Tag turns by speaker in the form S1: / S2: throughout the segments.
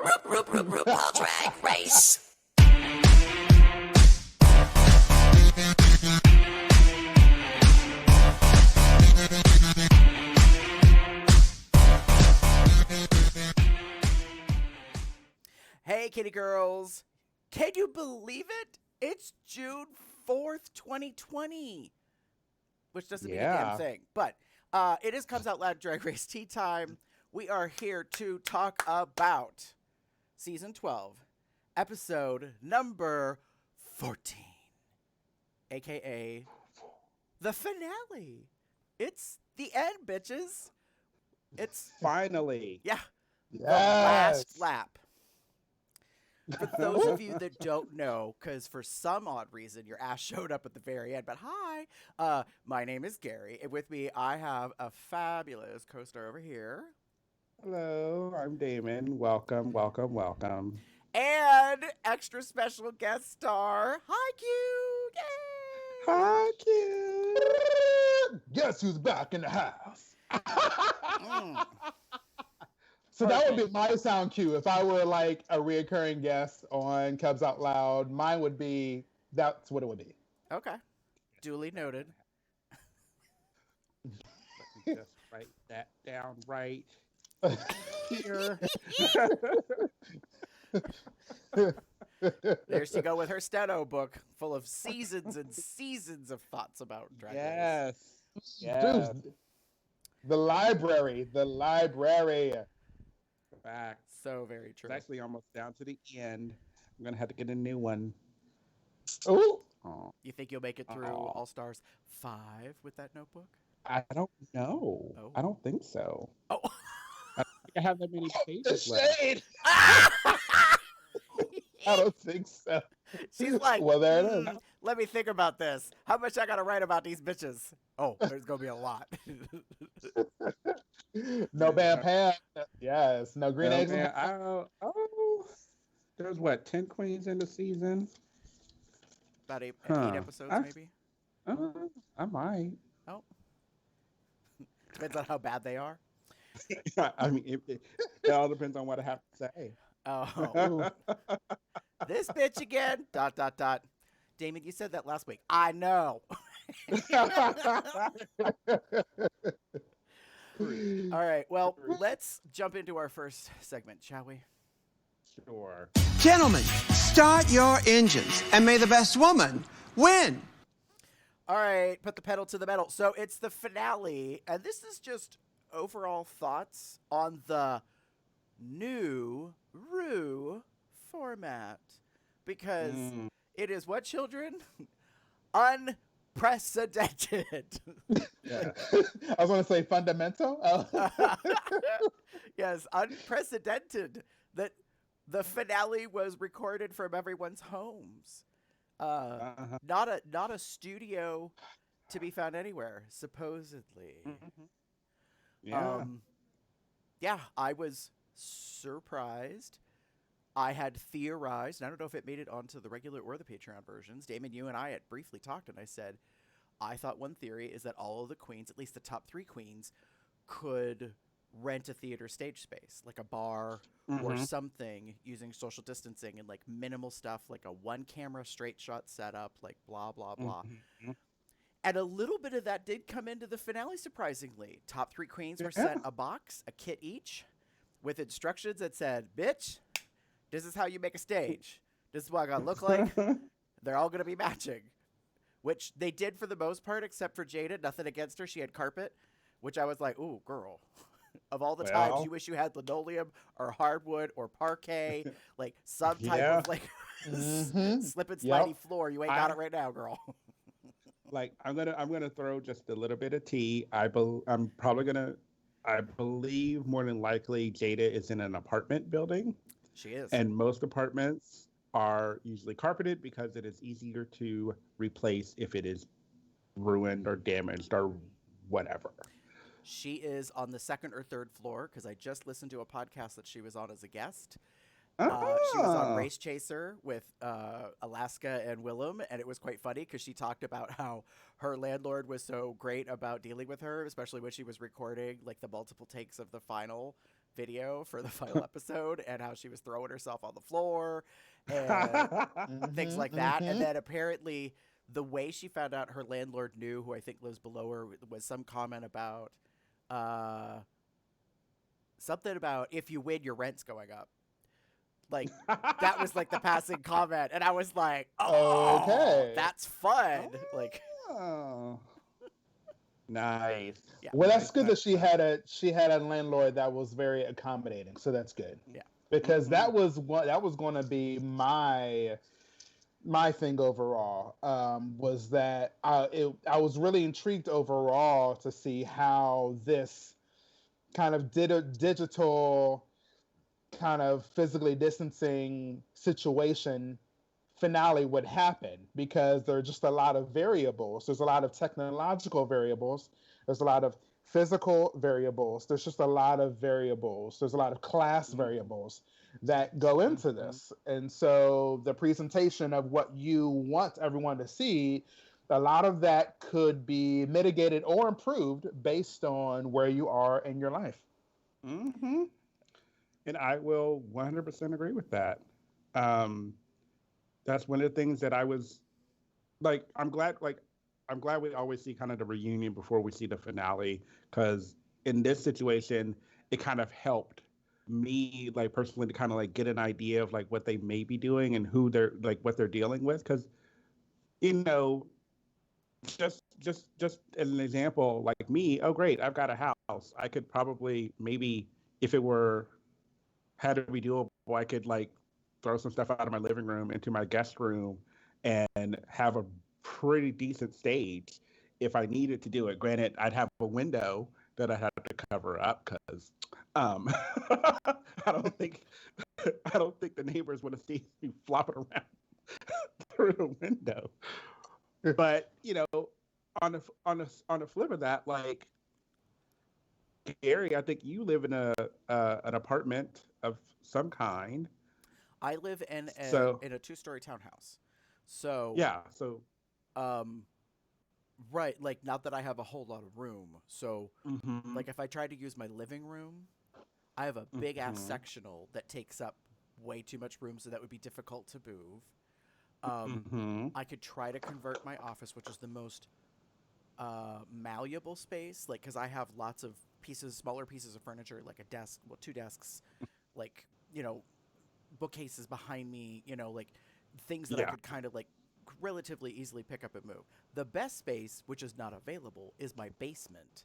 S1: COL Drag Race. Hey, kitty girls. Can you believe it? It's June 4th, 2020. Which doesn't mean a damn thing. But it is Comes Out Loud Drag Race T-Time. We are here to talk about Season 12, Episode number 14. A.K.A. the finale. It's the end, bitches. It's...
S2: Finally.
S1: Yeah.
S3: Yes.
S1: The last lap. For those of you that don't know, because for some odd reason your ass showed up at the very end, but hi, my name is Gary, and with me I have a fabulous co-star over here.
S2: Hello, I'm Damon. Welcome, welcome, welcome.
S1: And extra special guest star, hi Q! Yay!
S2: Hi, Q!
S3: Guess who's back in the house? So
S2: Perfect.
S3: that would be my sound cue. If I were like a reoccurring guest on Cubs Out Loud, mine would be, that's what it would be.
S1: Okay. Duly noted.
S2: Let me just write that down right here.
S1: There she go with her steno book full of seasons and seasons of thoughts about Drag Race.
S2: Yes. Yes.
S3: Dude, the library.
S2: Back.
S1: So very true.
S2: It's actually almost down to the end. I'm going to have to get a new one.
S3: Ooh.
S2: Oh,
S1: You think you'll make it through
S2: Uh-oh.
S1: All Stars 5 with that notebook?
S2: I don't know.
S1: Oh.
S2: I don't think so.
S1: Oh.
S2: I don't think I have that many
S3: The
S2: pages left.
S3: shade. I don't think so.
S1: She's like,
S3: well, there it is.
S1: Let me think about this. How much I got to write about these bitches? Oh, there's going to be a lot.
S3: No Bam Pam. Yes. No green
S2: No,
S3: eggs.
S2: man, there's what, 10 queens in the season?
S1: About eight
S2: Huh.
S1: episodes,
S2: I-
S1: maybe?
S2: I might.
S1: Oh. Depends on how bad they are.
S2: I mean, it all depends on what I have to say.
S1: Oh. This bitch again. ... Damon, you said that last week. I know. All right. Well, let's jump into our first segment, shall we?
S2: Sure.
S4: Gentlemen, start your engines, and may the best woman win.
S1: All right. Put the pedal to the metal. So it's the finale, and this is just overall thoughts on the new Rue format. Because it is what, children? Unprecedented.
S2: Yeah.
S3: I was going to say fundamental. Oh.
S1: Yes, unprecedented that the finale was recorded from everyone's homes. Not a studio to be found anywhere, supposedly.
S2: Yeah.
S1: Yeah, I was surprised. I had theorized, and I don't know if it made it onto the regular or the Patreon versions. Damon, you and I had briefly talked, and I said, I thought one theory is that all of the queens, at least the top 3 queens, could rent a theater stage space, like a bar or something, using social distancing and like minimal stuff, like a 1-camera straight shot setup, like blah, blah, blah. And a little bit of that did come into the finale, surprisingly. Top 3 queens were sent a box, a kit each, with instructions that said, bitch, this is how you make a stage. This is what I gotta look like. They're all gonna be matching. Which they did for the most part, except for Jada. Nothing against her. She had carpet, which I was like, ooh, girl. Of all the times you wish you had linoleum or hardwood or parquet, like some type of like slip and slidey floor. You ain't got it right now, girl.
S2: Like I'm gonna throw just a little bit of tea. I believe more than likely Jada is in an apartment building.
S1: She is.
S2: And most apartments are usually carpeted because it is easier to replace if it is ruined or damaged or whatever.
S1: She is on the 2nd or 3rd floor because I just listened to a podcast that she was on as a guest. She was on Race Chaser with Alaska and Willem, and it was quite funny because she talked about how her landlord was so great about dealing with her, especially when she was recording like the multiple takes of the final video for the final episode and how she was throwing herself on the floor and things like that. And then apparently the way she found out her landlord knew, who I think lives below her, was some comment about something about if you win, your rent's going up. Like, that was like the passing comment. And I was like, oh,
S3: Okay.
S1: that's fun. Like,
S2: Oh. Nice.
S1: yeah.
S3: Well, that's good that she had a landlord that was very accommodating. So that's good.
S1: Yeah.
S3: Because that was going to be my thing overall. Was that I was really intrigued overall to see how this kind of digital kind of physically distancing situation finale would happen, because there are just a lot of variables. There's a lot of technological variables. There's a lot of physical variables. There's just a lot of variables. There's a lot of class variables that go into this. And so the presentation of what you want everyone to see, a lot of that could be mitigated or improved based on where you are in your life.
S2: Mm-hmm. And I will 100% agree with that. That's one of the things that I was like, I'm glad we always see kind of the reunion before we see the finale, because in this situation, it kind of helped me, like, personally, to kind of like get an idea of like what they may be doing and who they're like, what they're dealing with. Because, you know, just as an example, like me, oh great, I've got a house. I could probably, maybe if it were had to be doable, I could like throw some stuff out of my living room into my guest room and have a pretty decent stage if I needed to do it. Granted, I'd have a window that I had to cover up because I don't think the neighbors would have seen me flopping around through the window. But you know, on the flip of that, like, Gary, I think you live in an apartment of some kind.
S1: I live in a 2-story townhouse. So
S2: yeah, so
S1: right, like, not that I have a whole lot of room. So like, if I tried to use my living room, I have a big ass sectional that takes up way too much room, so that would be difficult to move. I could try to convert my office, which is the most malleable space, like, because I have lots of smaller pieces of furniture, like a desk, well, 2 desks, like, you know, bookcases behind me, you know, like things that I could kind of like relatively easily pick up and move. The best space, which is not available, is my basement.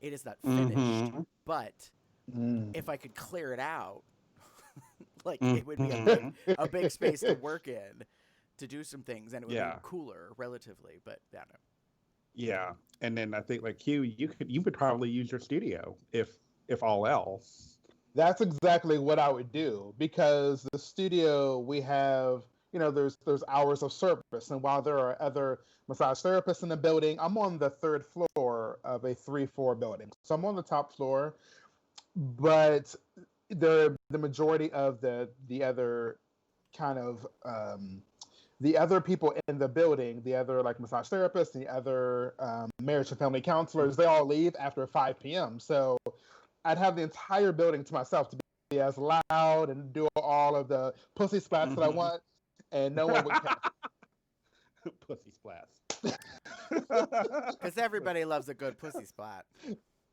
S1: It is not finished, but if I could clear it out, like, it would be a big space to work in, to do some things, and it would be cooler relatively. But yeah, no.
S2: Yeah, and then I think, like, Hugh, you could probably use your studio if all else.
S3: That's exactly what I would do, because the studio, we have, you know, there's hours of service, and while there are other massage therapists in the building, I'm on the 3rd floor of a 3-floor building, so I'm on the top floor, but the majority of the other kind of the other people in the building, the other like massage therapists, the other marriage and family counselors, they all leave after 5 p.m. So I'd have the entire building to myself to be as loud and do all of the pussy splats that I want, and no one would care.
S2: Pussy splats.
S1: Because everybody loves a good pussy splat.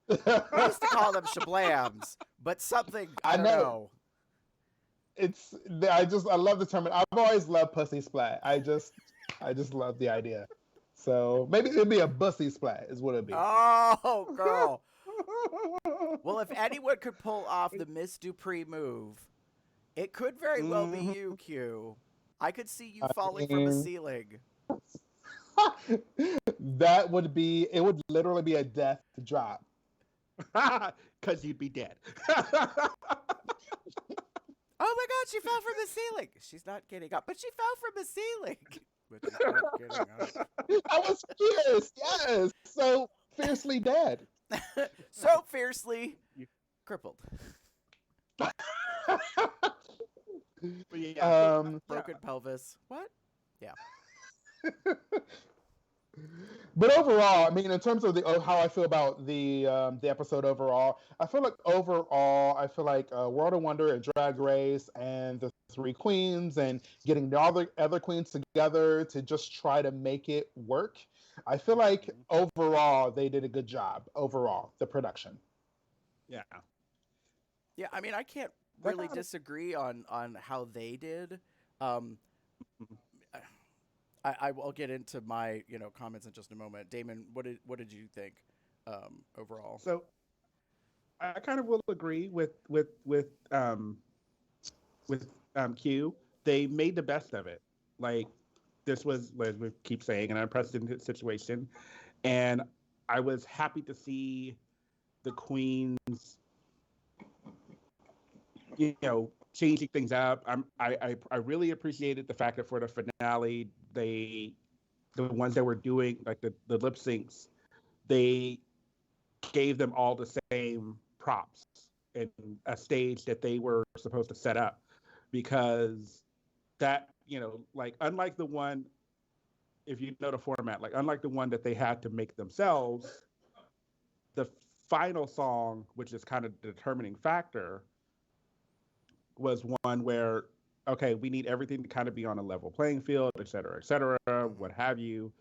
S1: We used to call them shablams, but something, I don't know.
S3: I love the term. I've always loved pussy splat. I just love the idea. So maybe it'd be a bussy splat is what it'd be.
S1: Oh, girl. Well, if anyone could pull off the Miss Dupree move, it could very well be you, Q. I could see you falling from a ceiling.
S3: It would literally be a death drop.
S2: Because you'd be dead.
S1: Oh my God, she fell from the ceiling. She's not getting up, but she fell from the ceiling. But she's not getting up.
S3: I was fierce, yes. So fiercely dead.
S1: So fiercely crippled.
S2: Yeah.
S1: Broken pelvis. What? Yeah.
S3: But overall, I mean, in terms of how I feel about the episode overall, I feel like World of Wonder and Drag Race and the three queens and getting all the other queens together to just try to make it work. I feel like overall they did a good job. Overall, the production.
S2: Yeah.
S1: Yeah, I mean, I can't
S2: That
S1: really
S2: kinda-
S1: disagree on how they did. Um, I will get into my comments in just a moment. Damon, what did you think overall?
S2: So I kind of will agree with Q. They made the best of it. Like this was, as we keep saying, an unprecedented situation, and I was happy to see the queens, changing things up. I really appreciated the fact that for the finale, the ones that were doing like the lip syncs, they gave them all the same props and a stage that they were supposed to set up, because that, like, unlike the one, if you know the format, like unlike the one that they had to make themselves, the final song, which is kind of the determining factor, was one where, okay, we need everything to kind of be on a level playing field, et cetera, what have you.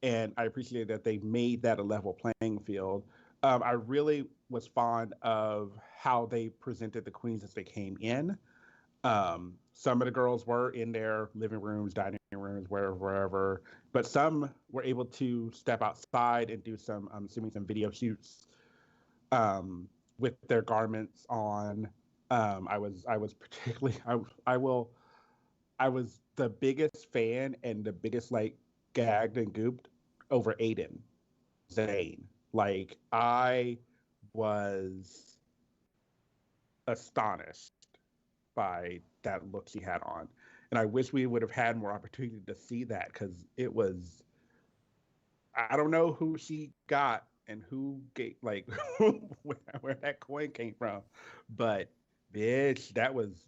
S2: And I appreciate that they made that a level playing field. I really was fond of how they presented the queens as they came in. Some of the girls were in their living rooms, dining rooms, wherever, but some were able to step outside and do some, I'm assuming, some video shoots with their garments on. I was particularly, I was the biggest fan and the biggest, like, gagged and gooped over Aiden Zane. Like, I was astonished by that look she had on, and I wish we would have had more opportunity to see that, because it was, I don't know who she got and who gave, like, where that coin came from, but bitch, that was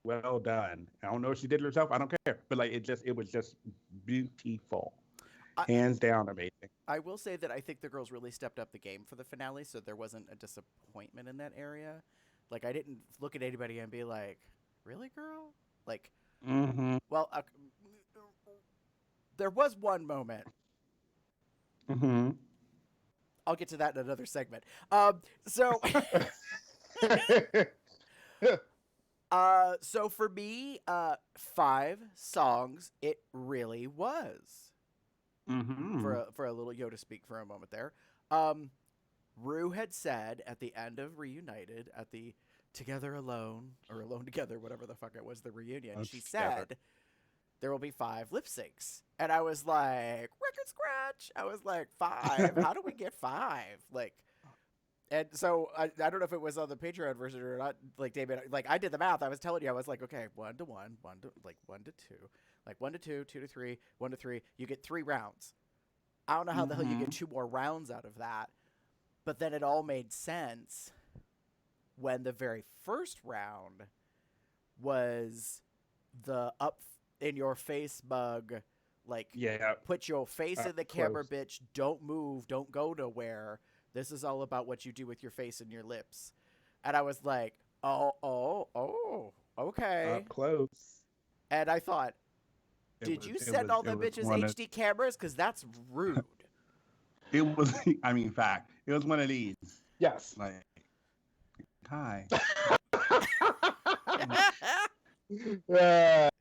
S2: well done. I don't know if she did it herself. I don't care, but like it was just beautiful, hands down, amazing.
S1: I will say that I think the girls really stepped up the game for the finale, so there wasn't a disappointment in that area. Like, I didn't look at anybody and be like, "Really, girl?" Like, well, there was one moment. I'll get to that in another segment. So for me, 5 songs, it really was. For a little Yoda speak for a moment there. Rue had said at the end of Reunited, at the Together Alone, or Alone Together, whatever the fuck it was, the reunion, she said there will be 5 lip syncs. And I was like, record scratch. I was like, 5? How do we get 5? Like, and so I don't know if it was on the Patreon version or not. Like, David, like, I did the math. I was telling you, I was like, okay, 1 to 1, 1 to 2, like 1 to 2, 2 to 3, 1 to 3. You get 3 rounds. I don't know how the hell you get 2 more rounds out of that. But then it all made sense when the very first round was the up in your face mug, like, put your face in the camera, bitch. Don't move. Don't go nowhere. This is all about what you do with your face and your lips. And I was like, oh, okay.
S2: Up close.
S1: And I thought, did you send all the bitches HD cameras? Because that's rude.
S2: It was, I mean, fact. It was one of these.
S3: Yes.
S2: Like, hi.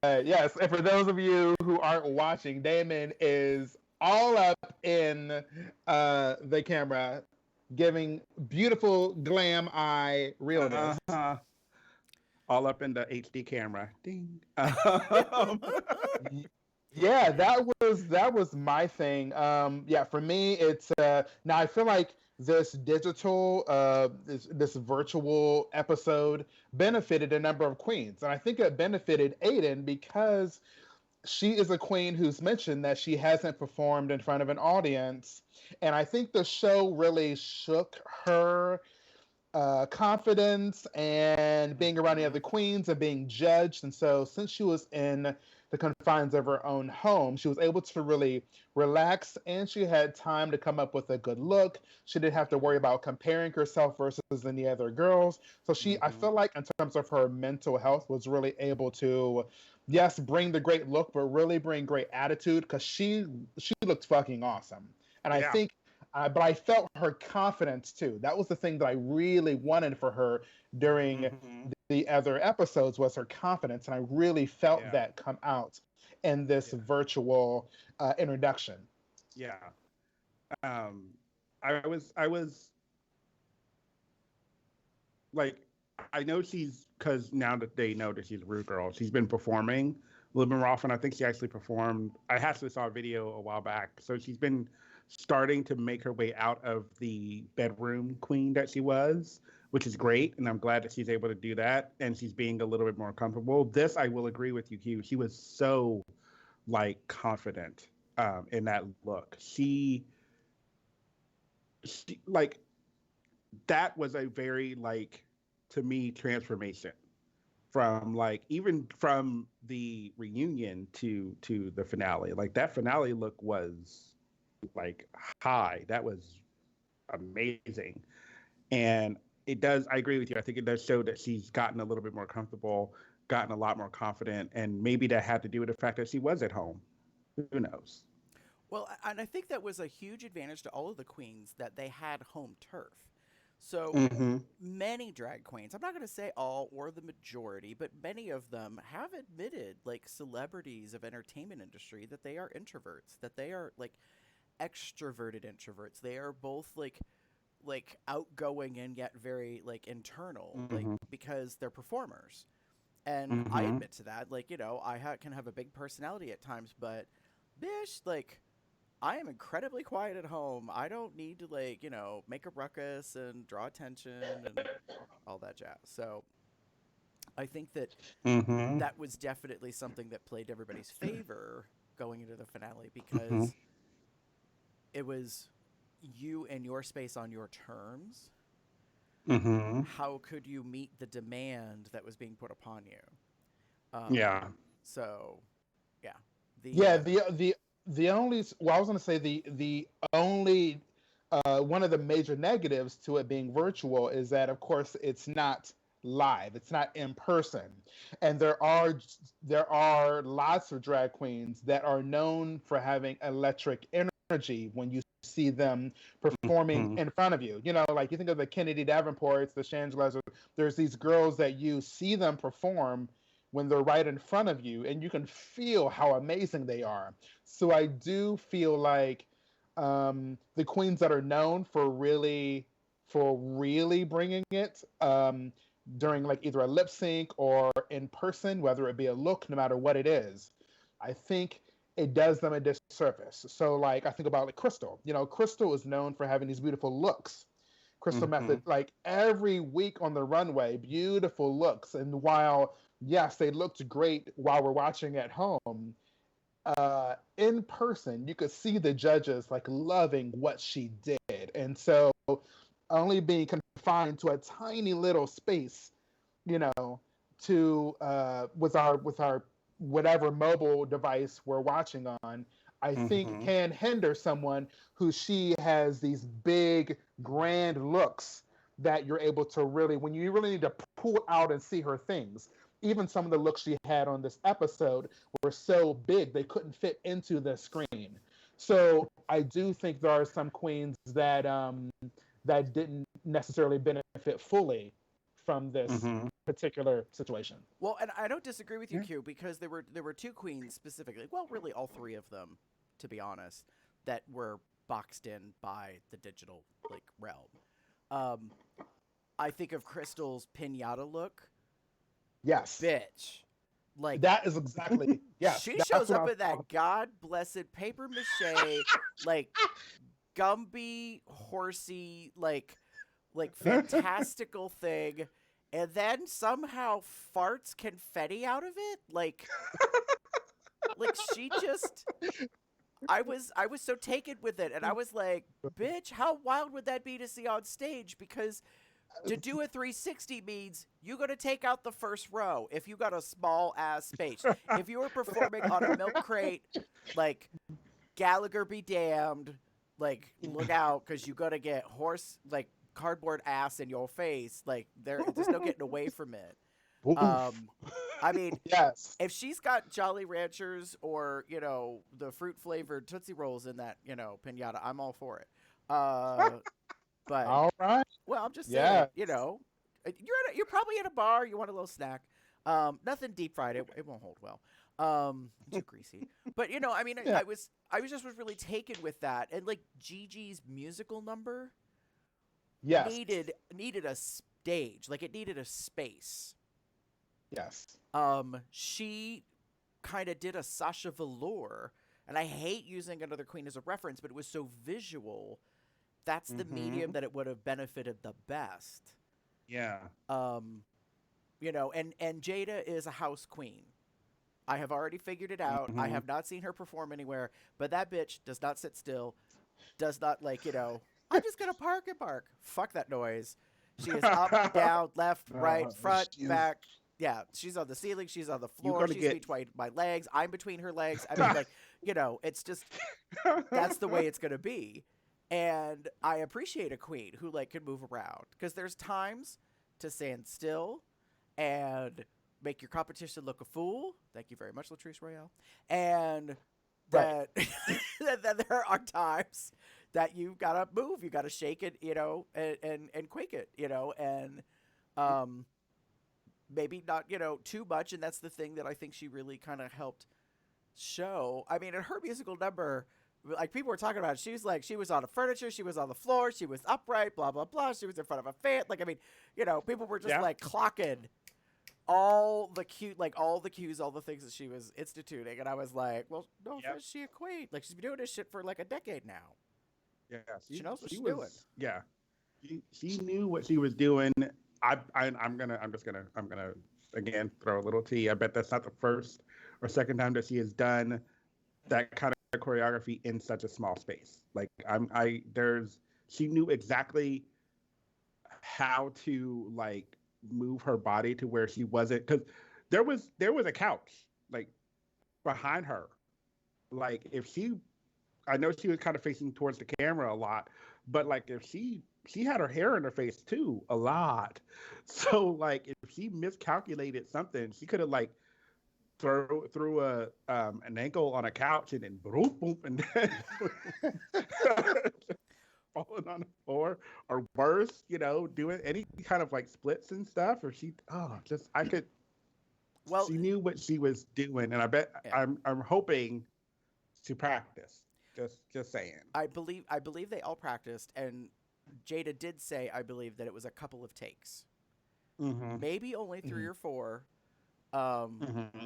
S3: Yes. And for those of you who aren't watching, Damon is all up in the camera, giving beautiful glam eye realness.
S2: All up in the HD camera. Ding.
S3: Yeah, that was my thing. Yeah, for me, it's now I feel like this digital, this virtual episode benefited a number of queens, and I think it benefited Aiden because she is a queen who's mentioned that she hasn't performed in front of an audience, and I think the show really shook her confidence and being around the other queens and being judged. And so since she was in the confines of her own home. She was able to really relax, and she had time to come up with a good look. She didn't have to worry about comparing herself versus any other girls. So I feel like in terms of her mental health, was really able to, yes, bring the great look, but really bring great attitude, because she looked fucking awesome. And I think, but I felt her confidence too. That was the thing that I really wanted for her during the other episodes, was her confidence, and I really felt that come out in this virtual introduction.
S2: Yeah. I was like, I know because now that they know that she's a Rude Girl, she's been performing a little bit more often. I think she actually performed. I actually saw a video a while back. So she's been starting to make her way out of the bedroom queen that she was, which is great. And I'm glad that she's able to do that. And she's being a little bit more comfortable. This, I will agree with you, Q. She was so confident in that look. She like, that was a very, to me, transformation from even from the reunion to the finale. Like, that finale look was high. That was amazing. And I agree with you. I think it does show that she's gotten a little bit more comfortable, gotten a lot more confident, and maybe that had to do with the fact that she was at home. Who knows?
S1: Well, and I think that was a huge advantage to all of the queens, that they had home turf. So many drag queens, I'm not going to say all or the majority, but many of them have admitted, celebrities of entertainment industry, that they are introverts, that they are extroverted introverts. They are both outgoing and yet very internal, because they're performers. And I admit to that. I can have a big personality at times, but bish, I am incredibly quiet at home. I don't need to make a ruckus and draw attention and all that jazz. So I think that that was definitely something that played everybody's favor going into the finale, because it was you and your space on your terms. How could you meet the demand that was being put upon you? So, yeah.
S3: The only, well, I was going to say the only one of the major negatives to it being virtual is that, of course, it's not live. It's not in person. And there are lots of drag queens that are known for having electric energy when you see them performing in front of you. You think of the Kennedy Davenports, the Shangelas. There's these girls that you see them perform when they're right in front of you, and you can feel how amazing they are. So I do feel like the queens that are known for really bringing it during either a lip sync or in person, whether it be a look, no matter what it is, I think it does them a disservice. So I think about Crystal. Crystal is known for having these beautiful looks. Crystal Method, every week on the runway, beautiful looks. And while, yes, they looked great while we're watching at home, in person, you could see the judges loving what she did. And so only being confined to a tiny little space, to with our whatever mobile device we're watching on, I think can hinder someone who she has these big, grand looks that you're able to really, when you really need to pull out and see her things. Even some of the looks she had on this episode were so big they couldn't fit into the screen. So I do think there are some queens that that didn't necessarily benefit fully from this particular situation.
S1: Well, and I don't disagree with you, Q, because there were two queens specifically. Well, really all three of them, to be honest, that were boxed in by the digital realm. I think of Crystal's pinata look.
S3: Yes.
S1: Bitch.
S3: That is exactly, yes.
S1: She shows up in that god-blessed paper mache, Gumby, horsey, fantastical thing, and then somehow farts confetti out of it? She just... I was so taken with it, and I was like, bitch, how wild would that be to see on stage? Because To do a 360 means you got to take out the first row if you got a small ass space. If you were performing on a milk crate, like Gallagher be damned, like look out because you got to get cardboard ass in your face. Like there's no getting away from it. I mean,
S3: Yes.
S1: if she's got Jolly Ranchers or the fruit flavored Tootsie Rolls in that pinata, I'm all for it. But
S3: All right.
S1: well, I'm just
S3: Yeah.
S1: saying, you're probably at a bar, you want a little snack. Nothing deep fried, it won't hold well. Too greasy. But I mean,
S3: Yeah.
S1: I was really taken with that, and like Gigi's musical number
S3: Yes.
S1: needed a stage, like it needed a space.
S3: Yes.
S1: She kind of did a Sasha Velour, and I hate using Another Queen as a reference, but it was so visual. That's the medium that it would have benefited the best.
S2: Yeah.
S1: And Jada is a house queen. I have already figured it out. I have not seen her perform anywhere, but that bitch does not sit still, does not I'm just going to park and bark. Fuck that noise. She is up, down, left, right, front, back. Yeah, she's on the ceiling. She's on the floor. She's between my legs. I'm between her legs. I mean, it's just, that's the way it's going to be. And I appreciate a queen who can move around, because there's times to stand still and make your competition look a fool. Thank you very much, Latrice Royale. And that, that there are times that you gotta move, you gotta shake it, and quake it, and maybe not, too much. And that's the thing that I think she really kind of helped show. I mean, in her musical number, like people were talking about it, she was on the furniture, she was on the floor, she was upright, blah blah blah, she was in front of a fan. Like, I mean, people were just clocking all the cues, all the things that she was instituting, and I was like, well, no, is she a queen? Like, she's been doing this shit for like a decade now.
S2: Yeah,
S1: she knows what she's doing.
S2: Yeah, she knew what she was doing. I'm gonna again throw a little tea. I bet that's not the first or second time that she has done that kind of choreography in such a small space. Like she knew exactly how to move her body to where she wasn't, because there was a couch behind her. I know she was kind of facing towards the camera a lot, but if she had her hair in her face too a lot. So if she miscalculated something, she could have threw an ankle on a couch and then boom, boom, and then falling on the floor, or worse, doing any kind of splits and stuff. Or she knew what she was doing, and I bet I'm hoping to practice. Just saying.
S1: I believe they all practiced, and Jada did say, I believe, that it was a couple of takes, maybe only 3 or 4.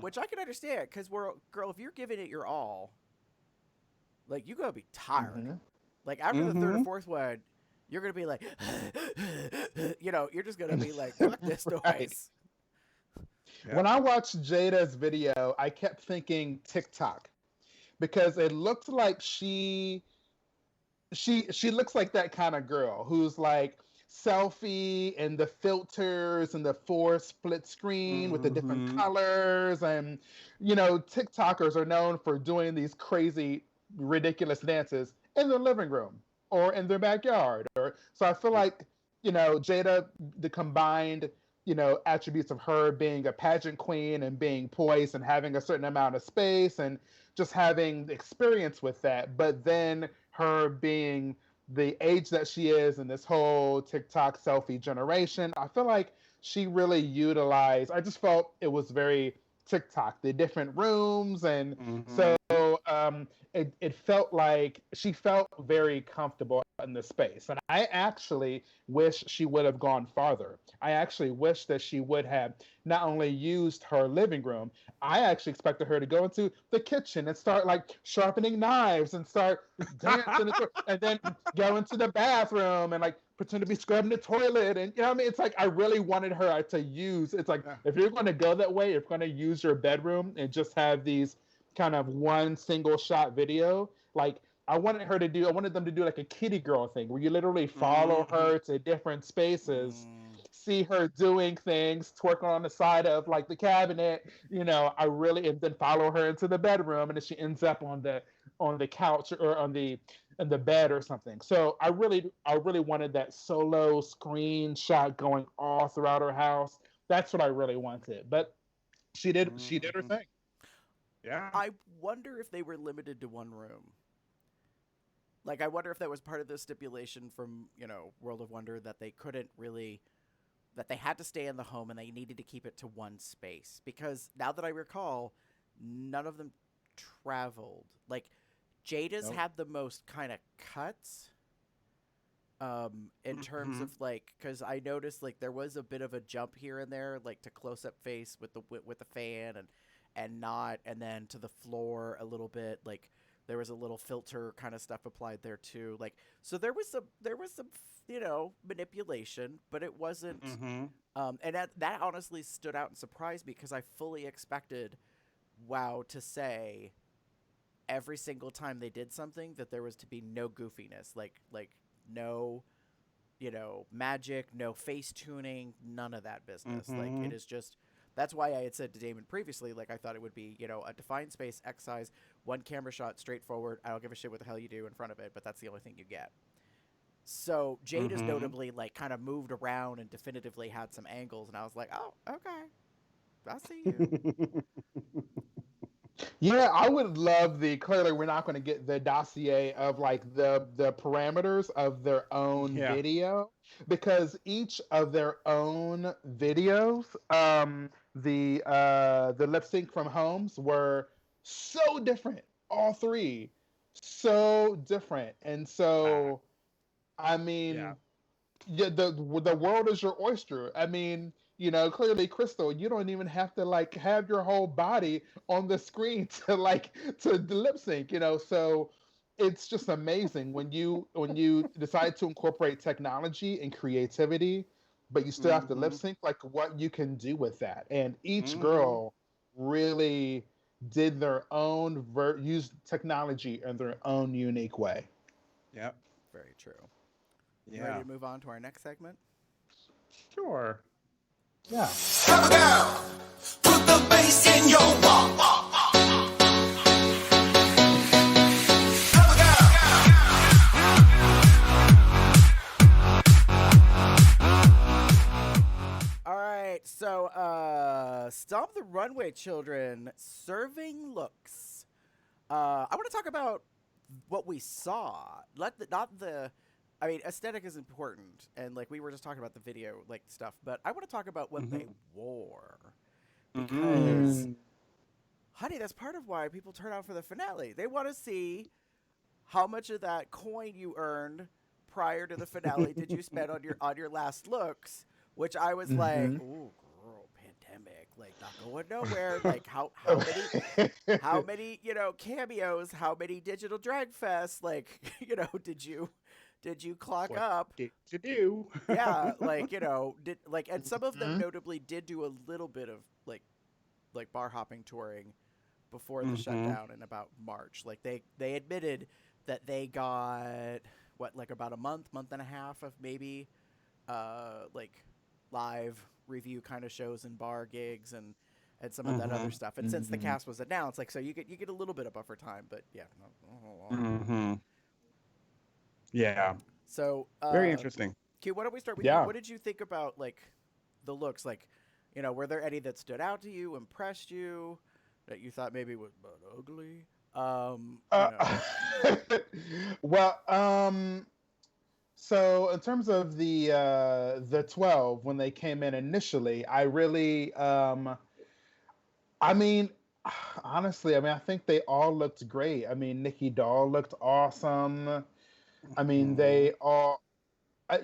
S1: Which I can understand, because girl, if you're giving it your all, you're gonna be tired. After the 3rd or 4th one, you're gonna be like, you're just gonna be like, fuck this noise.
S3: Right. Yeah. When I watched Jada's video, I kept thinking TikTok, because it looked like she looks like that kind of girl who's selfie and the filters and the 4 split screen with the different colors. And TikTokers are known for doing these crazy, ridiculous dances in their living room or in their backyard. So I feel like Jada, the combined attributes of her being a pageant queen and being poised and having a certain amount of space and just having experience with that, but then her being the age that she is in this whole TikTok selfie generation, I feel like she really utilized, I just felt it was very TikTok, the different rooms. And so it felt like she felt very comfortable in the space. And I actually wish she would have gone farther. I actually wish that she would have not only used her living room, I actually expected her to go into the kitchen and start sharpening knives and start dancing and then go into the bathroom and pretend to be scrubbing the toilet. And I mean, it's I really wanted her to use, if you're going to go that way, if you're going to use your bedroom and just have these kind of one single shot video, I wanted them to do like a kitty girl thing where you literally follow her to different spaces, see her doing things, twerking on the side of like the cabinet, and then follow her into the bedroom, and then she ends up on the couch or in the bed or something. So I really wanted that solo screen shot going all throughout her house. That's what I really wanted. But she did her thing.
S2: Yeah.
S1: I wonder if they were limited to one room. Like, I wonder if that was part of the stipulation from, World of Wonder, that they couldn't really, that they had to stay in the home and they needed to keep it to one space. Because now that I recall, none of them traveled. Like, Jada's had the most kind of cuts in terms of, like, because I noticed, like, there was a bit of a jump here and there, like, to close-up face with the fan and then to the floor a little bit, like, there was a little filter kind of stuff applied there too. Like, so there was some manipulation, but it wasn't. And that honestly stood out and surprised me because I fully expected WoW to say every single time they did something that there was to be no goofiness, like no, magic, no face tuning, none of that business. Like, it is just. That's why I had said to Damon previously, like, I thought it would be, a defined space, X size, one camera shot, straightforward. I don't give a shit what the hell you do in front of it, but that's the only thing you get. So Jade is notably, like, kind of moved around and definitively had some angles, and I was like, oh, okay. I see you.
S3: Yeah, I would love clearly we're not going to get the dossier of like the parameters of their own video, because each of their own videos, the lip sync from homes were so different, all three, so different. And so I mean, the world is your oyster. I mean, clearly, Crystal, you don't even have to like have your whole body on the screen to lip sync. So it's just amazing when you decide to incorporate technology and creativity, but you still have to lip sync. Like, what you can do with that, and each girl really did their own used technology in their own unique way.
S2: Yep.
S1: Very true.
S2: Yeah.
S1: Ready to move on to our next segment?
S2: Sure.
S3: Yeah.
S5: Come down, put the bass in your walk.
S1: All right, so Stomp the Runway Children, serving looks. I want to talk about what we saw. I mean, aesthetic is important, and like we were just talking about the video, like stuff. But I want to talk about what they wore, because, honey, that's part of why people turn out for the finale. They want to see how much of that coin you earned prior to the finale did you spend on your last looks. Which I was like, ooh, girl, pandemic, like not going nowhere. Like how many cameos, how many digital drag fests, like did you clock up?
S2: Did you do?
S1: Yeah, and some of them notably did do a little bit of like bar hopping touring before the shutdown in about March. Like they admitted that they got about a month and a half of maybe live review kind of shows and bar gigs and some of that other stuff. And since the cast was announced, like, so you get a little bit of buffer time, but yeah, not a whole lot.
S2: Yeah.
S1: So
S2: very interesting.
S1: Q, why don't we start with you? What did you think about like the looks? Like, were there any that stood out to you, impressed you, that you thought maybe was ugly?
S3: Well, so in terms of the 12 when they came in initially, I really honestly, I think they all looked great. I mean, Nikki Doll looked awesome. I mean, they all.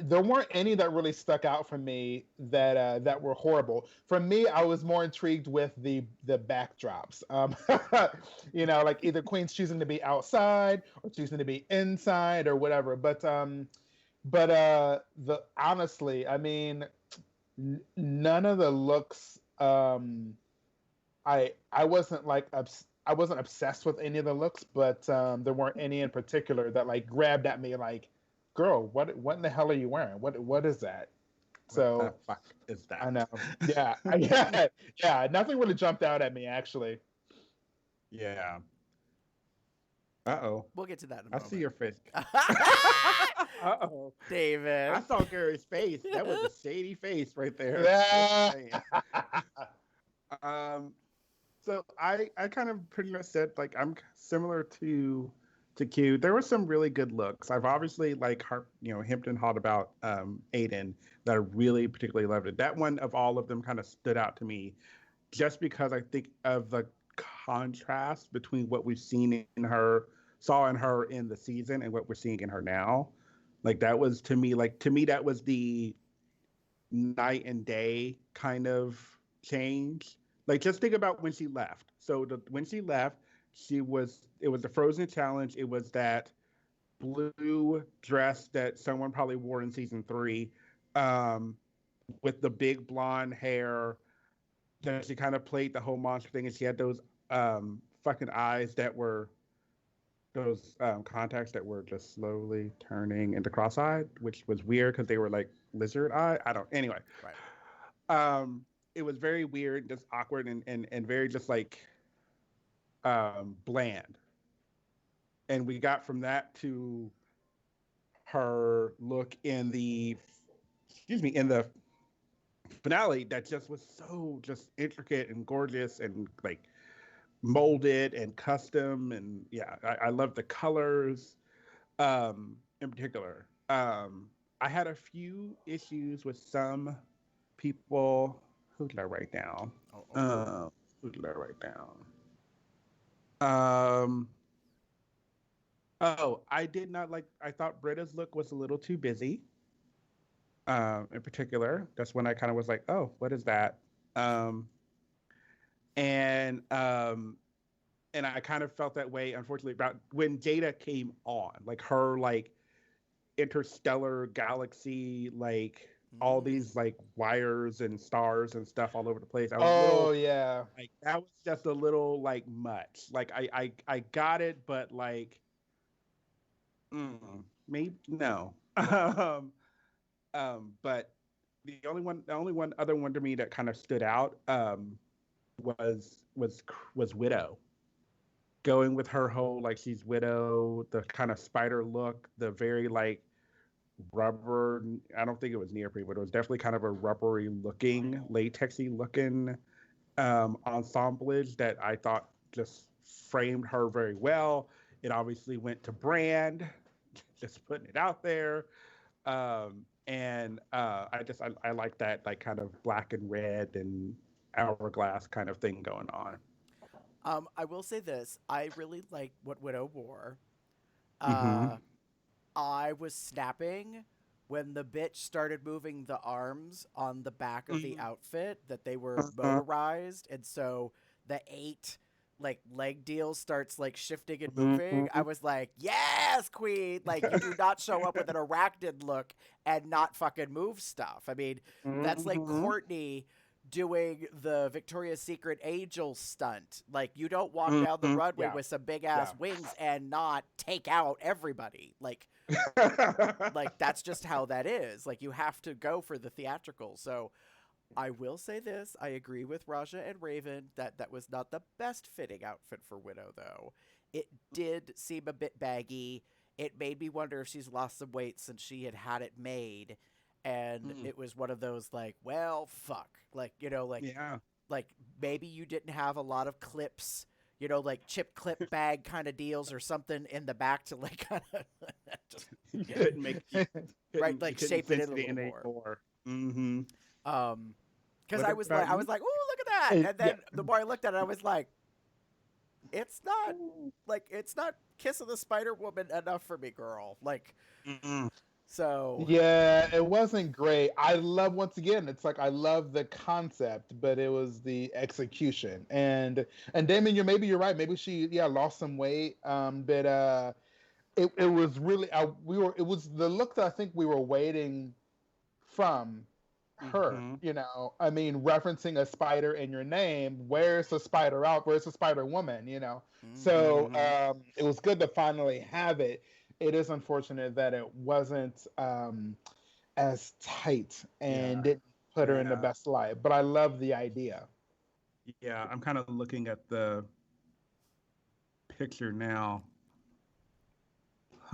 S3: There weren't any that really stuck out for me that were horrible. For me, I was more intrigued with the backdrops. Like either Queen's choosing to be outside or choosing to be inside or whatever. But honestly, I mean, none of the looks. I wasn't like I wasn't obsessed with any of the looks, but there weren't any in particular that like grabbed at me like, girl, what in the hell are you wearing? What is that? So
S2: What the fuck is that?
S3: I know. Yeah. Yeah. Nothing really jumped out at me actually.
S2: Yeah. Uh-oh.
S1: We'll get to that in a
S2: I
S1: moment.
S2: see your face. Uh-oh.
S1: David.
S2: I saw Gary's face. That was a shady face right there.
S3: Yeah.
S2: So I kind of pretty much said like I'm similar to Q. There were some really good looks. I've obviously like hemmed and hawed about Aiden that I really particularly loved it. That one of all of them kind of stood out to me just because I think of the contrast between what we've saw in her in the season and what we're seeing in her now. Like that was to me that was the night and day kind of change. Like just think about when she left. So when she left, it was the Frozen Challenge. It was that blue dress that someone probably wore in season 3, with the big blonde hair. That she kind of played the whole monster thing, and she had those fucking eyes that were those contacts that were just slowly turning into cross-eyed, which was weird because they were like lizard eye. Anyway.
S1: Right.
S2: It was very weird, just awkward and very just like bland. And we got from that to her look in the finale that just was so just intricate and gorgeous and like molded and custom. And yeah, I love the colors in particular. I had a few issues with some people. Who did I write down? Who did I write down? I did not like. I thought Britta's look was a little too busy. In particular, that's when I kind of was like, "Oh, what is that?" And I kind of felt that way, unfortunately, about when Jada came on, like her like interstellar galaxy, like all these like wires and stars and stuff all over the place. I was
S3: yeah.
S2: Like that was just a little like much. Like I got it, but like maybe no. But the only one other one to me that kind of stood out was Widow. Going with her whole like she's Widow, the kind of spider look, the very like rubber. I don't think it was neoprene, but it was definitely kind of a rubbery looking, latexy looking ensemblage that I thought just framed her very well. It obviously went to brand, just putting it out there. And I like that like kind of black and red and hourglass kind of thing going on.
S1: I will say this. I really like what Widow wore.
S2: Mm-hmm.
S1: I was snapping when the bitch started moving the arms on the back of the outfit, that they were motorized, and so the 8 like leg deal starts like shifting and moving. I was like, yes, queen. Like, you do not show up with an arachnid look and not fucking move stuff. I mean, that's like Courtney doing the Victoria's Secret Angel stunt. Like, you don't walk down the runway with some big ass wings and not take out everybody. Like, like that's just how that is. Like, you have to go for the theatrical. So I will say this. I agree with Raja and Raven that that was not the best fitting outfit for Widow, though. It did seem a bit baggy. It made me wonder if she's lost some weight since she had it made. And it was one of those like, well, fuck. Like, you know, like, like maybe you didn't have a lot of clips, you know, like chip clip bag kind of deals or something in the back to like kind of just
S2: couldn't make
S1: right, like shape it in a little more. Because I was like, oh, look at that. And then the more I looked at it, I was like, it's not Kiss of the Spider Woman enough for me, girl. Like, so
S3: yeah, it wasn't great. I love, once again, it's like I love the concept, but it was the execution. And Damon, you're right. Maybe she lost some weight. But it was really it was the look that I think we were waiting from her.
S2: Mhm.
S3: You know, I mean, referencing a spider in your name. Where's the spider out? Where's the Spider Woman? You know, so
S2: Mhm.
S3: it was good to finally have it. It is unfortunate that it wasn't as tight and
S2: Yeah.
S3: didn't put her in the
S2: Yeah.
S3: best light. But I love the idea.
S2: Yeah. I'm kind of looking at the picture now.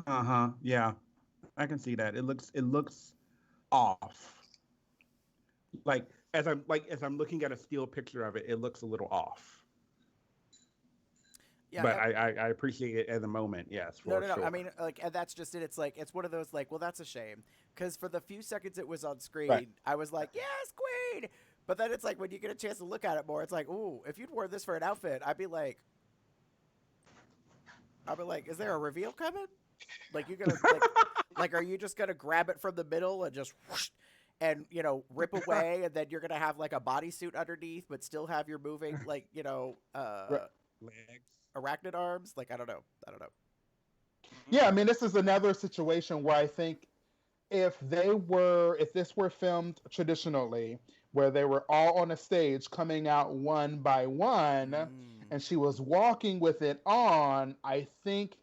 S2: Uh-huh. Yeah. I can see that. It looks off. As I'm looking at a still picture of it, it looks a little off. But
S1: Yeah.
S2: I appreciate it at the moment, yes,
S1: No,
S2: for
S1: no, no. I
S2: sure.
S1: mean, like, and that's just it. It's like it's one of those like, well, that's a shame because for the few seconds it was on
S3: Right.
S1: screen, I was like, yes, Queen. But then it's like when you get a chance to look at it more, it's like, ooh, if you'd worn this for an outfit, I'd be like, is there a reveal coming? Like you gonna like, are you just gonna grab it from the middle and just whoosh, and rip away, and then you're gonna have like a bodysuit underneath, but still have your moving like
S3: Right.
S2: Legs.
S1: arachnid arms? Like I don't know.
S3: Yeah, I mean, this is another situation where I think if this were filmed traditionally, where they were all on a stage coming out one by one,
S1: Mm.
S3: and she was walking with it on, I think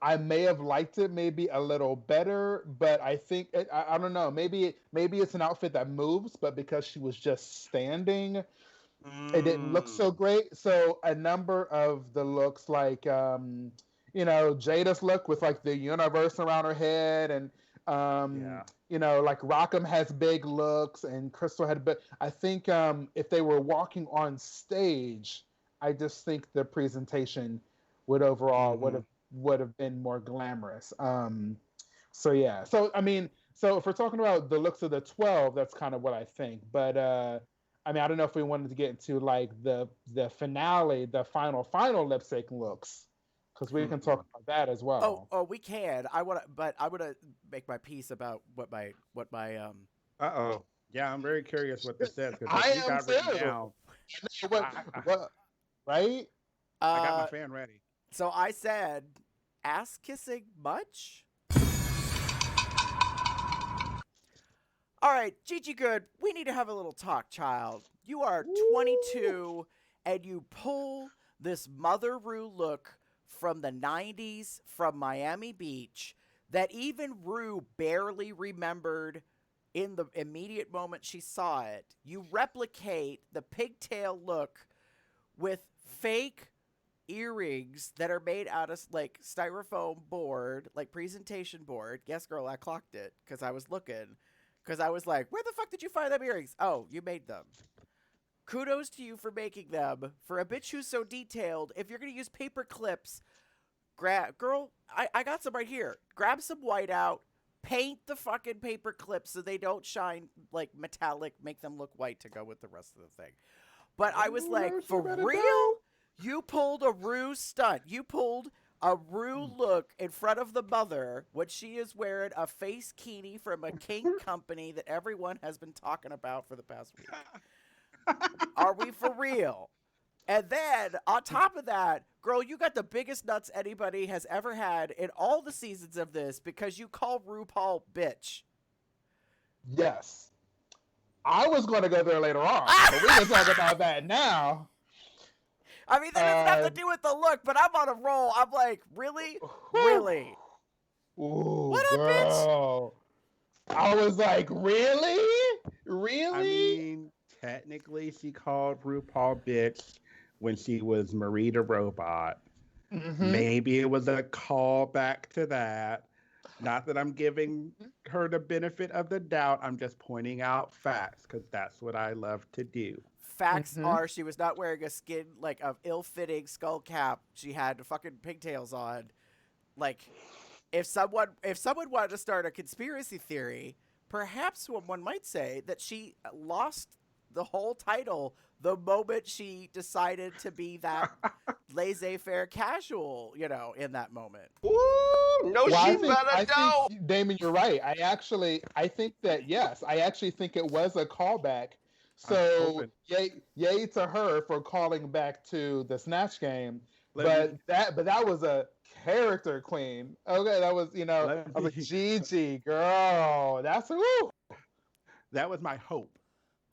S3: I may have liked it maybe a little better, but I think I don't know. Maybe it's an outfit that moves, but because she was just standing, it didn't look so
S2: Mm.
S3: great. So a number of the looks, like Jada's look with like the universe around her head, and
S2: Yeah.
S3: like Rockham has big looks, and Crystal had. But I think if they were walking on stage, I just think the presentation would overall would
S2: Mhm.
S3: have would have been more glamorous. So yeah. So I mean, so if we're talking about the looks of the 12, that's kind of what I think. But I mean, I don't know if we wanted to get into like the finale, the final lip sync looks, because we can talk about that as
S1: Oh,
S3: well.
S1: oh, we can. I wanna make my piece about what my
S2: Uh-oh. Yeah, I'm very curious what this says because what
S3: I
S2: you
S3: am
S2: got written
S3: too.
S2: down,
S3: What,
S2: I, I
S3: what, right?
S2: I got my
S1: uh.
S2: fan ready.
S1: So I said, ass kissing much? All right, Gigi Good, we need to have a little talk, child. You are
S3: Woo.
S1: 22 and you pull this Mother Rue look from the 90s from Miami Beach that even Rue barely remembered in the immediate moment she saw it. You replicate the pigtail look with fake earrings that are made out of like styrofoam board, like presentation board. Yes, girl, I clocked it because I was looking. Because I was like, where the fuck did you find them earrings? Oh, you made them. Kudos to you for making them. For a bitch who's so detailed, if you're going to use paper clips, girl, I got some right here. Grab some white out, paint the fucking paper clips so they don't shine like metallic, make them look white to go with the rest of the thing. But I was
S3: Ooh,
S1: like,
S3: know what
S1: for
S3: you better
S1: real?
S3: do?
S1: You pulled a Rue stunt. You pulled a Rue look in front of the mother when she is wearing a face kini from a kink company that everyone has been talking about for the past week. Are we for real? And then on top of that, girl, you got the biggest nuts anybody has ever had in all the seasons of this because you call RuPaul bitch.
S3: Yes. I was going to go there later on, but we can talk about that now.
S1: I mean, that doesn't have to do with the look, but I'm on a roll. I'm like, really?
S3: Whew.
S1: Really?
S3: Ooh,
S1: What up, bitch?
S3: girl. I was like, really?
S2: I
S3: Really?
S2: mean, technically, she called RuPaul bitch when she was Marie the Robot.
S3: Mm-hmm.
S2: Maybe it was a callback to that. Not that I'm giving her the benefit of the doubt. I'm just pointing out facts because that's what I love to do.
S1: Facts
S3: Mm-hmm.
S1: are she was not wearing a skin like a ill-fitting skull cap. She had fucking pigtails on. Like if someone wanted to start a conspiracy theory, perhaps one might say that she lost the whole title the moment she decided to be that laissez-faire casual, in that moment.
S5: Ooh, no,
S3: Well,
S5: she
S3: I
S5: better
S3: think,
S5: don't.
S3: Damon, you're right. I think that yes, I actually think it was a callback.
S2: I'm
S3: So
S2: hoping.
S3: yay to her for calling back to the Snatch game.
S2: Let me
S3: But that was a character queen. Okay, that was
S2: let
S3: I was like
S2: me
S3: Gigi, girl. That's woo.
S2: That was my hope.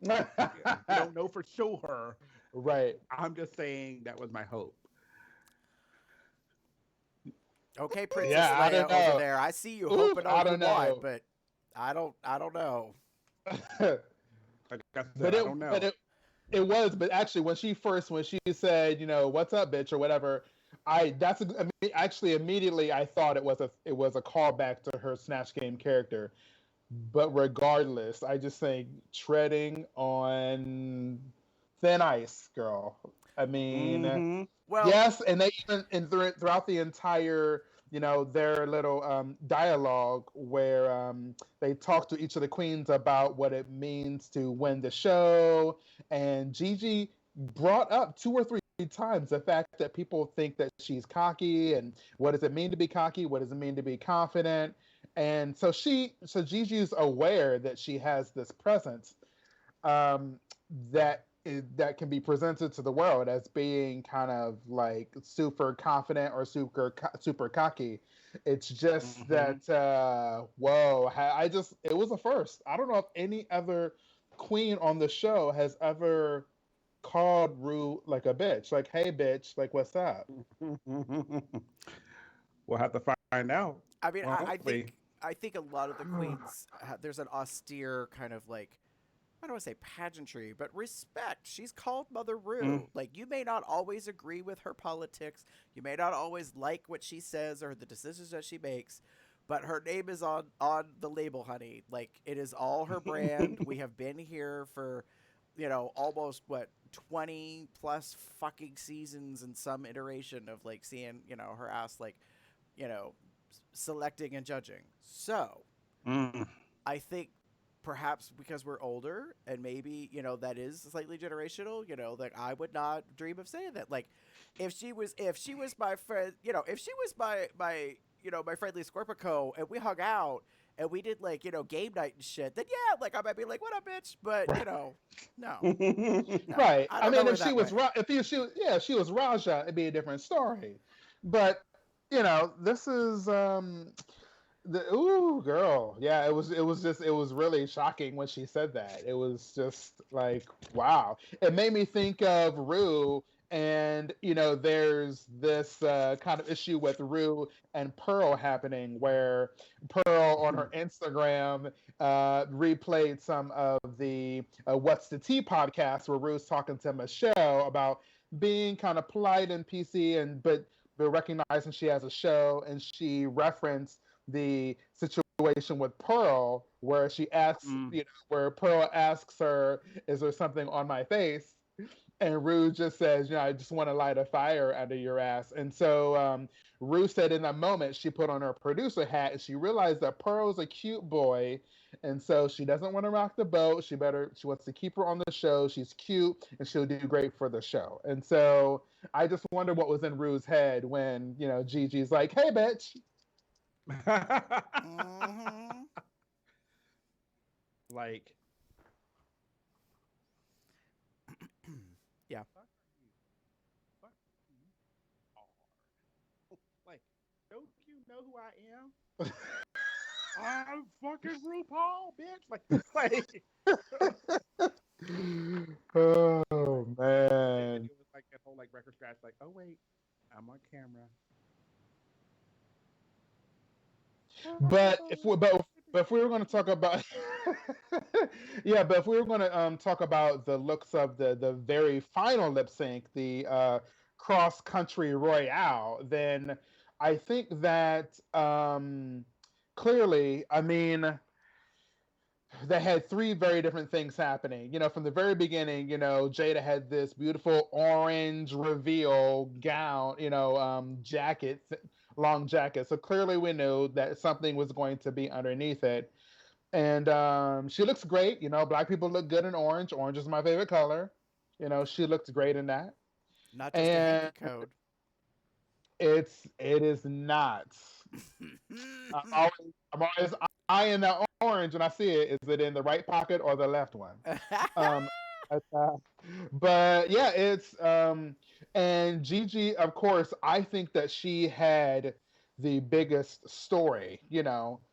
S2: I don't know for sure.
S3: Right.
S2: I'm just saying that was my hope.
S1: Okay, Princess
S3: Yeah, I
S1: Leia
S3: don't know.
S1: over there. I see you
S3: Oof,
S1: hoping
S3: I
S1: all you
S3: don't know.
S1: want, but I don't know.
S2: Like I said,
S3: but
S2: I don't know.
S3: it was. But actually, when she said, "What's up, bitch," or whatever, actually immediately I thought it was a callback to her Snatch Game character. But regardless, I just think treading on thin ice, girl. I mean,
S2: Mm-hmm.
S1: Well,
S3: yes, and they even throughout the entire, their little dialogue where they talk to each of the queens about what it means to win the show, and Gigi brought up 2 or 3 times the fact that people think that she's cocky, and what does it mean to be cocky? What does it mean to be confident? And so Gigi's aware that she has this presence um, that can be presented to the world as being kind of like super confident or super cocky. It's just that whoa, it was a first. I don't know if any other queen on the show has ever called Rue like a bitch, like, hey bitch, like, what's up?
S2: We'll have to find out.
S1: I mean,
S2: Won't we?
S1: I think a lot of the queens there's an austere kind of like, I don't want to say pageantry, but respect. She's called Mother Rue. Like, you may not always agree with her politics, you may not always like what she says or the decisions that she makes, but her name is on the label, honey. Like, it is all her brand. We have been here for, almost 20 plus fucking seasons and some iteration of like seeing, her ass like, selecting and judging. So, I think perhaps because we're older and maybe, that is slightly generational, like I would not dream of saying that. Like, if she was my friend, if she was my friendly Scorpico and we hung out and we did like, game night and shit, then yeah, like I might be like, what up, bitch? But, no.
S3: Right.
S1: I mean,
S3: if she was she was Raja, it'd be a different story. But, this is ooh, girl. Yeah, it was really shocking when she said that. It was just like, wow. It made me think of Rue, and there's this kind of issue with Rue and Pearl happening, where Pearl on her Instagram replayed some of the What's the Tea podcast, where Rue's talking to Micheal about being kind of polite and PC, but recognizing she has a show, and she referenced the situation with Pearl, where she asks, where Pearl asks her, "Is there something on my face?" And Rue just says, "I just want to light a fire under your ass." And so Rue said in that moment she put on her producer hat, and she realized that Pearl's a cute boy, and so she doesn't want to rock the boat. She wants to keep her on the show. She's cute, and she'll do great for the show. And so I just wonder what was in Rue's head when Gigi's like, "Hey, bitch."
S2: Like,
S1: yeah.
S2: Like, don't you know who I am? I'm fucking RuPaul, bitch. Like,
S3: oh man.
S2: It was like that whole like record scratch. Like, oh wait, I'm on camera.
S3: But if we were going to talk about but if we were going to talk about the looks of the very final lip sync, the cross country royale, then I think that clearly, I mean, they had 3 very different things happening. From the very beginning, Jada had this beautiful orange reveal gown, jacket, long jacket. So clearly we knew that something was going to be underneath it. And she looks great. Black people look good in orange. Orange is my favorite color. She looked great in that.
S1: Not just a hanky code.
S3: It is not. I'm always eyeing that orange when I see it. Is it in the right pocket or the left one? But yeah, it's and Gigi, of course, I think that she had the biggest story,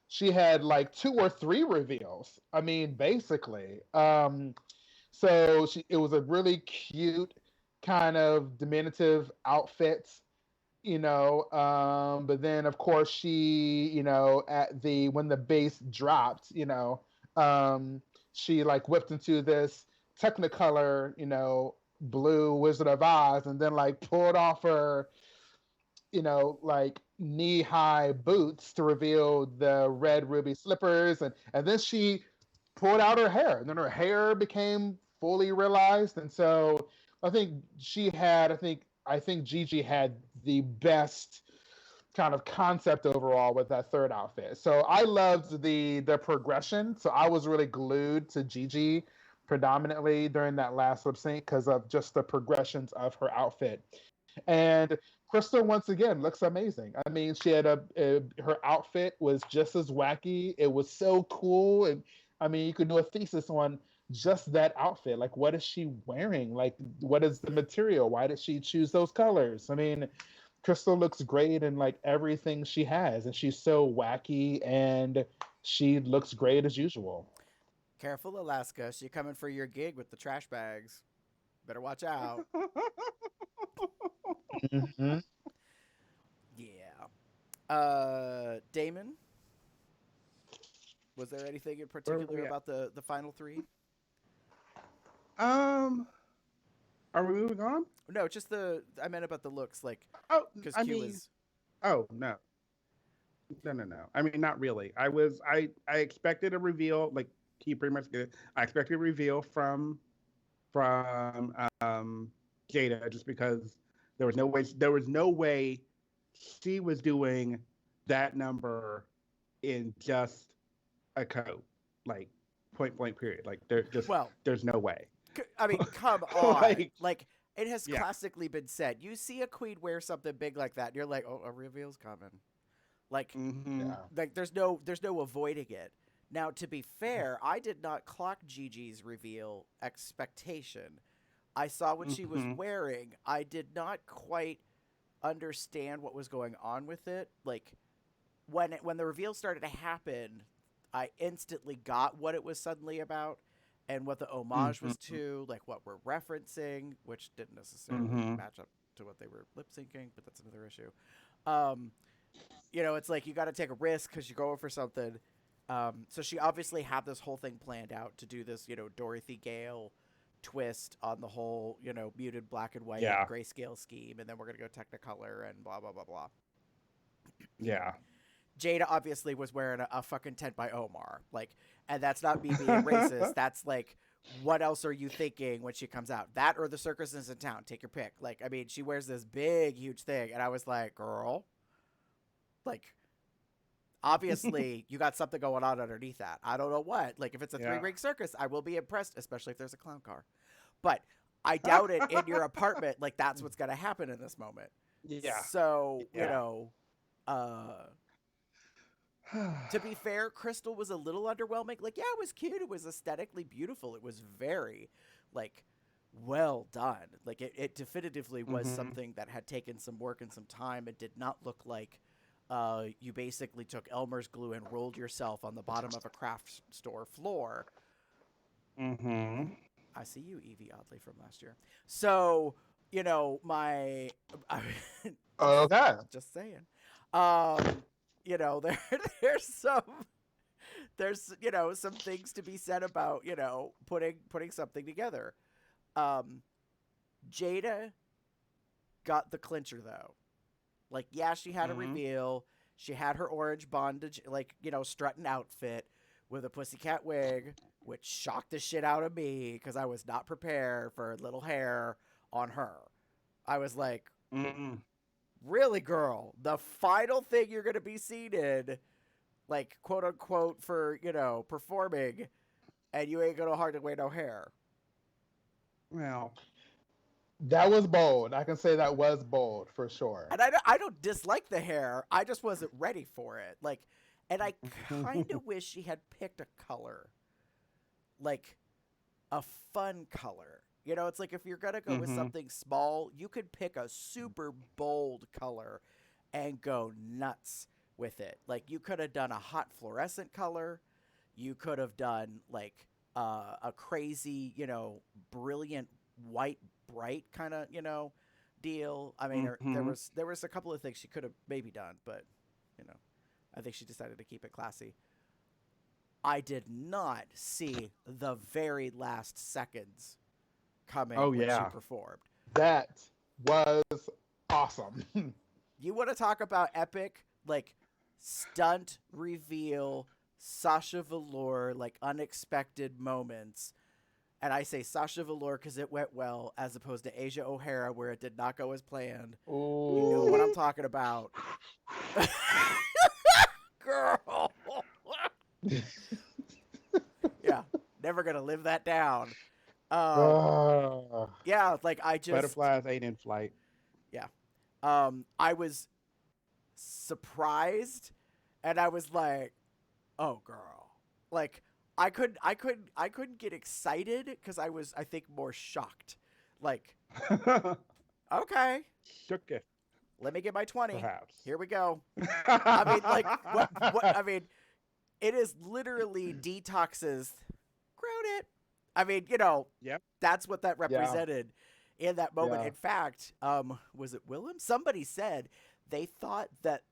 S3: she had like 2 or 3 reveals. I mean, basically. So it was a really cute kind of diminutive outfit, but then of course she, at the when the bass dropped, she like whipped into this Technicolor, blue Wizard of Oz, and then like pulled off her, like knee-high boots to reveal the red ruby slippers, and then she pulled out her hair, and then her hair became fully realized. And so I think Gigi had the best kind of concept overall with that third outfit. So I loved the progression. So I was really glued to Gigi predominantly during that last lip sync because of just the progressions of her outfit. And Crystal once again looks amazing. I mean, she had her outfit was just as wacky. It was so cool, and I mean, you could do a thesis on just that outfit. Like, what is she wearing? Like, what is the material? Why did she choose those colors? I mean, Crystal looks great in like everything she has, and she's so wacky, and she looks great as usual.
S1: Careful, Alaska. She coming for your gig with the trash bags. Better watch out.
S3: Mm-hmm.
S1: Yeah. Damon, was there anything in particular about the final three?
S2: Are we moving on?
S1: No, just I meant about the looks, like,
S2: Oh,
S1: because
S2: I
S1: Q
S2: mean,
S1: was.
S2: oh no, no. I mean, not really. I expected a reveal, like he pretty much did. I expected a reveal from Jada, just because there was no way she was doing that number in just a coat, like point blank period. Like
S1: Well,
S2: there's no way.
S1: I mean, come on.
S2: Like,
S1: It has
S2: yeah.
S1: classically been said. You see a queen wear something big like that, and you're like, oh, a reveal's coming. Like,
S2: Mm-hmm.
S3: Yeah.
S1: like there's no avoiding it. Now, to be fair, I did not clock Gigi's reveal expectation. I saw what she was wearing. I did not quite understand what was going on with it. Like, when the reveal started to happen, I instantly got what it was suddenly about and what the homage was to, like what we're referencing, which didn't necessarily match up to what they were lip syncing, but that's another issue. It's like you got to take a risk because you're going for something. So she obviously had this whole thing planned out to do this, Dorothy Gale twist on the whole, muted black and white grayscale scheme, and then we're gonna go Technicolor and blah blah blah blah.
S2: Yeah.
S1: Jada obviously was wearing a fucking tent by Omar, like, and that's not me being racist. That's like, what else are you thinking when she comes out? That or the circus is in town. Take your pick. Like, I mean, she wears this big, huge thing, and I was like, girl, like, obviously you got something going on underneath that. I don't know what. Like, if it's a 3-ring circus, I will be impressed, especially if there's a clown car. But I doubt it in your apartment. Like, that's what's gonna happen in this moment.
S2: Yeah.
S1: So to be fair, Crystal was a little underwhelming. Like, yeah, it was cute. It was aesthetically beautiful. It was very, like, well done. Like, it definitively was something that had taken some work and some time. It did not look like you basically took Elmer's glue and rolled yourself on the bottom of a craft store floor. I see you, Evie, oddly from last year. So, my...
S3: Okay.
S1: Just saying. There's some things to be said about, putting something together. Jada got the clincher though. Like, yeah, she had a reveal. She had her orange bondage, like, strutting outfit with a pussycat wig, which shocked the shit out of me because I was not prepared for little hair on her. I was like, really, girl? The final thing you're going to be seen in, like, quote unquote, for, performing, and you ain't going to hardly wear no hair.
S2: Well,
S3: that was bold. I can say that was bold for sure.
S1: And I don't dislike the hair. I just wasn't ready for it. Like, and I kind of wish she had picked a color, like a fun color. It's like, if you're going to go with something small, you could pick a super bold color and go nuts. with it. Like, you could have done a hot fluorescent color. You could have done like a crazy, brilliant white bright kind of, deal. I mean, there was a couple of things she could have maybe done, but I think she decided to keep it classy. I did not see the very last seconds coming when she performed.
S3: That was awesome.
S1: You want to talk about epic, like, stunt reveal, Sasha Velour, like, unexpected moments. And I say Sasha Velour because it went well, as opposed to Asia O'Hara, where it did not go as planned.
S3: Ooh.
S1: You know what I'm talking about. Girl. Yeah, never going to live that down. Yeah, like, I just...
S2: Butterflies ain't in flight.
S1: Yeah. I was surprised, and I was like, "Oh, girl!" Like, I couldn't get excited because I was, I think, more shocked. Like, okay,
S2: Shook it.
S1: let me get my 20.
S2: Perhaps.
S1: Here we go. I mean, like, what? I mean, it is literally Detox's Crown It. I mean,
S2: Yep.
S1: that's what that represented in that moment.
S3: Yeah.
S1: In fact, was it Willem? Somebody said they thought that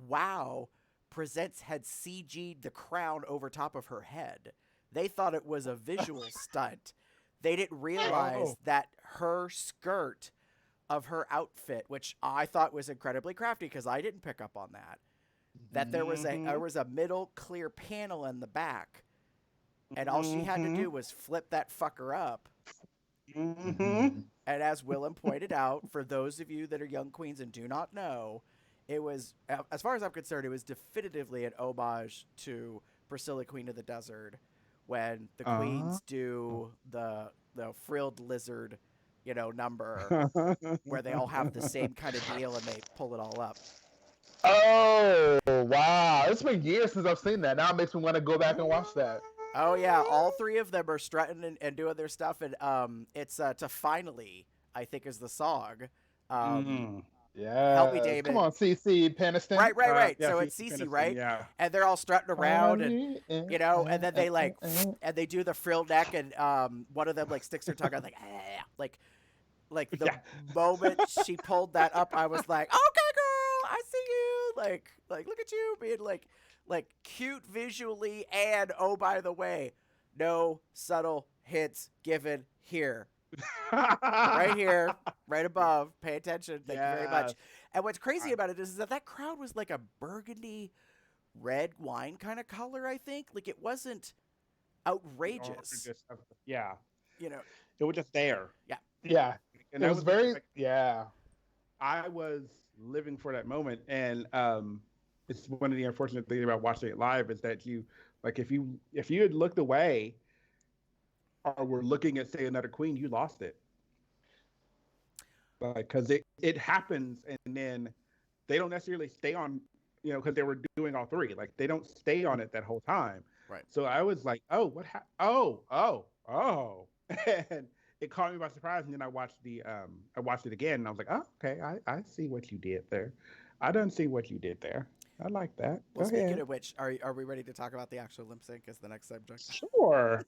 S1: WoW Presents had CG'd the crown over top of her head. They thought it was a visual stunt. They didn't realize that her skirt of her outfit, which I thought was incredibly crafty because I didn't pick up on that there was a middle clear panel in the back, and all she had to do was flip that fucker up. And as Willem pointed out, for those of you that are young queens and do not know, it was, as far as I'm concerned, it was definitively an homage to Priscilla, Queen of the Desert, when the queens do the frilled lizard, number, where they all have the same kind of deal and they pull it all up.
S3: Oh, wow. It's been years since I've seen that. Now it makes me want to go back and watch that.
S1: Oh, yeah. All three of them are strutting and doing their stuff. And it's To Finally, I think, is the song.
S3: Yeah.
S1: Help me, Damon.
S3: Come on, CC Peniston.
S1: Right.
S2: Yeah,
S1: So it's
S2: Cece
S1: Cece,
S2: Peniston,
S1: right?
S2: yeah.
S1: And they're all strutting around, and and then they and they do the frill neck, and one of them like sticks their tongue out, like the moment she pulled that up, I was like, okay, girl, I see you. Like look at you being like cute visually, and oh, by the way, no subtle hints given here. Right here, right above. Pay attention. Thank you very much. And what's crazy about it is that crowd was like a burgundy red wine kind of color, I think. Like, it wasn't outrageous.
S2: Yeah.
S1: You know.
S2: It was just there.
S1: Yeah.
S3: Yeah.
S2: And
S3: it was very,
S2: like,
S3: yeah.
S2: I was living for that moment. And it's one of the unfortunate things about watching it live is that you, like, if you had looked away or were looking at, say, another queen, you lost it. Because it happens, and then they don't necessarily stay on, because they were doing all three. Like, they don't stay on it that whole time.
S1: Right.
S2: So I was like, oh, what happened? Oh. And it caught me by surprise. And then I watched it again, and I was like, oh, okay, I see what you did there. I done see what you did there. I like that.
S1: Well, speaking of which, are we ready to talk about the actual lip sync as the next subject?
S3: Sure.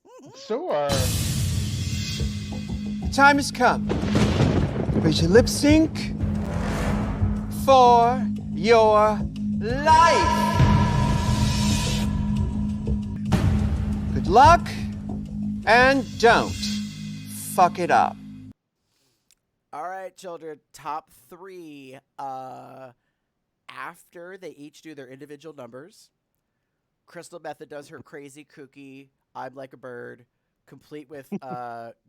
S4: The time has come for you to lip sync for your life. Good luck, and don't fuck it up.
S1: All right, children. Top three. After they each do their individual numbers, Crystal Method does her crazy kooky "I'm like a bird," complete with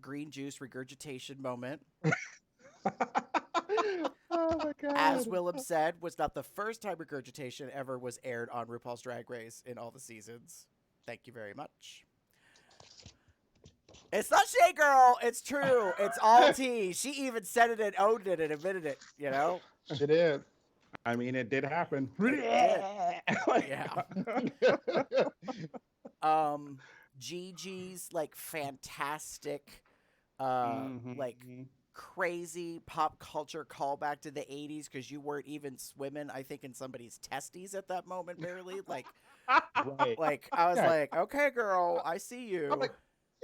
S1: green juice regurgitation moment.
S3: Oh my God.
S1: As Willem said, was not the first time regurgitation ever was aired on RuPaul's Drag Race in all the seasons. Thank you very much. It's not Shea Girl. It's true. It's all tea. She even said it and owned it and admitted it,
S3: It is.
S2: I mean, it did happen.
S1: Yeah. Gigi's like fantastic, like crazy pop culture callback to the 80s because you weren't even swimming, I think, in somebody's testes at that moment, barely.
S3: Right.
S1: I was
S3: Yeah.
S1: like, okay, girl, I see
S3: I'm
S1: you.
S3: like,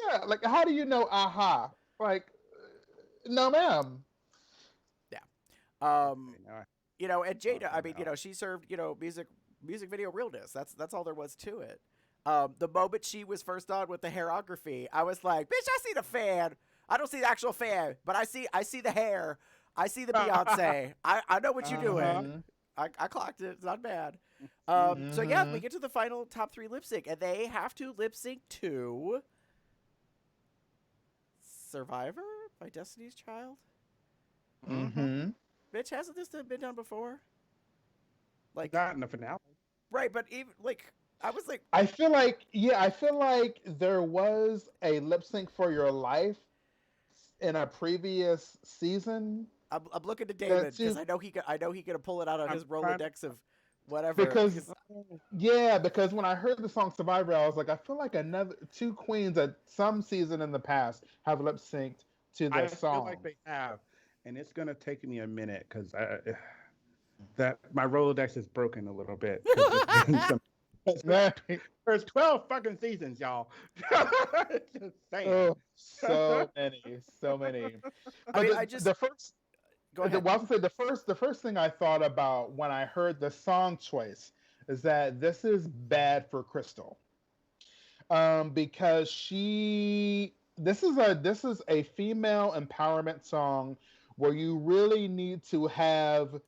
S3: yeah, like how do you know aha? Like, no ma'am.
S1: Yeah.
S2: Okay, now
S1: And Jada, I mean,
S2: now.
S1: she served, music video realness. That's all there was to it. The moment she was first on with the hairography, I was like, bitch, I see the fan. I don't see the actual fan, but I see the hair. I see the Beyonce. I know what you're
S2: Uh-huh.
S1: doing. I clocked it. It's not bad. So yeah, we
S3: Mm-hmm.
S1: get to the final top 3 lip sync, and they have to lip sync to Survivor by Destiny's Child.
S3: Mm-hmm.
S1: Bitch, hasn't this been done before? Like,
S2: Not in the finale.
S1: right, but even I was like,
S3: I feel like, yeah, I feel like there was a lip sync for your life in a previous season.
S1: I'm looking to Damon
S3: That's
S1: because
S3: you
S1: I know he could pull it out on
S2: I'm
S1: his
S2: trying.
S1: Rolodex of whatever.
S3: because
S1: Because
S3: yeah, because when I heard the song Survivor, I was like, I feel like another two queens at some season in the past have lip synced to
S2: I
S3: this
S2: feel
S3: song.
S2: like they have, and it's gonna take me a minute because that my Rolodex is broken a little bit because it's been some. There's 12 fucking seasons, y'all. Just saying.
S3: Oh, so many, so many.
S1: I
S3: But
S1: mean, I just
S3: the first,
S1: go ahead.
S3: well, I was gonna say the first thing I thought about when I heard the song choice is that this is bad for Crystal, because this is a female empowerment song where you really need to have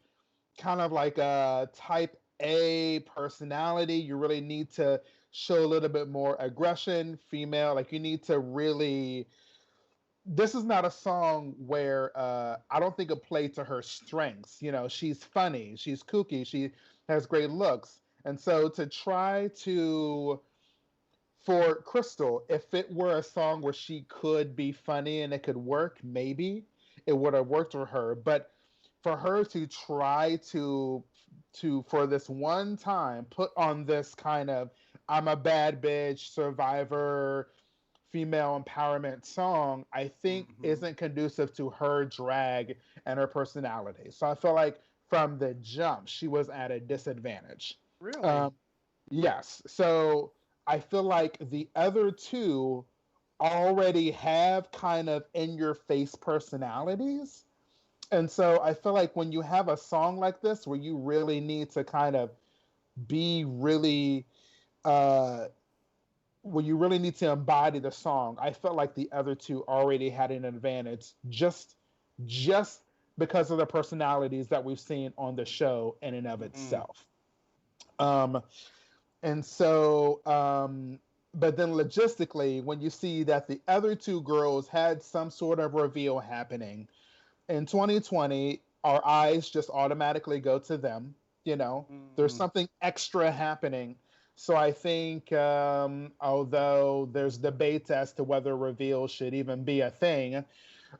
S3: kind of like a type A personality. You really need to show a little bit more aggression, female. Like you need to really. This is not a song where I don't think it played to her strengths. She's funny, she's kooky, she has great looks, and so to try to for Crystal, if it were a song where she could be funny and it could work, maybe it would have worked for her. But for her to try to for this one time put on this kind of I'm a bad bitch survivor female empowerment song, I think isn't conducive to her drag and her personality. So I feel like from the jump she was at a disadvantage.
S2: Really?
S3: Um, yes. So I feel like the other two already have kind of in your face personalities. And so I feel like when you have a song like this where you really need to kind of be really uh where you really need to embody the song, I felt like the other two already had an advantage just because of the personalities that we've seen on the show in and of itself. Um and so but then logistically, when you see that the other two girls had some sort of reveal happening in 2020, our eyes just automatically go to them. There's something extra happening. So I think, although there's debate as to whether reveal should even be a thing,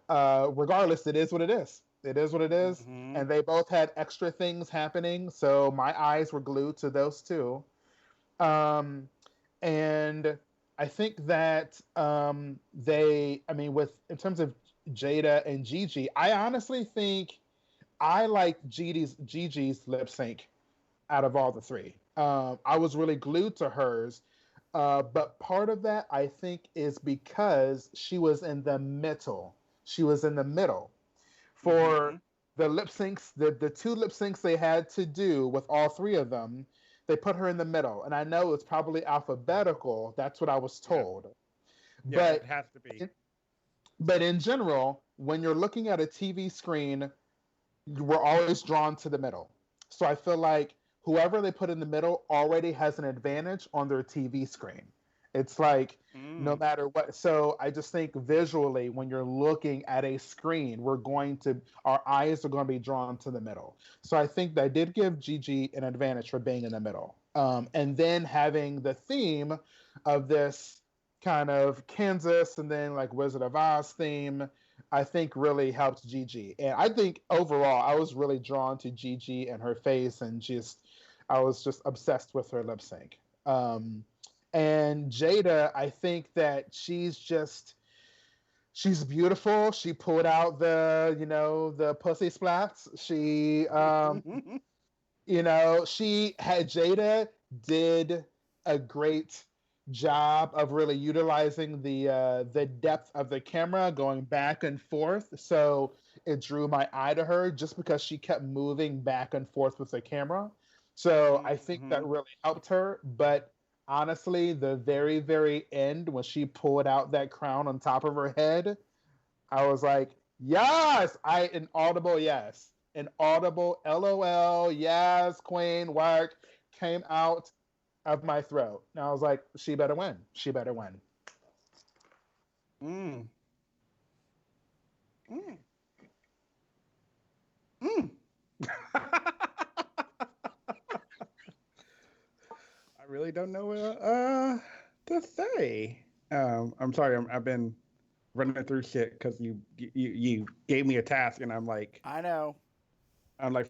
S3: regardless, it is what it is. It is what it is. And they both had extra things happening. So my eyes were glued to those two. And I think that in terms of Jada and Gigi, I honestly think I like Gigi's lip sync out of all the three. I was really glued to hers, but part of that I think is because she was in the middle. She was in the middle for the lip syncs. The two lip syncs they had to do with all three of them, they put her in the middle. And I know it's probably alphabetical. That's what I was told.
S2: Yeah,
S3: But
S2: it has to be.
S3: but in general, when you're looking at a TV screen, we're always drawn to the middle. So I feel like whoever they put in the middle already has an advantage on their TV screen. It's like no matter what. So I just think visually, when you're looking at a screen, our eyes are going to be drawn to the middle. So I think that did give Gigi an advantage for being in the middle. And then having the theme of this kind of Kansas and then like Wizard of Oz theme, I think really helped Gigi. And I think overall, I was really drawn to Gigi and her face, and I was just obsessed with her lip sync. And Jada, I think that she's She's beautiful. She pulled out the pussy splats. She, Jada did a great job of really utilizing the depth of the camera going back and forth. So it drew my eye to her just because she kept moving back and forth with the camera. So I think that really helped her. But honestly, the very, very end, when she pulled out that crown on top of her head, I was like, yes, an audible yes. An audible LOL, yes, queen, work came out of my throat. And I was like, she better win. She better win.
S2: Mm. Mm. Mm. I really don't know what to say. I'm sorry. I've been running through shit because you gave me a task, and I'm like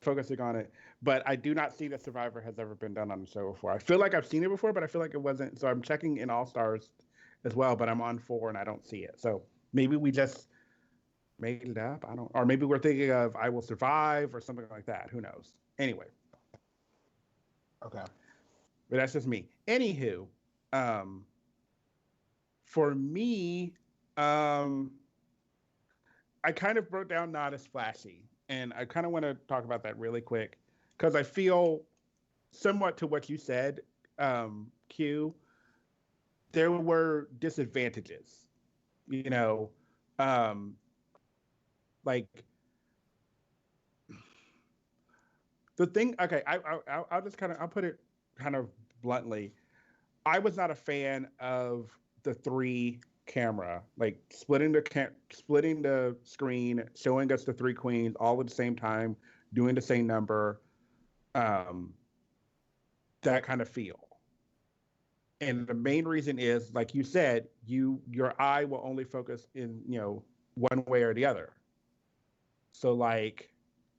S2: focusing on it. But I do not see that Survivor has ever been done on the show before. I feel like I've seen it before, but I feel like it wasn't. So I'm checking in All Stars as well, but I'm on 4 and I don't see it. So maybe we just made it up. I don't, or maybe we're thinking of I Will Survive or something like that. Who knows? Anyway.
S3: Okay.
S2: But that's just me. Anywho, for me, I kind of wrote down not as flashy. And I kind of want to talk about that really quick because I feel somewhat to what you said, Q, there were disadvantages, like the thing. Okay, I'll just I'll put it kind of bluntly. I was not a fan of the 3 camera, like splitting the screen, showing us the 3 queens all at the same time, doing the same number, that kind of feel. And the main reason is, like you said, your eye will only focus in one way or the other. So like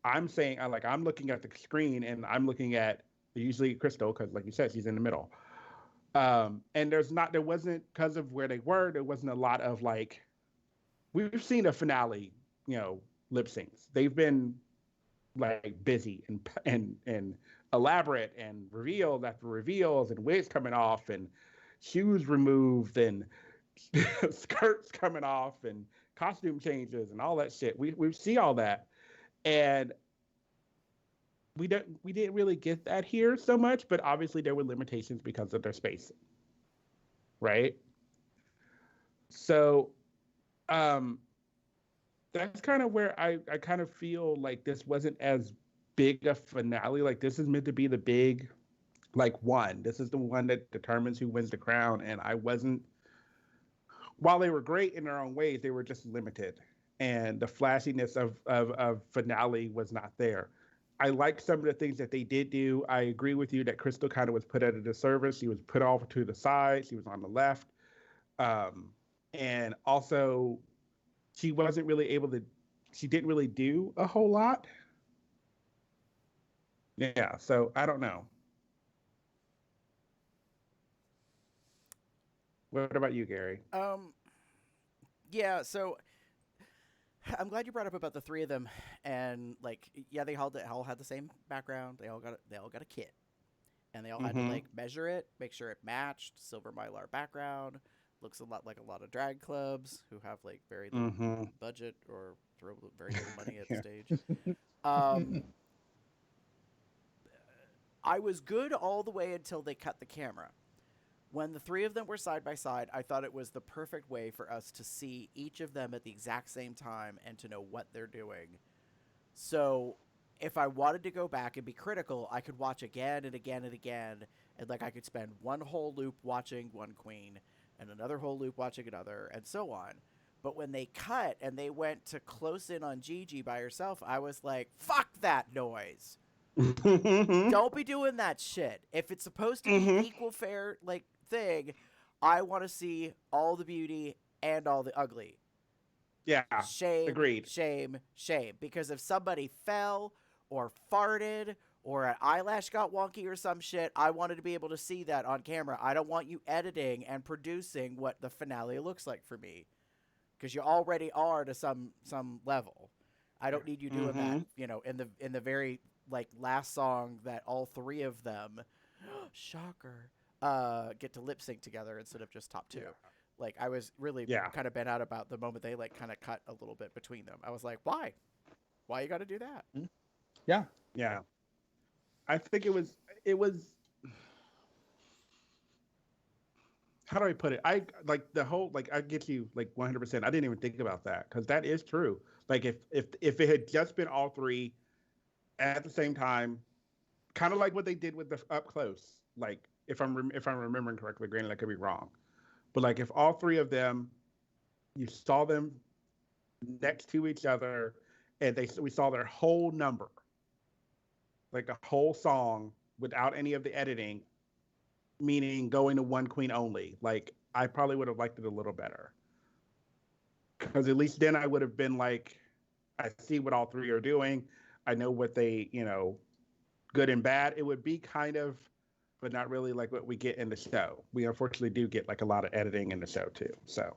S2: I'm saying, I'm looking at the screen and I'm looking at usually Crystal because, like you said, she's in the middle. And there wasn't, because of where they were, there wasn't a lot of like, we've seen a finale, lip syncs. They've been like busy and elaborate and reveals after reveals and wigs coming off and shoes removed and skirts coming off and costume changes and all that shit. We see all that, and we didn't really get that here so much, but obviously there were limitations because of their spacing, right? So that's kind of where I kind of feel like this wasn't as big a finale. Like this is meant to be the big one. This is the one that determines who wins the crown, and I wasn't, while they were great in their own ways, they were just limited, and the flashiness of finale was not there. I like some of the things that they did do. I agree with you that Crystal kind of was put at a disservice. She was put off to the side. She was on the left. And also, she wasn't really able to, she didn't really do a whole lot. Yeah, so I don't know. What about you, Gary?
S1: Yeah, so I'm glad you brought up about the 3 of them, and like, yeah, they all had the same background. They all got a kit, and they all had to like measure it, make sure it matched. Silver Mylar background, looks a lot like a lot of drag clubs who have like very little budget or throw very little money at the stage. I was good all the way until they cut the camera. When the 3 of them were side by side, I thought it was the perfect way for us to see each of them at the exact same time and to know what they're doing. So if I wanted to go back and be critical, I could watch again and again and again, and like I could spend one whole loop watching one queen and another whole loop watching another, and so on. But when they cut and they went to close in on Gigi by herself, I was like, fuck that noise. Don't be doing that shit. If it's supposed to be equal fair like thing, I want to see all the beauty and all the ugly.
S2: Yeah.
S1: Shame.
S2: Agreed.
S1: Shame. Shame. Because if somebody fell or farted or an eyelash got wonky or some shit, I wanted to be able to see that on camera. I don't want you editing and producing what the finale looks like for me. because you already are to some level. I don't need you doing that, you know, in the very like last song that all three of them, shocker, get to lip sync together instead of just top two.
S2: Yeah.
S1: Like I was really kind of bent out about the moment they like kind of cut a little bit between them. I was like, why? Why you got to do that?
S3: Yeah.
S2: Yeah. I think it was how do I put it? I like the whole like I get you like 100%. I didn't even think about that because that is true. Like if it had just been all three at the same time, kind of like what they did with the up close. Like if I'm remembering correctly, granted I could be wrong, but like if all three of them, you saw them next to each other, and we saw their whole number, like a whole song without any of the editing, meaning going to one queen only. Like I probably would have liked it a little better. Because at least then I would have been like, I see what all three are doing. I know what they, you know, good and bad. It would be kind of, but not really like what we get in the show. We unfortunately do get like a lot of editing in the show too. So.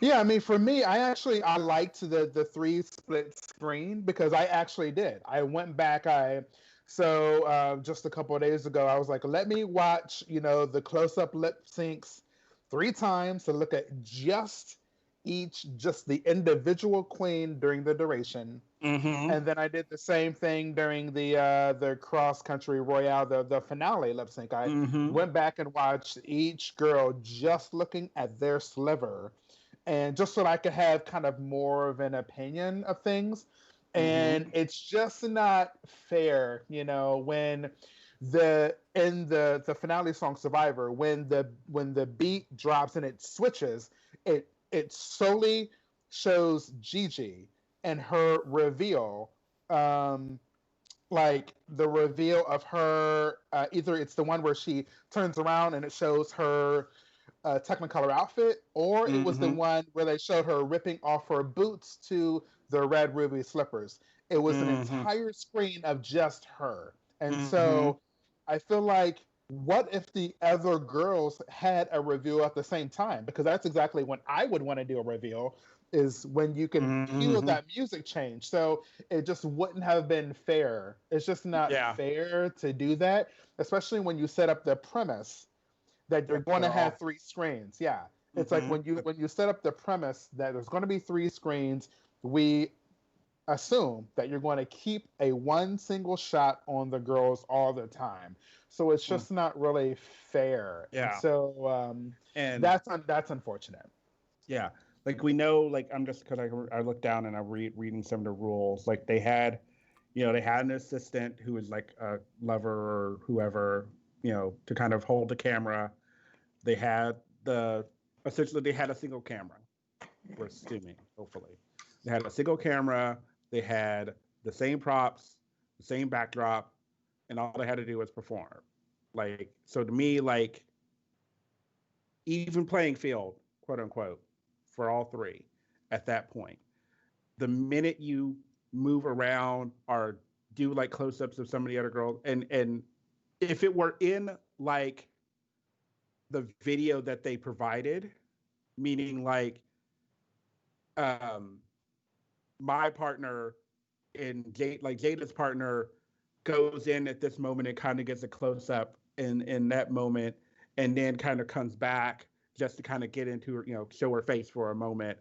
S3: Yeah, I mean, for me, I liked the three split screen because I actually did. I went back. Just a couple of days ago, I was like, let me watch, you know, the close up lip syncs 3 times to look at just the individual queen during the duration. And then I did the same thing during the cross country royale, the finale lip sync. I went back and watched each girl just looking at their sliver, and just so I could have kind of more of an opinion of things. And it's just not fair, you know, when in the finale song Survivor, when the beat drops and it switches, it solely shows Gigi and her reveal, like the reveal of her, either it's the one where she turns around and it shows her Technicolor outfit, or it was the one where they showed her ripping off her boots to the red ruby slippers. It was an entire screen of just her. And so I feel like, what if the other girls had a reveal at the same time? Because that's exactly when I would want to do a reveal, is when you can feel that music change. So it just wouldn't have been fair. It's just not fair to do that, especially when you set up the premise that you're going to have 3 screens. Yeah. It's like when you set up the premise that there's going to be 3 screens, we assume that you're going to keep a one single shot on the girls all the time. So it's just not really fair.
S2: Yeah.
S3: And so and that's unfortunate.
S2: Yeah. Like we know, like I'm just, because I looked down and I'm reading some of the rules. Like they had an assistant who was like a lover or whoever, you know, to kind of hold the camera. They had essentially they had a single camera. We're assuming, hopefully. They had a single camera. They had the same props, the same backdrop, and all they had to do was perform. Like, so to me, like, even playing field, quote unquote, for all 3 at that point. The minute you move around or do like close-ups of some of the other girls, and if it were in like the video that they provided, meaning like my partner and Jada's partner goes in at this moment and kind of gets a close-up in that moment, and then kind of comes back just to kind of get into her, you know, show her face for a moment,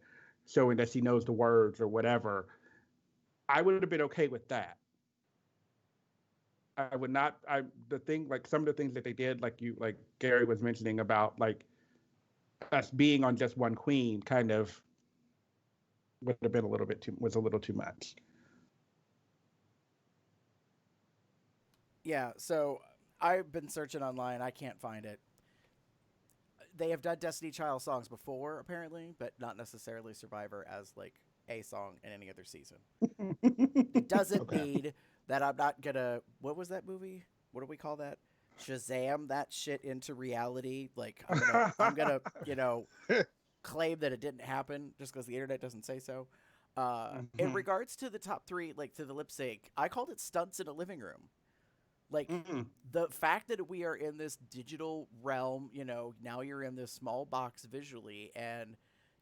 S2: showing that she knows the words or whatever. I would have been okay with that. I would not. Some of the things that they did, like Gary was mentioning about like us being on just one queen, kind of would have been a little too much.
S1: Yeah. So I've been searching online. I can't find it. They have done Destiny Child songs before, apparently, but not necessarily Survivor as like a song in any other season. It doesn't mean that I'm not gonna. What was that movie? What do we call that? Shazam that shit into reality. Like I'm gonna you know, claim that it didn't happen just because the internet doesn't say so. In regards to the top 3, like to the lip sync, I called it stunts in a living room. Like,
S2: Mm-mm.
S1: the fact that we are in this digital realm, now you're in this small box visually and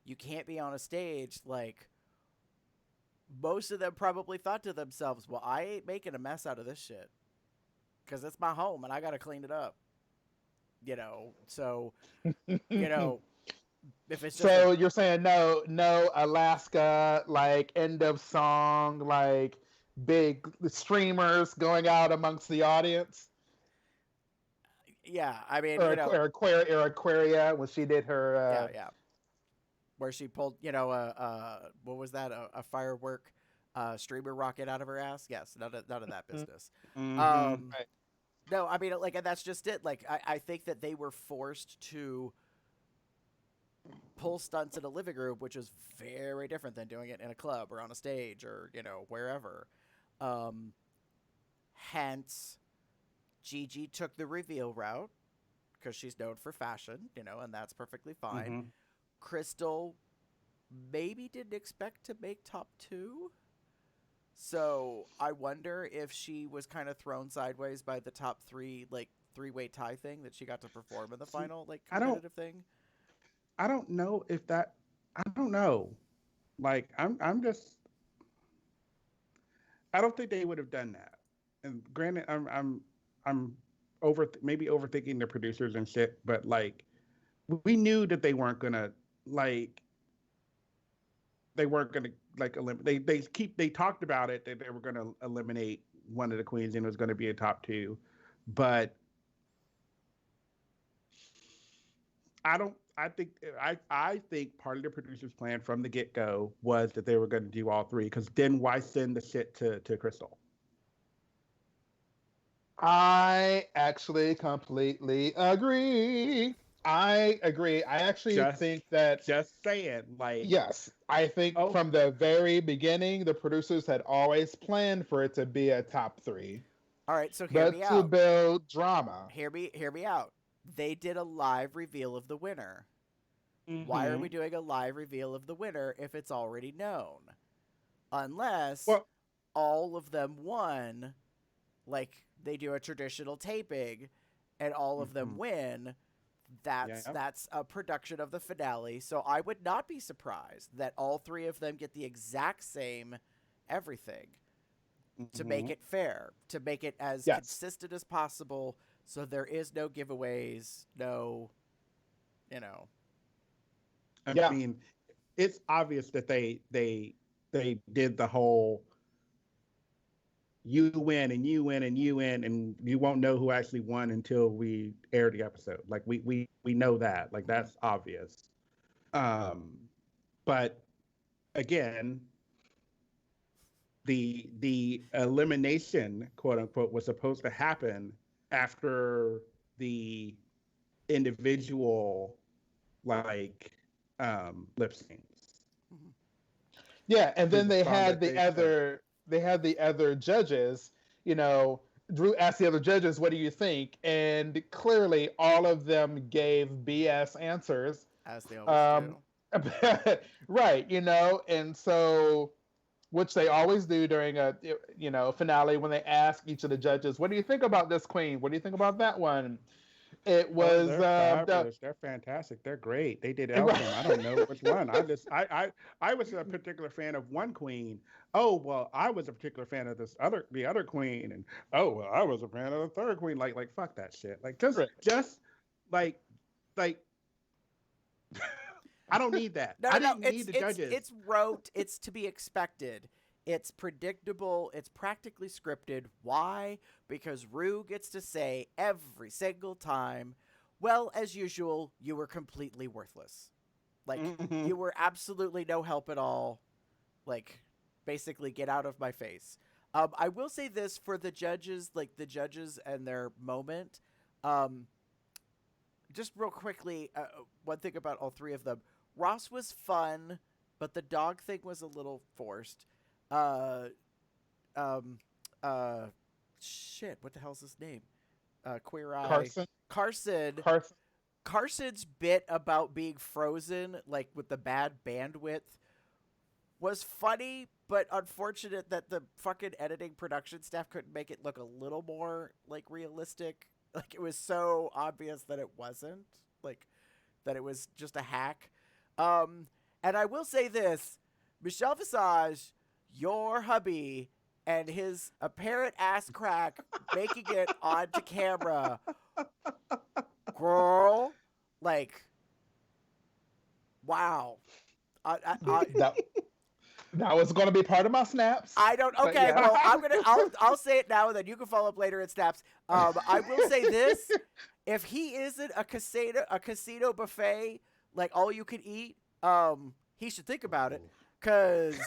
S1: you can't be on a stage, like, most of them probably thought to themselves, well, I ain't making a mess out of this shit because it's my home and I got to clean it up. So, you know, if it's just a
S3: So you're saying no Alaska, like end of song, like big streamers going out amongst the audience,
S1: yeah, I mean,
S3: or Aquaria when she did her.
S1: yeah, where she pulled, what was that? A firework streamer rocket out of her ass? Yes, none of that business.
S2: Mm-hmm.
S3: Right.
S1: No, I mean, like, and that's just it. Like, I think that they were forced to pull stunts in a living room, which is very different than doing it in a club or on a stage or, wherever. Hence, Gigi took the reveal route because she's known for fashion, and that's perfectly fine.
S2: Mm-hmm.
S1: Crystal maybe didn't expect to make top 2. So I wonder if she was kind of thrown sideways by the top 3, like, 3-way tie thing that she got to perform in the final, like, competitive thing.
S2: I don't know if that. I don't know. Like, I'm just. I don't think they would have done that. And granted, I'm maybe overthinking the producers and shit, but like, we knew that they weren't gonna like. They weren't gonna like eliminate. They talked about it that they were gonna eliminate one of the queens and it was gonna be a top 2, but I don't. I think part of the producers' plan from the get go was that they were going to do all 3. Because then why send the shit to Crystal?
S3: I actually completely agree. I agree. I actually think that.
S2: Just saying, like.
S3: Yes, I think from the very beginning, the producers had always planned for it to be a top 3.
S1: All right, so hear me out.
S3: To build drama.
S1: Hear me out. They did a live reveal of the winner.
S2: Mm-hmm.
S1: Why are we doing a live reveal of the winner if it's already known? Unless all of them won, like they do a traditional taping, and all of them win. That's a production of the finale. So I would not be surprised that all 3 of them get the exact same everything to make it fair, to make it as consistent as possible. So there is no giveaways, no,
S2: I mean, it's obvious that they did the whole you win and you win and you win and you won't know who actually won until we air the episode. Like we know that. Like that's obvious. But again, the elimination, quote unquote, was supposed to happen after the individual lip syncs.
S3: Yeah, and then they had the other judges, Drew asked the other judges, what do you think? And clearly all of them gave BS answers.
S1: As they always do.
S3: Right, and so, which they always do during a, finale when they ask each of the judges, what do you think about this queen? What do you think about that one? It was
S2: they're fantastic. They're great. They did everything. I don't know which one. I was a particular fan of one queen. Oh well, I was a particular fan of the other queen, and oh well, I was a fan of the third queen. Like fuck that shit. Like just like I don't need that. I didn't need the judges.
S1: It's rote. It's to be expected. It's predictable. It's practically scripted. Why? Because Rue gets to say every single time, well, as usual, you were completely worthless. Like, you were absolutely no help at all. Like, basically, get out of my face. I will say this for the judges, like the judges and their moment. Just real quickly, one thing about all 3 of them. Ross was fun, but the dog thing was a little forced. Shit, what the hell's his name? Queer Eye. Carson's bit about being frozen, like with the bad bandwidth, was funny, but unfortunate that the fucking editing production staff couldn't make it look a little more like realistic. Like it was so obvious that it wasn't, like that it was just a hack. And I will say this, Michelle Visage, your hubby and his apparent ass crack making it onto camera, girl, like, wow.
S3: That was going to be part of my snaps.
S1: I don't. Okay,
S3: yeah.
S1: well, I'll say it now, and then you can follow up later in snaps. I will say this: if he isn't a casino buffet, like all you can eat, he should think about it, cause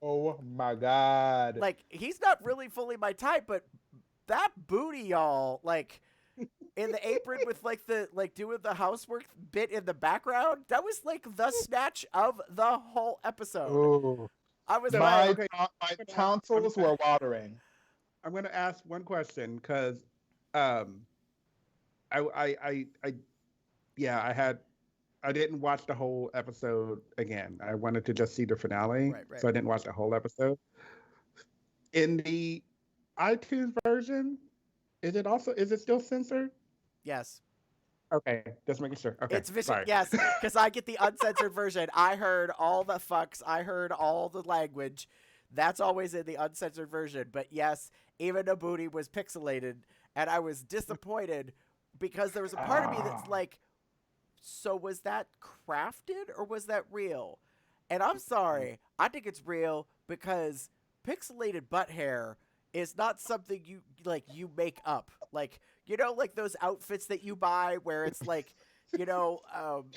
S3: oh my God,
S1: like he's not really fully my type, but that booty, y'all, like. In the apron with like doing the housework bit in the background, that was like the snatch of the whole episode.
S3: Ooh.
S1: I was
S3: my
S1: like,
S3: tonsils were watering.
S2: I'm going to ask one question because, I didn't watch the whole episode again. I wanted to just see the finale,
S1: right.
S2: So I didn't watch the whole episode. In the iTunes version, is it still censored?
S1: yes.
S2: Okay, just making sure. Okay,
S1: It's vicious,
S2: sorry.
S1: yes, because I get the uncensored version. I heard all the fucks. I heard all the language. That's always in the uncensored version. But yes, even the booty was pixelated, and I was disappointed because there was a part of me that's like, so was that crafted or was that real? And I'm sorry, I think it's real because pixelated butt hair is not something you make up. Like, you know, like those outfits that you buy where it's like, you know,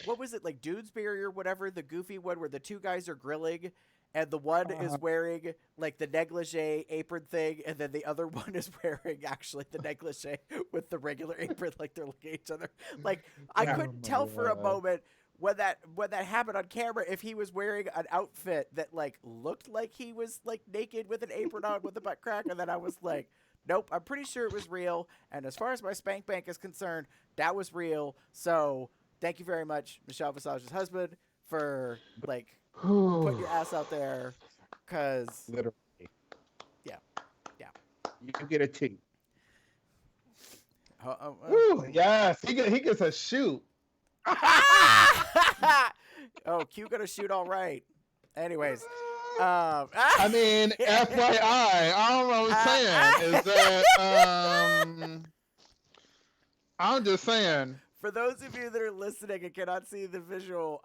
S1: what was it, like Doonesbury or whatever, the goofy one where the two guys are grilling and the one is wearing like the negligee apron thing and then the other one is wearing actually the negligee with the regular apron, like they're looking at each other. Like I couldn't tell for a moment when that happened on camera if he was wearing an outfit that like looked like he was like naked with an apron on with a butt crack, and then I was like, nope, I'm pretty sure it was real. And as far as my spank bank is concerned, that was real. So thank you very much, Michelle Visage's husband, for like putting your ass out there. Cause
S2: Literally,
S1: yeah.
S2: you get a T.
S3: Yes, he gets a shoot.
S1: Oh, Q gonna shoot all right. Anyways,
S3: I mean, FYI, I don't know what I'm saying. Is that I'm just saying.
S1: For those of you that are listening and cannot see the visual,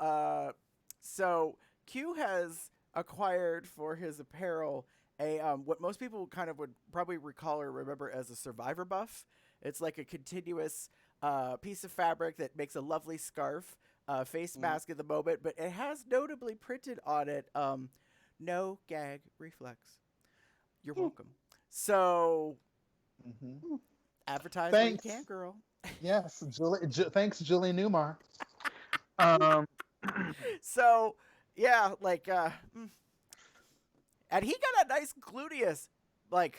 S1: so Q has acquired for his apparel a what most people kind of would probably recall or remember as a survivor buff. It's like a continuous piece of fabric that makes a lovely scarf, face mask at the moment, but it has notably printed on it, no gag reflex. You're welcome. So, advertise where you can, girl.
S3: Yes, thanks, Julie Newmar.
S1: So, yeah, like, and he got a nice gluteus, like.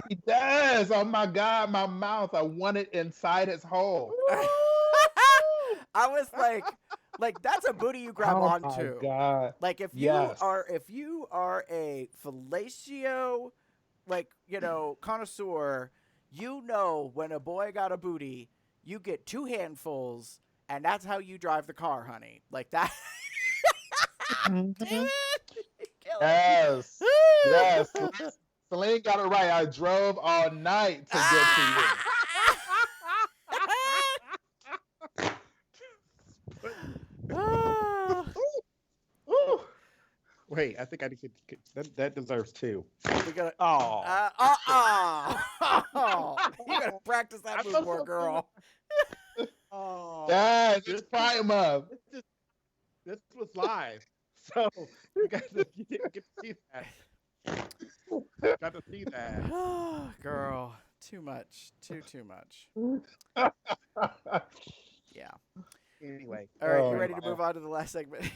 S3: He does. Oh my God, my mouth! I want it inside its hole.
S1: I was like that's a booty you grab onto.
S3: Oh my God.
S1: Like if you are a fellatio, like, you know, connoisseur, you know when a boy got a booty, you get 2 handfuls, and that's how you drive the car, honey. Like that.
S3: Yes. Yes. Celine got it right. I drove all night to get to you.
S2: Wait, I think I need to, that deserves 2.
S1: We gotta, you gotta practice that move more, girl.
S3: Yeah, just fry him up.
S2: This was live, so you didn't get to see that. Got to see that.
S1: Girl, too much. Too much. Yeah.
S2: Anyway.
S1: All right, you ready to move on to the last segment?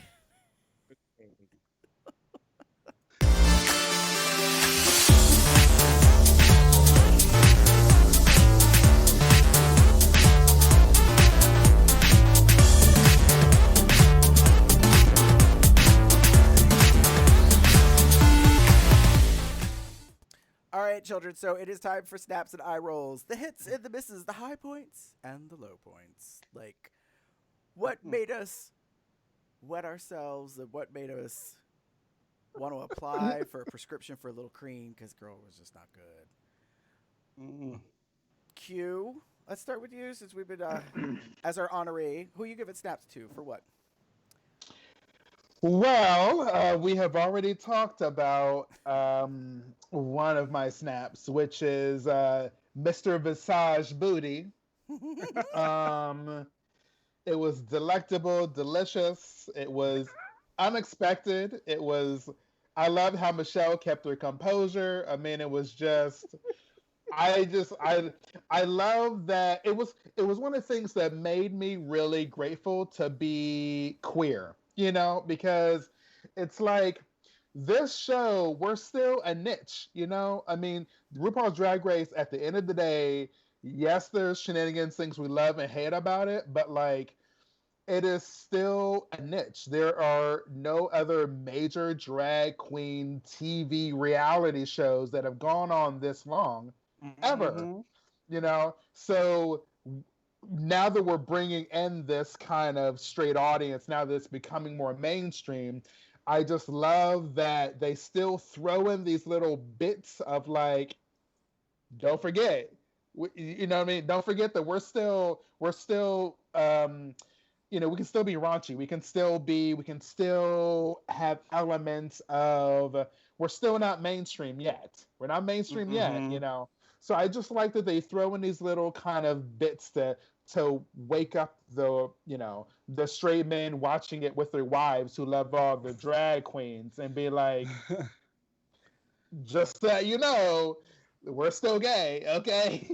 S1: All right, children. So it is time for snaps and eye rolls. The hits and the misses, the high points and the low points. Like, what made us wet ourselves and what made us want to apply for a prescription for a little cream because girl was just not good. Q, let's start with you since we've been as our honoree. Who you giving snaps to for what?
S3: Well, we have already talked about one of my snaps, which is Mr. Visage Booty. It was delectable, delicious. It was unexpected. I loved how Micheal kept her composure. I mean, it was just, I love that it was one of the things that made me really grateful to be queer, because it's like this show, we're still a niche, I mean, RuPaul's Drag Race, at the end of the day, yes, there's shenanigans, things we love and hate about it, but like, it is still a niche. There are no other major drag queen TV reality shows that have gone on this long, ever, So now that we're bringing in this kind of straight audience, now that it's becoming more mainstream, I just love that they still throw in these little bits of like, don't forget, you know what I mean? Don't forget that we're still, we can still be raunchy. We can still have elements of, we're still not mainstream yet. We're not mainstream yet, So I just like that they throw in these little kind of bits to wake up the straight men watching it with their wives who love all the drag queens and be like, just so you know, we're still gay, okay?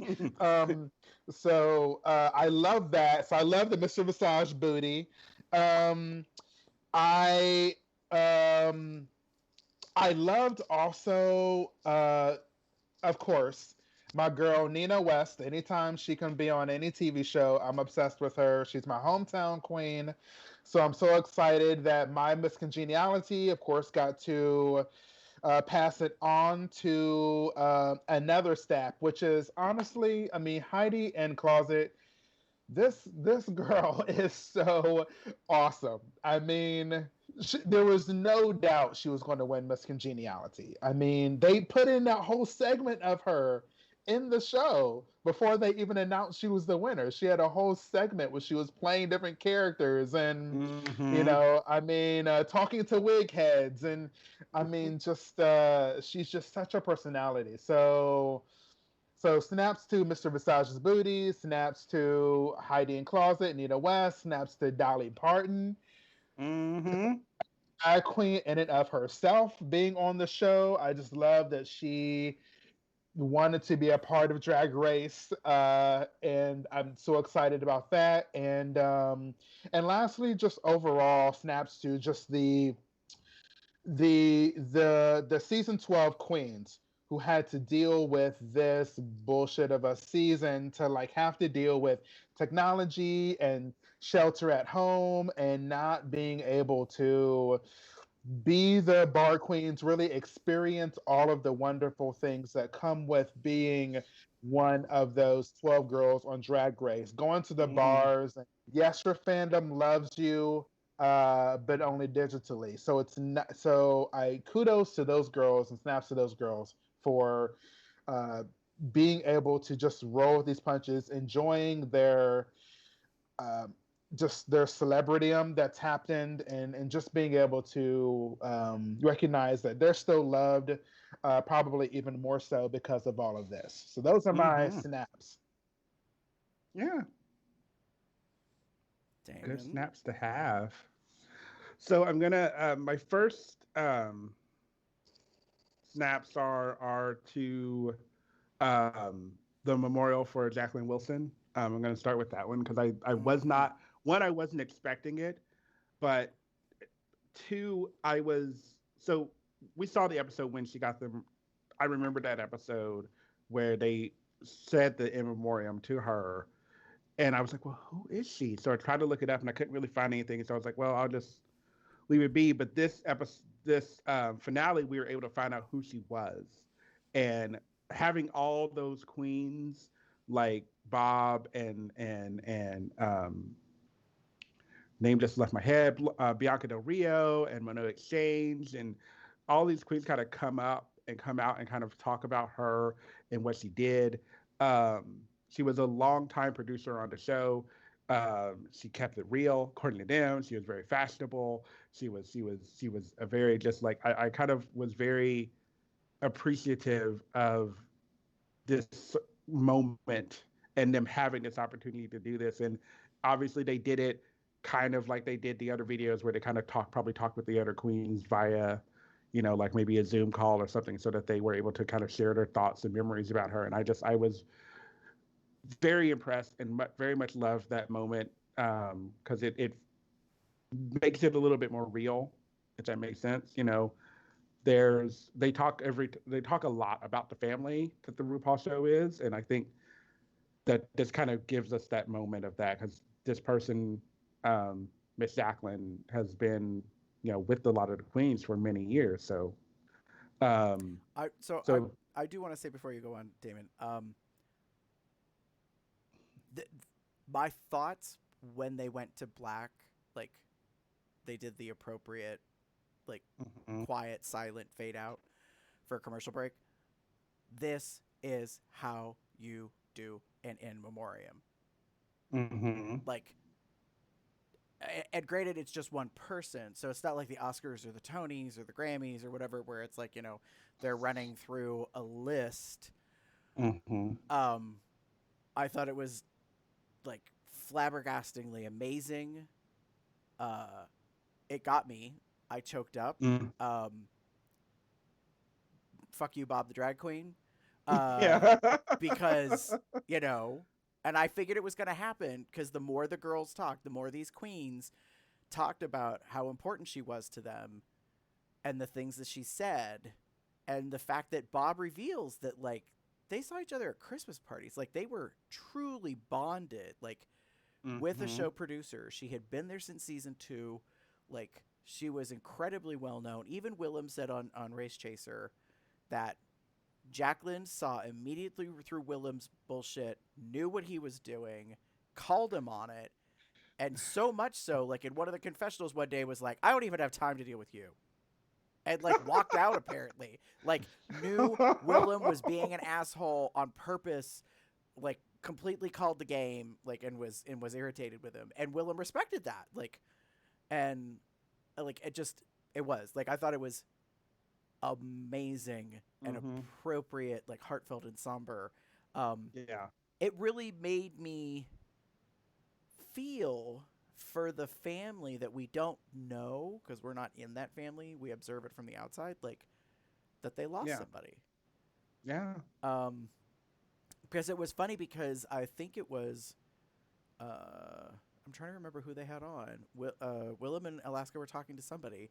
S3: So I love that. So I love the Mr. Visage Booty. I loved also, of course, my girl Nina West. Anytime she can be on any TV show, I'm obsessed with her. She's my hometown queen. So I'm so excited that my Miss Congeniality, of course, got to pass it on to another staff, which is honestly, I mean, Heidi in Closet. This girl is so awesome. I mean, there was no doubt she was going to win Miss Congeniality. I mean, they put in that whole segment of her in the show before they even announced she was the winner. She had a whole segment where she was playing different characters and, I mean, talking to wig heads. And I mean, just, she's just such a personality. So snaps to Mr. Visage's Booty, snaps to Heidi in Closet, Nina West, snaps to Dolly Parton. Drag queen in and of herself being on the show. I just love that she wanted to be a part of Drag Race, and I'm so excited about that. And lastly, just overall snaps to just the season 12 queens who had to deal with this bullshit of a season, to like have to deal with technology and shelter at home and not being able to be the bar queens, really experience all of the wonderful things that come with being one of those 12 girls on Drag Race, going to the bars. Yes, your fandom loves you, but only digitally. So it's not. So I kudos to those girls and snaps to those girls for being able to just roll with these punches, enjoying their just their celebrityum that's happened, and just being able to recognize that they're still loved, probably even more so because of all of this. So those are my snaps.
S2: Yeah.
S1: Damon.
S2: Good snaps to have. So I'm gonna my first snaps are to the memorial for Jacqueline Wilson. I'm gonna start with that one because I was not, one, I wasn't expecting it, but two, so we saw the episode when she got them. I remember that episode where they said the in memoriam to her, and I was like, well, who is she? So I tried to look it up and I couldn't really find anything. So I was like, well, I'll just leave it be. But this episode, this finale, we were able to find out who she was. And having all those queens like Bob and name just left my head, Bianca Del Rio and Mono Exchange, and all these queens kind of come out and kind of talk about her and what she did. She was a long-time producer on the show. She kept it real, according to them. She was very fashionable. She was a very just like I kind of was very appreciative of this moment and them having this opportunity to do this. And obviously they did it kind of like they did the other videos where they kind of probably talked with the other queens via, like maybe a Zoom call or something so that they were able to kind of share their thoughts and memories about her. And I was very impressed and very much loved that moment because it makes it a little bit more real, if that makes sense. They talk a lot about the family that the RuPaul show is, and I think that this kind of gives us that moment of that because this person, Miss Jacqueline, has been with a lot of the queens for many years. So, um,
S1: I so
S2: so
S1: I do want to say before you go on, Damon. Th- my thoughts when they went to black, like they did the appropriate, like
S2: mhm,
S1: quiet, silent fade out for a commercial break. This is how you do an in memoriam.
S2: mhm,
S1: Like, and granted, it's just one person, so it's not like the Oscars or the Tonys or the Grammys or whatever, where it's like they're running through a list.
S2: mhm,
S1: Um, I thought it was like flabbergastingly amazing. Uh, it got me. I choked up.
S2: mm.
S1: Um, fuck you, Bob the drag queen. Uh,
S2: Yeah.
S1: because you know, and I figured it was going to happen because the more the girls talked, the more these queens talked about how important she was to them and the things that she said, and the fact that Bob reveals that like they saw each other at Christmas parties, like they were truly bonded, like with a
S2: Mhm,
S1: show producer. She had been there since season 2. Like she was incredibly well known. Even Willem said on Race Chaser that Jacqueline saw immediately through Willem's bullshit, knew what he was doing, called him on it, and so much so, like in one of the confessionals one day, was like, "I don't even have time to deal with you," and like walked out. Apparently, like knew Willem was being an asshole on purpose, like completely called the game, like and was irritated with him, and Willem respected that, like, and like it was like I thought it was amazing and
S2: mhm.
S1: appropriate, like heartfelt and somber. Um,
S2: Yeah.
S1: it really made me feel for the family that we don't know because we're not in that family. We observe it from the outside, like that they lost
S2: Yeah.
S1: somebody.
S2: Yeah.
S1: Um, because it was funny because I think it was. I'm trying to remember who they had on. Willem and Alaska were talking to somebody,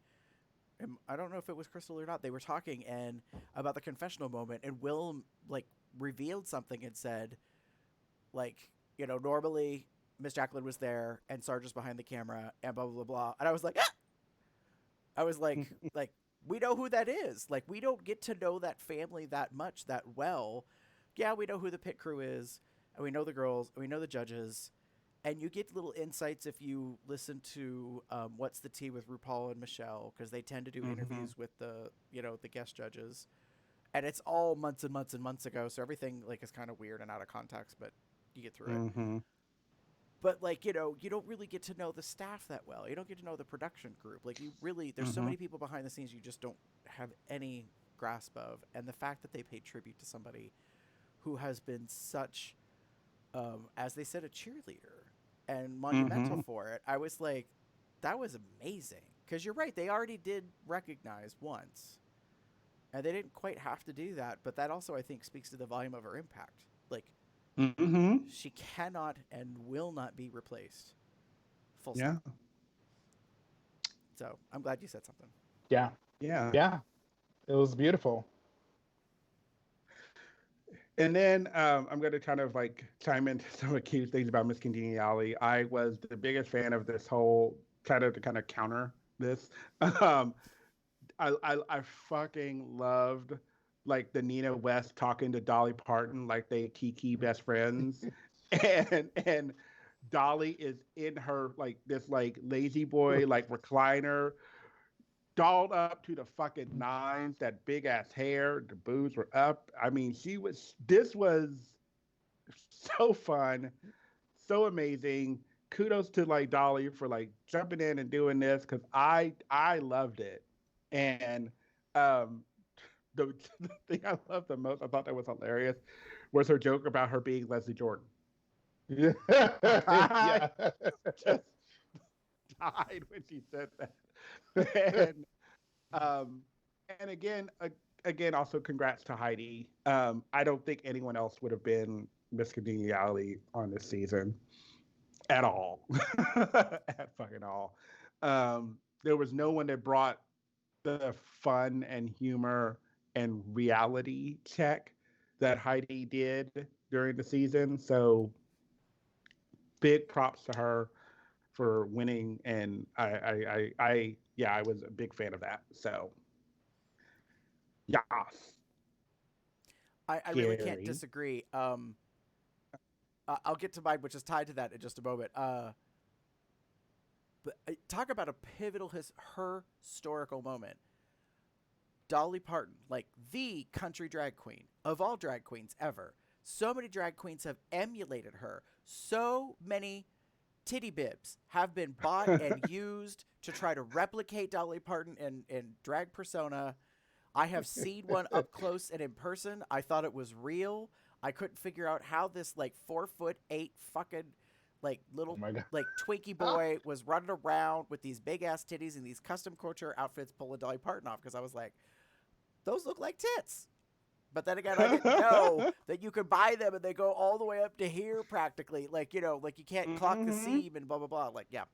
S1: and I don't know if it was Crystal or not. They were talking and about the confessional moment, and Will like revealed something and said, like, normally Miss Jacqueline was there and Sarge was behind the camera and blah blah blah blah. And I was like, ah! I was like we know who that is. Like we don't get to know that family that much that well. Yeah, we know who the pit crew is, and we know the girls, and we know the judges, and you get little insights if you listen to What's the Tea with RuPaul and Micheal, because they tend to do
S2: Mhm,
S1: interviews with the guest judges, and it's all months and months and months ago, so everything like is kind of weird and out of context, but you get through it.
S2: mhm,
S1: But like you don't really get to know the staff that well. You don't get to know the production group. Like you really, there's so
S2: mhm.
S1: many people behind the scenes you just don't have any grasp of, and the fact that they paid tribute to somebody who has been such, as they said, a cheerleader and monumental
S2: Mhm.
S1: for it. I was like, that was amazing. Because you're right, they already did recognize once, and they didn't quite have to do that. But that also, I think, speaks to the volume of her impact. Like,
S2: Mhm.
S1: she cannot and will not be replaced. Full
S2: Yeah.
S1: stop. So I'm glad you said something.
S3: Yeah,
S2: Yeah.
S3: yeah, it was beautiful.
S2: And then I'm going to kind of like chime into some of key things about Miss Congeniality. I was the biggest fan of this whole to kind of counter this. Um, I fucking loved like the Nina West talking to Dolly Parton like they kiki best friends, and Dolly is in her like this like lazy boy like recliner, dolled up to the fucking nines, that big ass hair, the boobs were up. I mean, this was so fun, so amazing. Kudos to like Dolly for like jumping in and doing this because I loved it. And um the thing I loved the most, I thought that was hilarious, was her joke about her being Leslie Jordan.
S3: Yeah.
S2: I
S3: Yeah.
S2: just died when she said that. And um and again also congrats to Heidi. I don't think anyone else would have been Miss Congeniality on this season at all. At fucking all. There was no one that brought the fun and humor and reality check that Heidi did during the season. So big props to her for winning, and I was a big fan of that. So yes,
S1: I really can't disagree. I'll get to mine, which is tied to that in just a moment. But talk about a pivotal historical moment. Dolly Parton, like the country drag queen of all drag queens ever. So many drag queens have emulated her. So many titty bibs have been bought and used to try to replicate Dolly Parton in drag persona. I have seen one up close and in person. I thought it was real. I couldn't figure out how this like 4'8" fucking like little like Twinkie boy was running around with these big ass titties and these custom couture outfits pulling Dolly Parton off, because I was like, those look like tits. But then again, I didn't know that you could buy them and they go all the way up to here practically. Like, you know, like you can't clock the seam and blah, blah, blah. Like, yeah.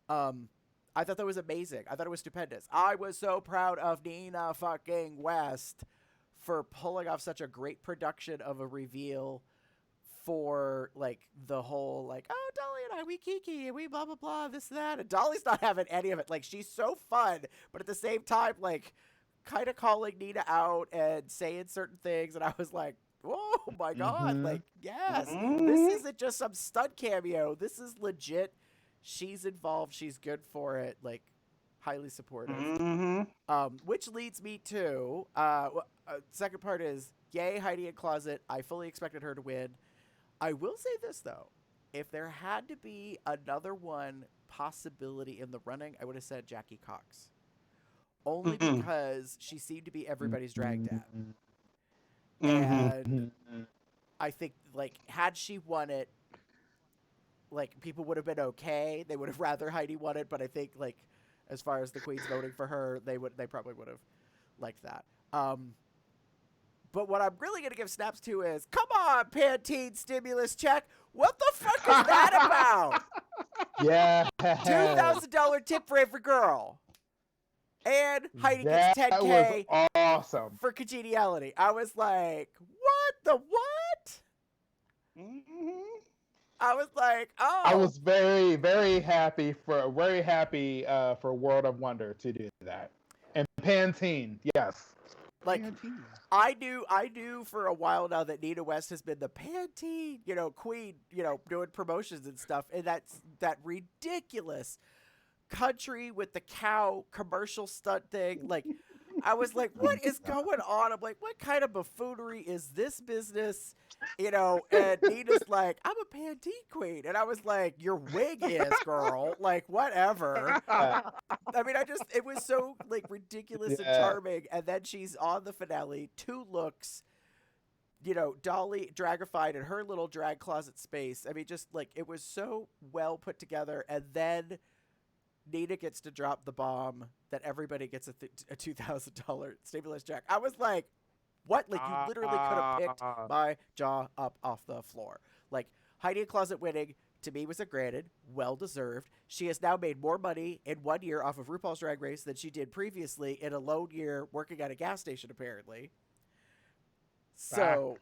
S1: I thought that was amazing. I thought it was stupendous. I was so proud of Nina fucking West for pulling off such a great production of a reveal for, like, the whole, like, oh, Dolly and I, we kiki, and we blah, blah, blah, this, that. And Dolly's not having any of it. Like, she's so fun, but at the same time, like, kind of calling Nina out and saying certain things. And I was like, oh, my God. Like, yes, this isn't just some stunt cameo. This is legit. She's involved. She's good for it. Like, highly supportive. Which leads me to, second part is, yay, Heidi in Closet. I fully expected her to win. I will say this, though. If there had to be another one possibility in the running, I would have said Jackie Cox. Only because she seemed to be everybody's drag dad. And I think, like, had she won it, like, people would have been okay. They would have rather Heidi won it, but I think, like, as far as the queens voting for her, they probably would have liked that. But what I'm really going to give snaps to is, come on, Pantene stimulus check. What the fuck is that about?
S3: Yeah.
S1: $2,000 tip for every girl. And Heidi gets $10K
S3: was awesome.
S1: for congeniality. I was like, what the what? I was like, oh.
S3: I was very, very happy for World of Wonder to do that. And Pantene, yes.
S1: Like, I knew for a while now that Nina West has been the Pantene, queen, doing promotions and stuff. And that's that ridiculous country with the cow commercial stunt thing. Like, I was like, what is going on? I'm like, what kind of buffoonery is this business? And Nina's like, I'm a Pantene queen. And I was like, your wig is, girl. Like, whatever. I mean, it was so, like, ridiculous and charming. And then she's on the finale, 2 looks, Dolly dragified in her little drag closet space. I mean, just, like, it was so well put together. And then Nina gets to drop the bomb that everybody gets a $2,000 stimulus check. I was like, what? Like, you literally could have picked my jaw up off the floor. Like, Heidi in Closet winning, to me, was a granted, well-deserved. She has now made more money in 1 year off of RuPaul's Drag Race than she did previously in a lone year working at a gas station, apparently. So,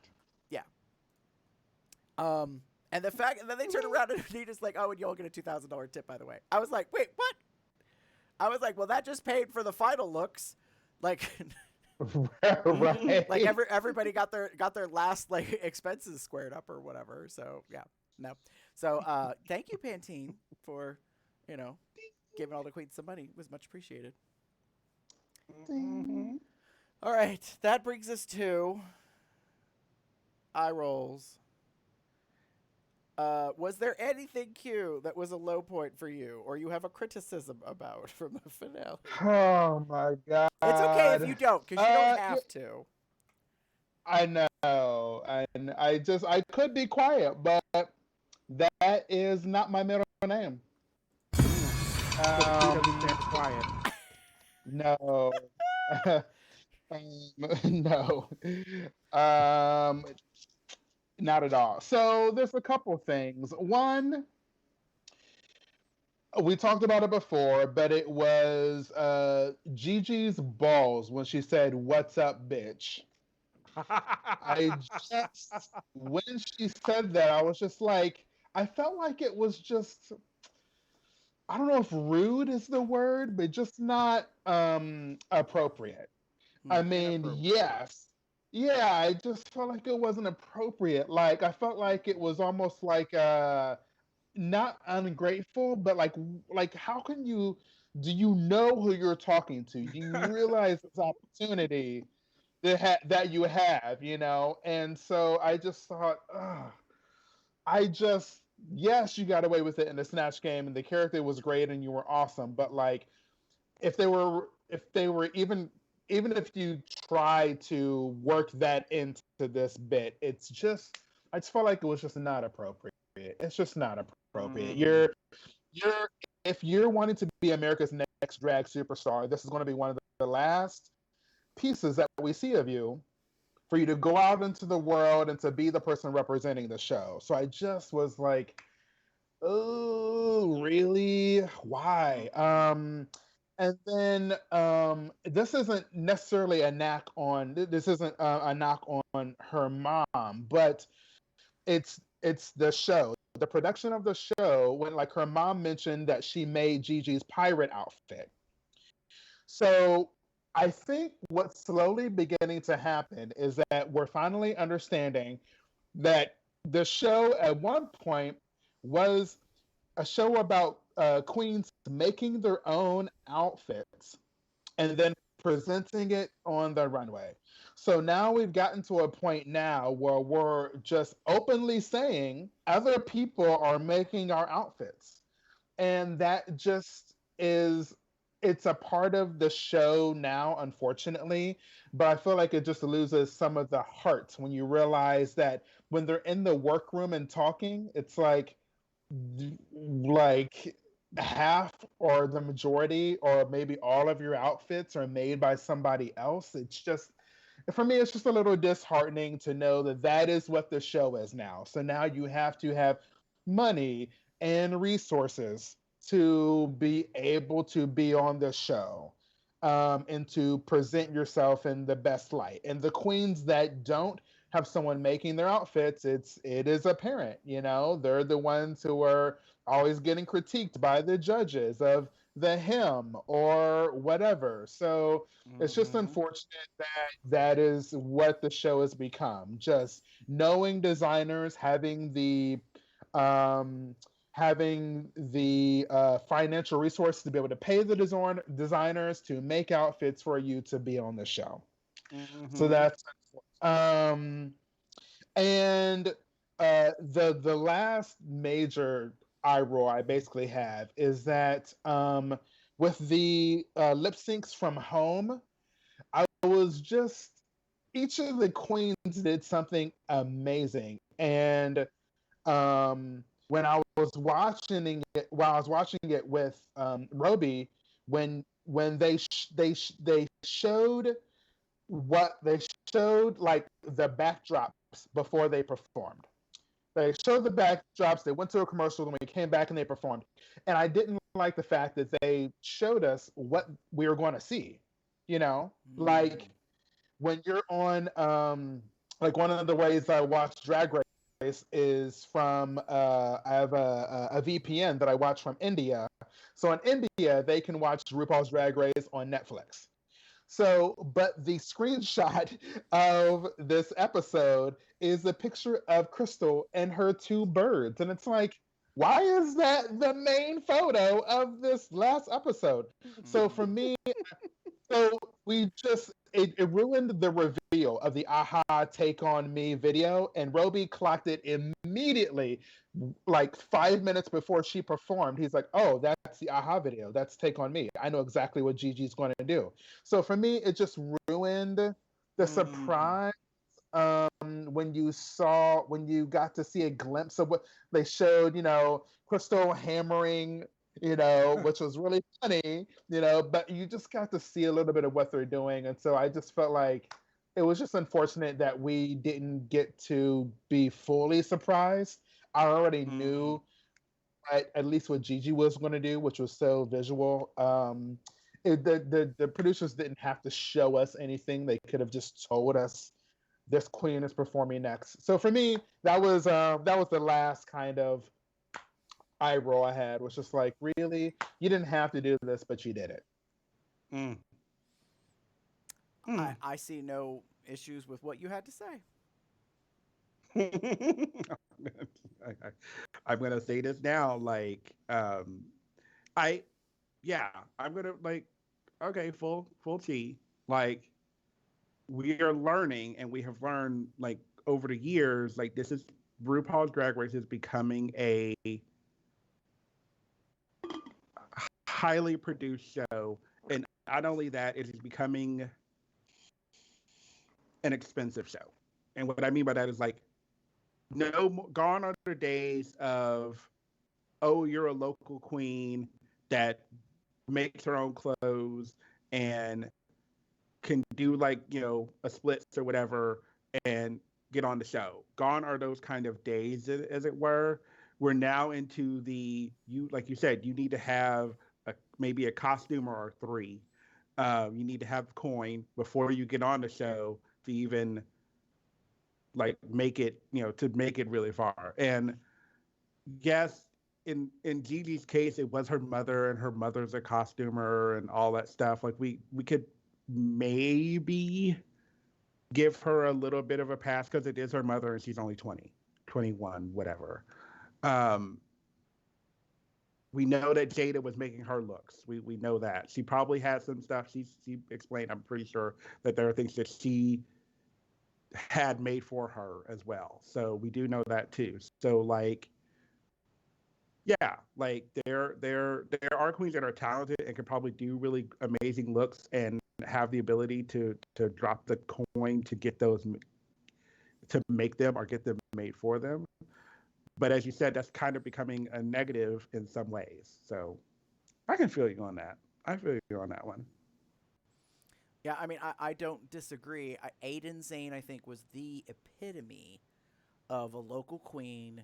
S1: yeah. And the fact, and then they turn around and Nina's like, oh, and y'all get a $2,000 tip, by the way. I was like, wait, what? I was like, well, that just paid for the final looks. Like,
S3: Right.
S1: Like everybody got their last like expenses squared up or whatever. So yeah, no. So thank you, Pantene, for giving all the queens some money. It was much appreciated. All right, that brings us to eye rolls. Was there anything, Q, that was a low point for you, or you have a criticism about from the finale?
S3: Oh my god.
S1: It's okay if you don't, because you don't have to.
S3: I know. And I could be quiet, but that is not my middle name.
S2: So the Q doesn't stand quiet.
S3: No. No. Um, Not at all. So there's a couple things. One, we talked about it before, but it was Gigi's balls when she said, "What's up, bitch?" I just, when she said that, I was just like, I felt like it was just, I don't know if rude is the word, but just not appropriate. I mean, yes. Yeah, I just felt like it wasn't appropriate. Like, I felt like it was almost like not ungrateful, but like how can you, do you know who you're talking to? Do you realize this opportunity that you have, And so I just thought, yes, you got away with it in the Snatch game, and the character was great, and you were awesome. But like, if they were even if you try to work that into this bit, I just felt like it was just not appropriate. It's just not appropriate. You're if you're wanting to be America's next drag superstar, this is going to be one of the last pieces that we see of you for you to go out into the world and to be the person representing the show. So I just was like, oh, really? Why? And then this isn't necessarily a knock on her mom, but it's the show, the production of the show, when like her mom mentioned that she made Gigi's pirate outfit. So I think what's slowly beginning to happen is that we're finally understanding that the show at one point was a show about queens making their own outfits and then presenting it on the runway. So now we've gotten to a point now where we're just openly saying other people are making our outfits. And that just is, it's a part of the show now, unfortunately. But I feel like it just loses some of the heart when you realize that when they're in the workroom and talking, it's like half or the majority or maybe all of your outfits are made by somebody else. It's just, for me, it's just a little disheartening to know that that is what the show is now. So now you have to have money and resources to be able to be on the show, and to present yourself in the best light. And the queens that don't have someone making their outfits, it is apparent, they're the ones who are always getting critiqued by the judges of the hem or whatever. So it's just unfortunate that is what the show has become. Just knowing designers, having the financial resources to be able to pay the designers to make outfits for you to be on the show. So that's and the last major eye roll I basically have is that with the lip syncs from home, I was just, each of the queens did something amazing. And when I was watching it with Roby, when they showed like the backdrops before they performed. They showed the backdrops, they went to a commercial, and we came back and they performed. And I didn't like the fact that they showed us what we were going to see. Like when you're on, like one of the ways I watch Drag Race is from, I have a VPN that I watch from India. So in India, they can watch RuPaul's Drag Race on Netflix. So, but the screenshot of this episode is a picture of Crystal and her two birds. And it's like, why is that the main photo of this last episode? So for me, so we just it ruined the reveal of the aha take on me video, and Roby clocked it immediately, like 5 minutes before she performed. He's like, "Oh, that's the aha video. That's take on me. I know exactly what Gigi's going to do." So for me, it just ruined the surprise when you got to see a glimpse of what they showed, Crystal hammering, which was really funny, but you just got to see a little bit of what they're doing. And so I just felt like it was just unfortunate that we didn't get to be fully surprised. I already knew at least what Gigi was going to do, which was so visual. The producers didn't have to show us anything. They could have just told us this queen is performing next. So for me, that was the last kind of eye roll I had, was just like, really, you didn't have to do this, but you did it.
S1: I see no issues with what you had to say.
S2: I'm gonna say this now, like, I'm gonna, like, okay, full T, like, we are learning, and we have learned, like, over the years, like, this is RuPaul's Drag Race is becoming a highly produced show, and not only that, it is becoming an expensive show. And what I mean by that is, like, gone are the days of, oh, you're a local queen that makes her own clothes and can do, like, a splits or whatever and get on the show. Gone are those kind of days, as it were. We're now into like you said, you need to have maybe a costume or three. You need to have coin before you get on the show to even, like, make it, to make it really far. And yes, in Gigi's case, it was her mother, and her mother's a costumer and all that stuff. Like, we could maybe give her a little bit of a pass because it is her mother and she's only 20, 21, whatever. We know that Jada was making her looks. We know that. She probably had some stuff she explained. I'm pretty sure that there are things that she had made for her as well. So we do know that too. So, like, yeah, like, there are queens that are talented and can probably do really amazing looks and have the ability to drop the coin to get those, to make them or get them made for them. But as you said, that's kind of becoming a negative in some ways. So I can feel you on that. I feel you on that one.
S1: Yeah, I mean, I don't disagree. Aiden Zane, I think, was the epitome of a local queen,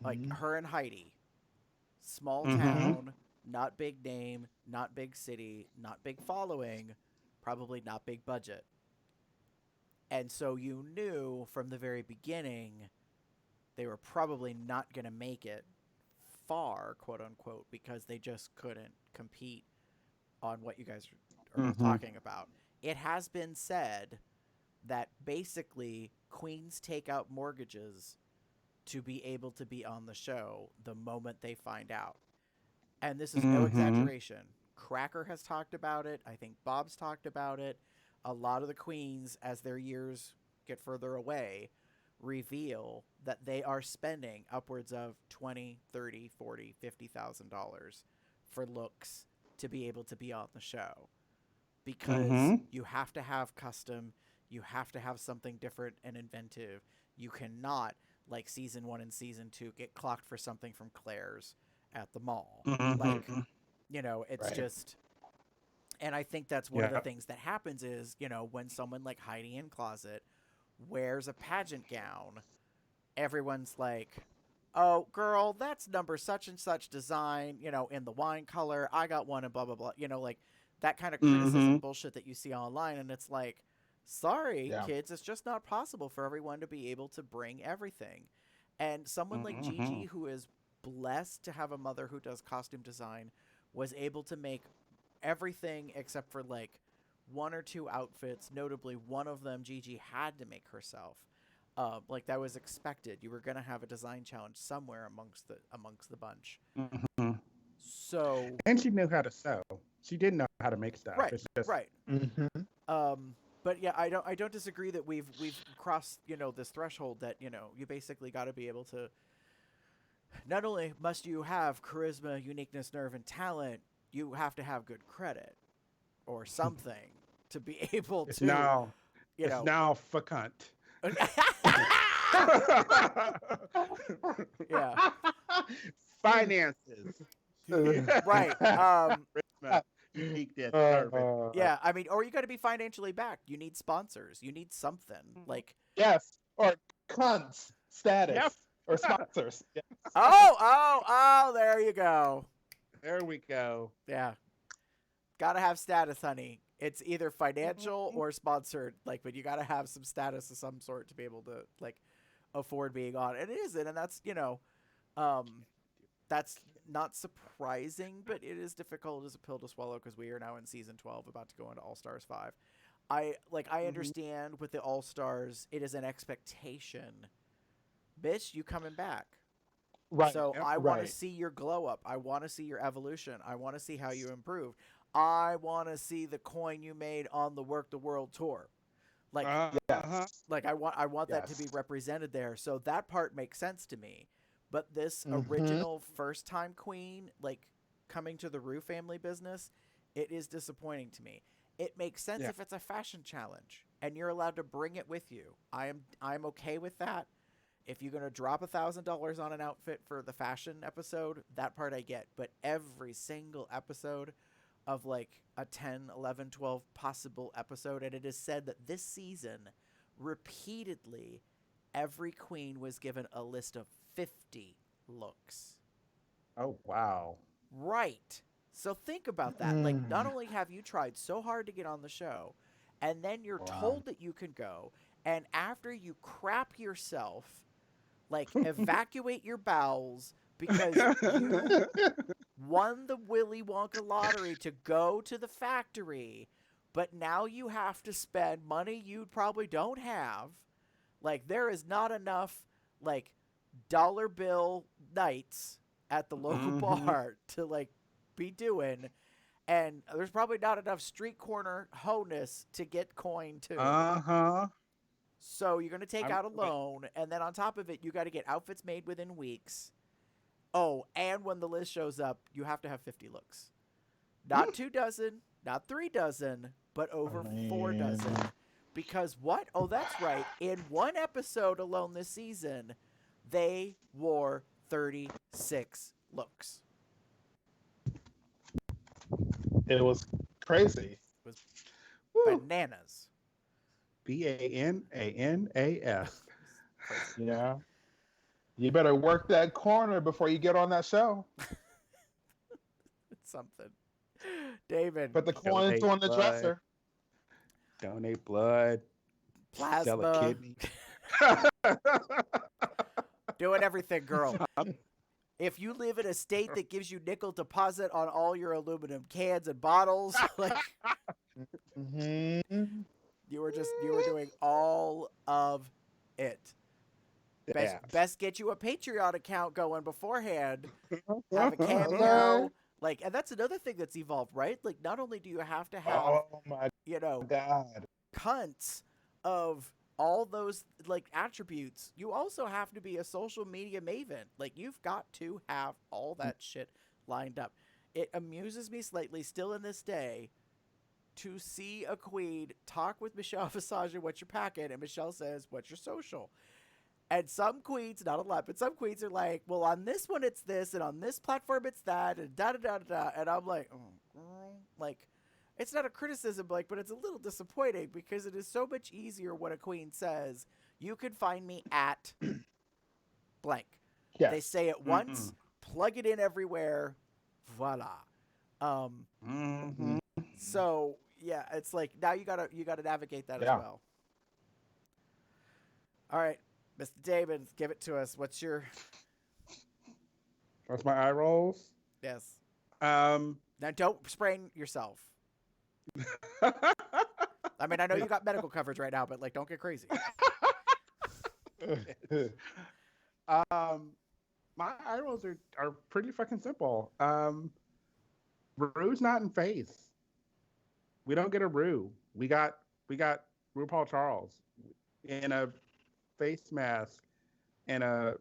S1: like her and Heidi. Small town, not big name, not big city, not big following, probably not big budget. And so you knew from the very beginning they were probably not going to make it far, quote unquote, because they just couldn't compete on what you guys are both talking about. It has been said that basically queens take out mortgages to be able to be on the show the moment they find out. And this is no exaggeration. Cracker has talked about it. I think Bob's talked about it. A lot of the queens, as their years get further away, reveal that they are spending upwards of $20, $30, $40, $50,000 for looks to be able to be on the show. Because you have to have custom, you have to have something different and inventive. You cannot, like season 1 and season 2, get clocked for something from Claire's at the mall. Like, it's just... And I think that's one of the things that happens is, when someone like Heidi in Closet wears a pageant gown, everyone's like, oh, girl, that's number such and such design, in the wine color. I got one and blah, blah, blah. Like that kind of criticism bullshit that you see online. And it's like, sorry, kids, it's just not possible for everyone to be able to bring everything. And someone like Gigi, who is blessed to have a mother who does costume design, was able to make everything except for like one or two outfits, notably one of them Gigi had to make herself. Like that was expected. You were gonna have a design challenge somewhere amongst the bunch.
S2: Mm-hmm.
S1: So
S2: And she knew how to sew. She did know how to make stuff.
S1: right,
S2: It's just,
S1: right.
S3: Mm-hmm.
S1: But yeah, I don't disagree that we've crossed this threshold that you basically got to be able to. Not only must you have charisma, uniqueness, nerve, and talent, you have to have good credit or something to be able
S2: it's
S1: to.
S2: now,
S1: You
S2: it's
S1: know.
S2: now for cunt.
S1: Yeah.
S2: Finances.
S1: Right.
S2: Charisma, uniqueness, nerve.
S1: Yeah. I mean, or you got to be financially backed. You need sponsors. You need something like.
S3: Yes, or cunts status
S2: Yep.
S3: or sponsors. Yes.
S1: Oh! There you go.
S2: There we go.
S1: Yeah. Gotta have status, honey. It's either financial or sponsored. Like, but you gotta have some status of some sort to be able to like afford being on. And it isn't, and that's that's not surprising, but it is difficult as a pill to swallow because we are now in season 12, about to go into All Stars 5. I understand with the All Stars, it is an expectation. Bitch, you coming back.
S3: Right.
S1: So
S2: Yep.
S1: I want to
S3: Right.
S1: see your glow up. I want to see your evolution. I want to see how you improve. I want to see the coin you made on the Work the World tour. Like,
S3: Yes.
S1: like I want that to be
S3: Yes.
S1: represented there. So that part makes sense to me. But this
S3: Mhm.
S1: original first time queen, like coming to the Rue family business, it is disappointing to me. It makes sense
S2: Yeah.
S1: if it's a fashion challenge and you're allowed to bring it with you. I'm okay with that. If you're going to drop $1,000 on an outfit for the fashion episode, that part I get. But every single episode of like a 10, 11, 12 possible episode, and it is said that this season, repeatedly, every queen was given a list of 50 looks.
S2: Oh, wow.
S1: Right. So think about that. Like, not only have you tried so hard to get on the show, and then you're told that you can go, and after you crap yourself, like evacuate your bowels because you won the Willy Wonka lottery to go to the factory, but now you have to spend money you probably don't have. Like, there is not enough, like, dollar bill nights at the local bar to, like, be doing. And there's probably not enough street corner ho-ness to get coin, too.
S2: Uh-huh.
S1: So you're going to take out a loan, and then on top of it, you got to get outfits made within weeks. Oh, and when the list shows up, you have to have 50 looks. Not 2 dozen, not 3 dozen, but over 4 dozen. Because what? Oh, that's right. In one episode alone this season, they wore 36 looks.
S3: It was crazy.
S1: It was
S2: Woo.
S1: bananas.
S2: BANANAS.
S3: Yeah. You better work that corner before you get on that show.
S1: It's something. David.
S3: Put the coins on the dresser.
S2: Donate blood.
S1: Plasma.
S2: Sell a kidney.
S1: Doing everything, girl. If you live in a state that gives you nickel deposit on all your aluminum cans and bottles, like you were doing all of it. Best get you a Patreon account going beforehand. Have a cameo. Like, and that's another thing that's evolved, right? Like, not only do you have to have,
S3: Oh my God.
S1: cunts of all those like attributes, you also have to be a social media maven. Like, you've got to have all that shit lined up. It amuses me slightly still in this day to see a queen talk with Micheal Visage, what's your packet? And Micheal says, what's your social? And some queens, not a lot, but some queens are like, well, on this one it's this, and on this platform it's that, and da-da-da-da-da. And I'm like, oh, girl. Like, it's not a criticism, like, but it's a little disappointing because it is so much easier when a queen says, you can find me at blank.
S3: Yes.
S1: They say it once, plug it in everywhere, voila. So, yeah, it's like, now you gotta navigate that as well. All right. Mr. Damon, give it to us. What's your...
S2: What's my eye rolls?
S1: Yes.
S2: Now
S1: Now, don't sprain yourself. I mean, I know you got medical coverage right now, but like, don't get crazy.
S2: My eye rolls are pretty fucking simple. Rue's not in face. We don't get a Rue. We got RuPaul Charles in a face mask and a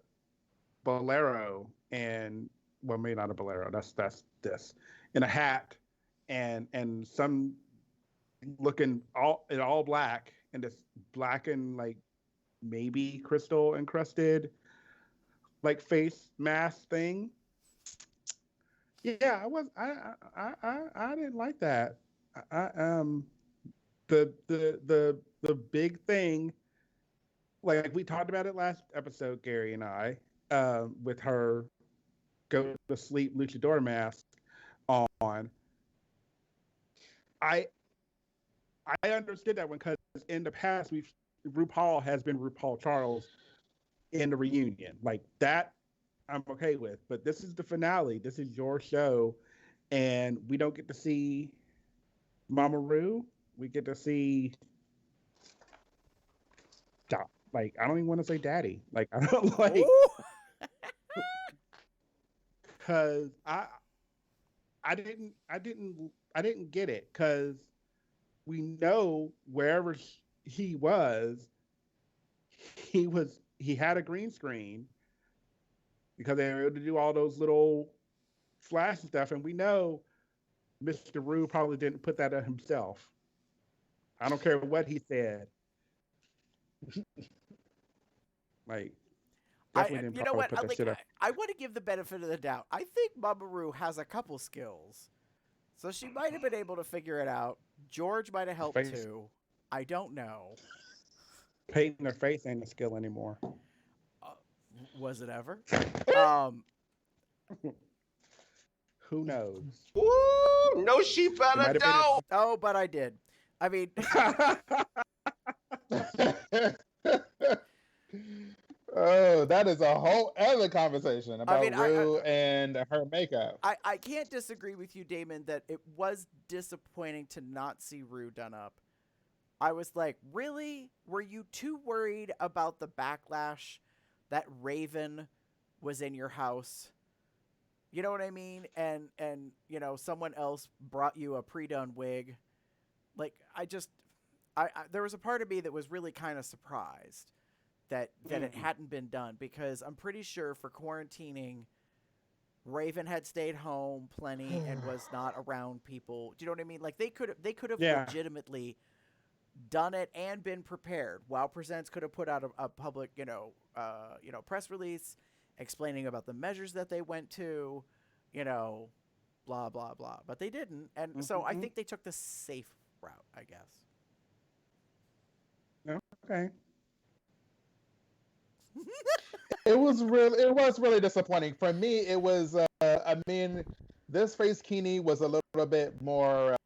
S2: bolero and well, maybe not a bolero. That's this in a hat and some looking all black and this black and like maybe crystal encrusted like face mask thing. Yeah, I didn't like that. The big thing, like we talked about it last episode, Gary and I, with her go to sleep luchador mask on. I understood that one because in the past RuPaul has been RuPaul Charles in the reunion like that. I'm okay with, but this is the finale. This is your show, and we don't get to see Mama Ru. We get to see, like I don't even want to say Daddy. Like I don't like, because I didn't get it because we know wherever he had a green screen because they were able to do all those little flash and stuff, and we know Mr. Rue probably didn't put that on himself. I don't care what he said. Like, definitely didn't probably put that shit up.
S1: I want to give the benefit of the doubt. I think Mama Ru has a couple skills, so she might have been able to figure it out. George might have helped too. I don't know.
S2: Painting her face ain't a skill anymore.
S1: Was it ever?
S2: Who knows?
S6: Ooh, no sheep out of dough.
S1: Oh, but I did. I mean,
S3: oh, that is a whole other conversation about Rue and her makeup.
S1: I can't disagree with you, Damon, that it was disappointing to not see Rue done up. I was like, really? Were you too worried about the backlash that Raven was in your house? You know what I mean? And you know, someone else brought you a pre-done wig. Like, I there was a part of me that was really kind of surprised that it hadn't been done, because I'm pretty sure for quarantining, Raven had stayed home plenty and was not around people. Do you know what I mean? Like, they could have legitimately done it and been prepared. Wow Presents could have put out a public, press release explaining about the measures that they went to, blah, blah, blah. But they didn't. And so I think they took the safe route, I guess.
S2: Okay.
S3: It was really disappointing. For me, it was, this face Kini was a little bit more,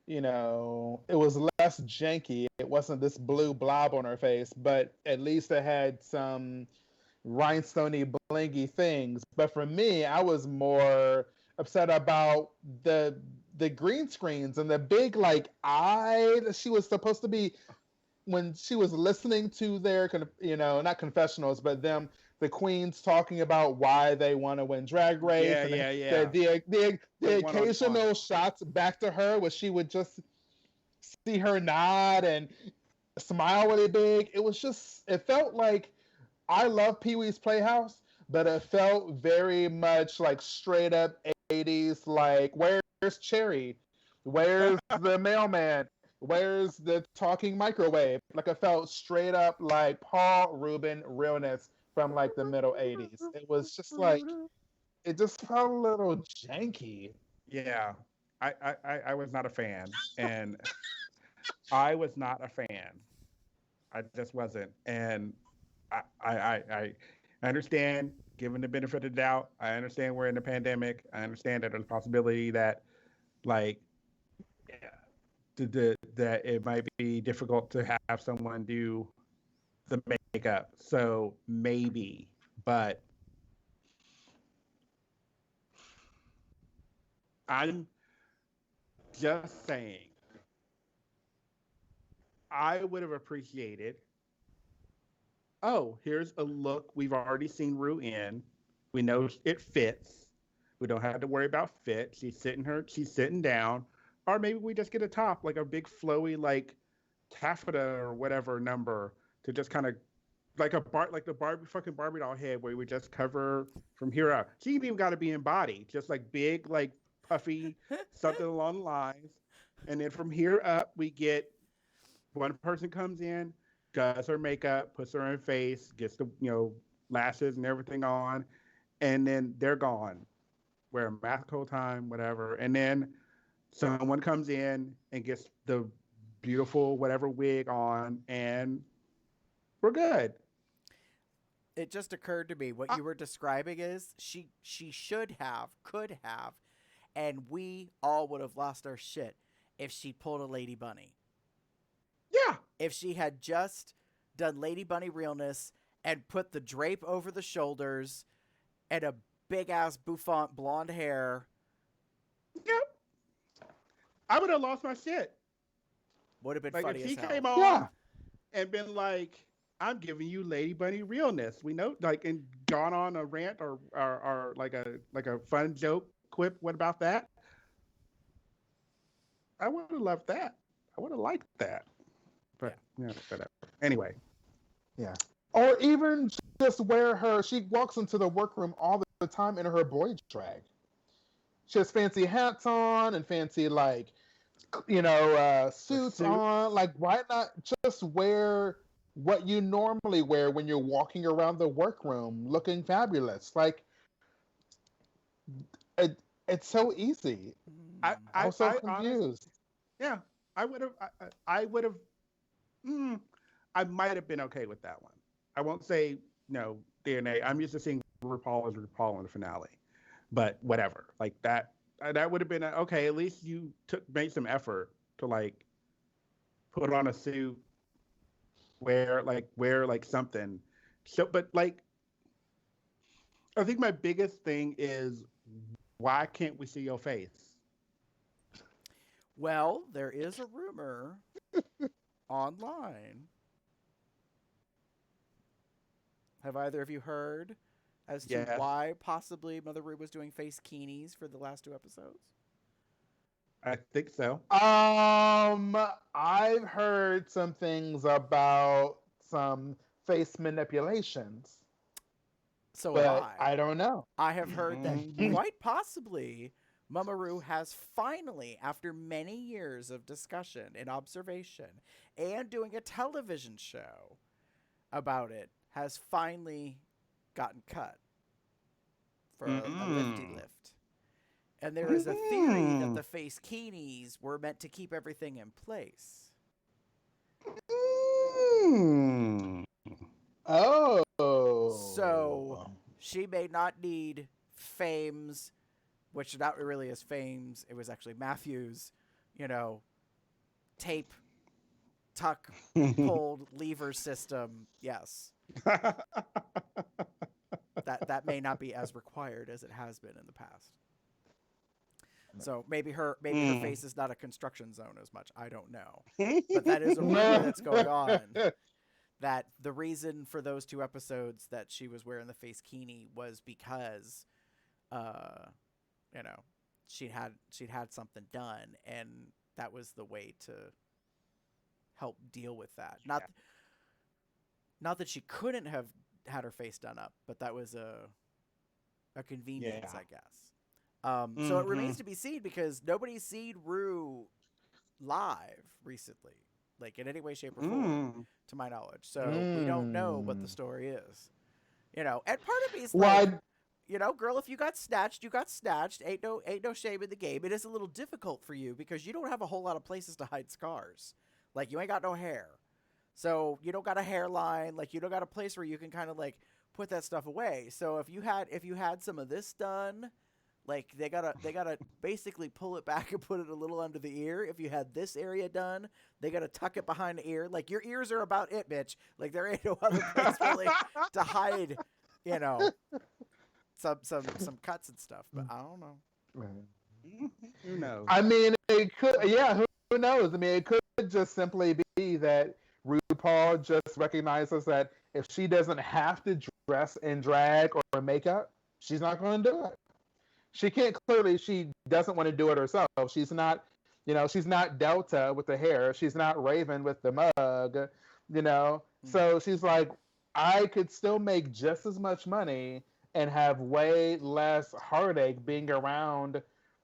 S3: it was less janky. It wasn't this blue blob on her face, but at least it had some rhinestoney, blingy things. But for me, I was more upset about the green screens and the big eye that she was supposed to be when she was listening to their not confessionals, but the queens talking about why they want to win Drag Race. The occasional shots back to her where she would just see her nod and smile really big. It felt like, I love Pee-wee's Playhouse, but it felt very much like straight up 80s, like, where's Cherry? Where's the mailman? Where's the talking microwave? Like, it felt straight up like Paul Rubin realness from like the middle 80s. It was just like, it just felt a little janky.
S2: Yeah, I was not a fan, and I was not a fan. I just wasn't, and I understand, given the benefit of the doubt. I understand we're in a pandemic. I understand that there's a possibility that, like, that it might be difficult to have someone do the makeup. So maybe, but I'm just saying, I would have appreciated. Oh, here's a look we've already seen Rue in. We know it fits. We don't have to worry about fit. She's sitting down. Or maybe we just get a top, like a big flowy like taffeta or whatever number to just kind of like the Barbie doll head where we just cover from here out. She even got to be embodied, just like big, like puffy, something along the lines. And then from here up, we get one person comes in, does her makeup, puts her in face, gets the lashes and everything on, and then they're gone. Wear a mask whole time, whatever. And then someone comes in and gets the beautiful whatever wig on, and we're good.
S1: It just occurred to me what you were describing is she could have, and we all would have lost our shit if she pulled a Lady Bunny.
S2: Yeah.
S1: If she had just done Lady Bunny realness and put the drape over the shoulders and a big ass bouffant blonde hair.
S2: Yep. I would have lost my shit.
S1: Would have been
S2: like
S1: funny
S2: if she
S1: as hell.
S2: came on and been like, I'm giving you Lady Bunny realness. We know, like, and gone on a rant or like a fun joke quip. What about that? I would have loved that. I would have liked that. But whatever. Anyway.
S3: Yeah. Or even just she walks into the workroom all the time in her boy drag. She has fancy hats on and fancy suits on. Like, why not just wear what you normally wear when you're walking around the workroom looking fabulous? Like, it's so easy. I'm so confused.
S2: Yeah, I would have. I might have been okay with that one. I won't say no, DNA. I'm used to seeing RuPaul as RuPaul in the finale, but whatever. Like that would have been okay. At least you made some effort to like put on a suit, wear something. So, but like, I think my biggest thing is why can't we see your face?
S1: Well, there is a rumor online. Have either of you heard as to why possibly Mother Rue was doing face keenies for the last 2 episodes?
S2: I think so.
S3: I've heard some things about some face manipulations.
S1: So
S3: but I don't know.
S1: I have heard that quite possibly Mama Rue has finally, after many years of discussion and observation and doing a television show about it, has finally gotten cut for a lifty lift. And there is a theory that the face keenies were meant to keep everything in place.
S3: Oh.
S1: So she may not need Fame's, which not really is Fame's, it was actually Matthew's, tape, tuck, pulled lever system. Yes. that may not be as required as it has been in the past. So maybe her face is not a construction zone as much. I don't know. But that is a rumor that's going on. That the reason for those 2 episodes that she was wearing the face keenie was because she'd had something done, and that was the way to help deal with that. Not that she couldn't have had her face done up, but that was a convenience, I guess. So it remains to be seen because nobody's seen Rue live recently, like in any way, shape, or form, to my knowledge. So we don't know what the story is. And part of me is like, girl, if you got snatched, you got snatched. Ain't no shame in the game. It is a little difficult for you because you don't have a whole lot of places to hide scars. Like, you ain't got no hair. So you don't got a hairline, like you don't got a place where you can kind of like put that stuff away. So if you had some of this done, like they gotta basically pull it back and put it a little under the ear. If you had this area done, they gotta tuck it behind the ear. Like, your ears are about it, bitch. Like, there ain't no other place really to hide, some cuts and stuff. But I don't know.
S2: Who knows?
S3: I mean, it could. Yeah, who knows? I mean, it could just simply be that RuPaul just recognizes that if she doesn't have to dress in drag or makeup, she's not going to do it. She can't, clearly she doesn't want to do it herself. She's not, she's not Delta with the hair. She's not Raven with the mug, So she's like, I could still make just as much money and have way less heartache being around,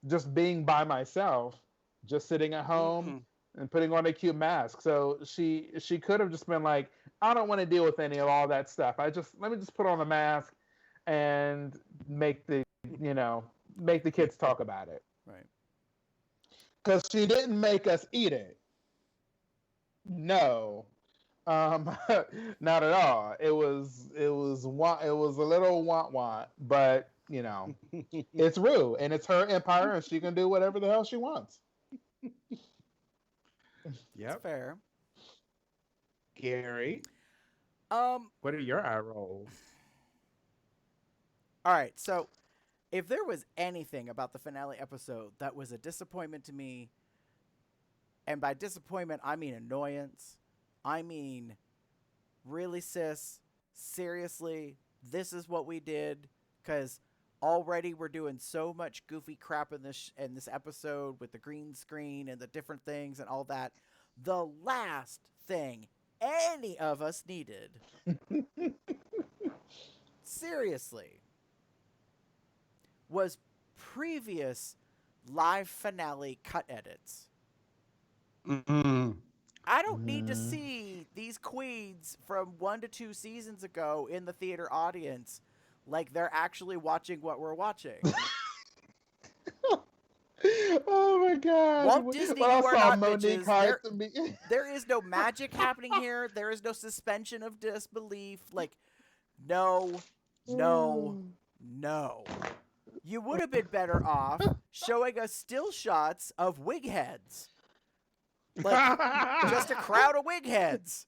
S3: just being by myself, just sitting at home and putting on a cute mask. So she could have just been like, I don't want to deal with any of all that stuff. Let me just put on a mask and make the kids talk about it.
S1: Right.
S3: Because she didn't make us eat it. No. Not at all. It was a little want, but it's Rue and it's her empire and she can do whatever the hell she wants.
S1: Yep. Fair.
S2: Gary. What are your eye rolls?
S1: All right, so if there was anything about the finale episode that was a disappointment to me, and by disappointment I mean annoyance, I mean, really, sis, seriously, this is what we did, because already we're doing so much goofy crap in this episode with the green screen and the different things and all that. The last thing any of us needed, seriously, was previous live finale cut edits. I don't need to see these queens from 1 to 2 seasons ago in the theater audience like they're actually watching what we're watching.
S3: Oh my God.
S1: Walt Disney, you are not bitches. There is no magic happening here. There is no suspension of disbelief. Like, no. You would have been better off showing us still shots of wig heads. Like, just a crowd of wig heads.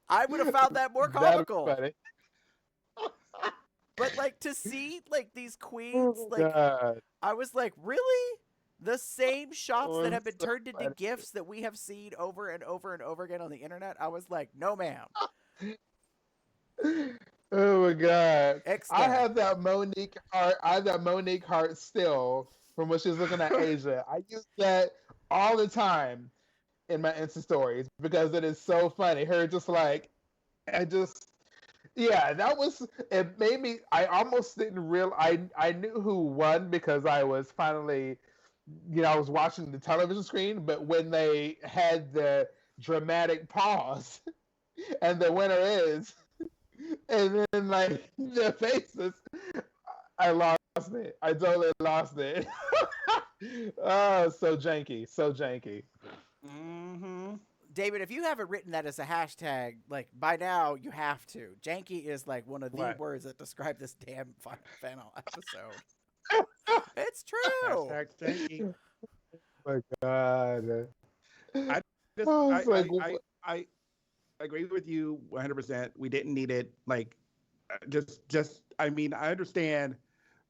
S1: I would have found that more comical. But, like, to see, like, these queens, I was like, really? The same shots that have been turned into GIFs that we have seen over and over and over again on the internet? I was like, no, ma'am.
S3: Oh my God!
S1: Excellent.
S3: I have that Monique heart still from when she was looking at Asia. I use that all the time in my Insta stories because it is so funny. Her just like, that was. It made me. I almost didn't realize. I knew who won because I was finally, I was watching the television screen. But when they had the dramatic pause, and the winner is. And then, like, the faces, I lost it. I totally lost it. Oh, so janky.
S2: Mm-hmm.
S1: David, if you haven't written that as a hashtag, like, by now, you have to. Janky is, like, one of the words that describe this damn final episode. It's true.
S2: Hashtag janky.
S3: Oh, my God.
S2: I agree with you 100%. We didn't need it. Like, I mean, I understand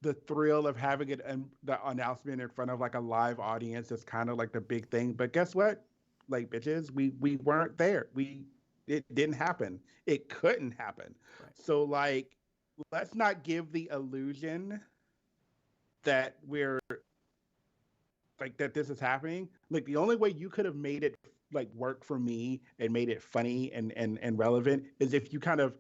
S2: the thrill of having it and the announcement in front of like a live audience is kind of like the big thing. But guess what? Like, bitches, we weren't there. It didn't happen. It couldn't happen. Right. So, like, let's not give the illusion that we're like that this is happening. Like, the only way you could have made it like work for me and made it funny and relevant is if you kind of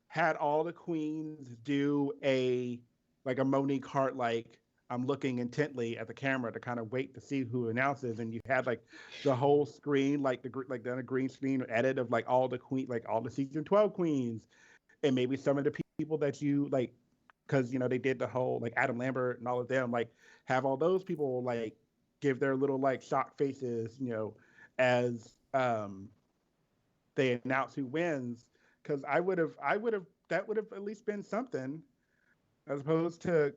S2: had all the queens do a Monique Hart, like, I'm looking intently at the camera to kind of wait to see who announces, and you had like the whole screen, like the green screen edit of like all the all the season 12 queens, and maybe some of the people that you like, because they did the whole like Adam Lambert and all of them, like have all those people like give their little like shocked faces, as they announce who wins, because that would have at least been something, as opposed to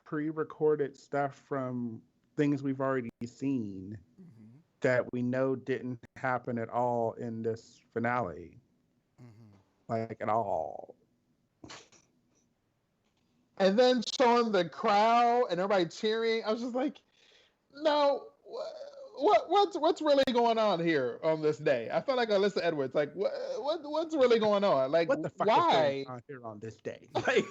S2: pre-recorded stuff from things we've already seen that we know didn't happen at all in this finale, like at all.
S3: And then showing the crowd and everybody cheering, I was just like, no. what's really going on here on this day? I felt like Alyssa Edwards. Like, what's really going on? Like,
S2: What the fuck
S3: why?
S2: is going on here on this day? Like,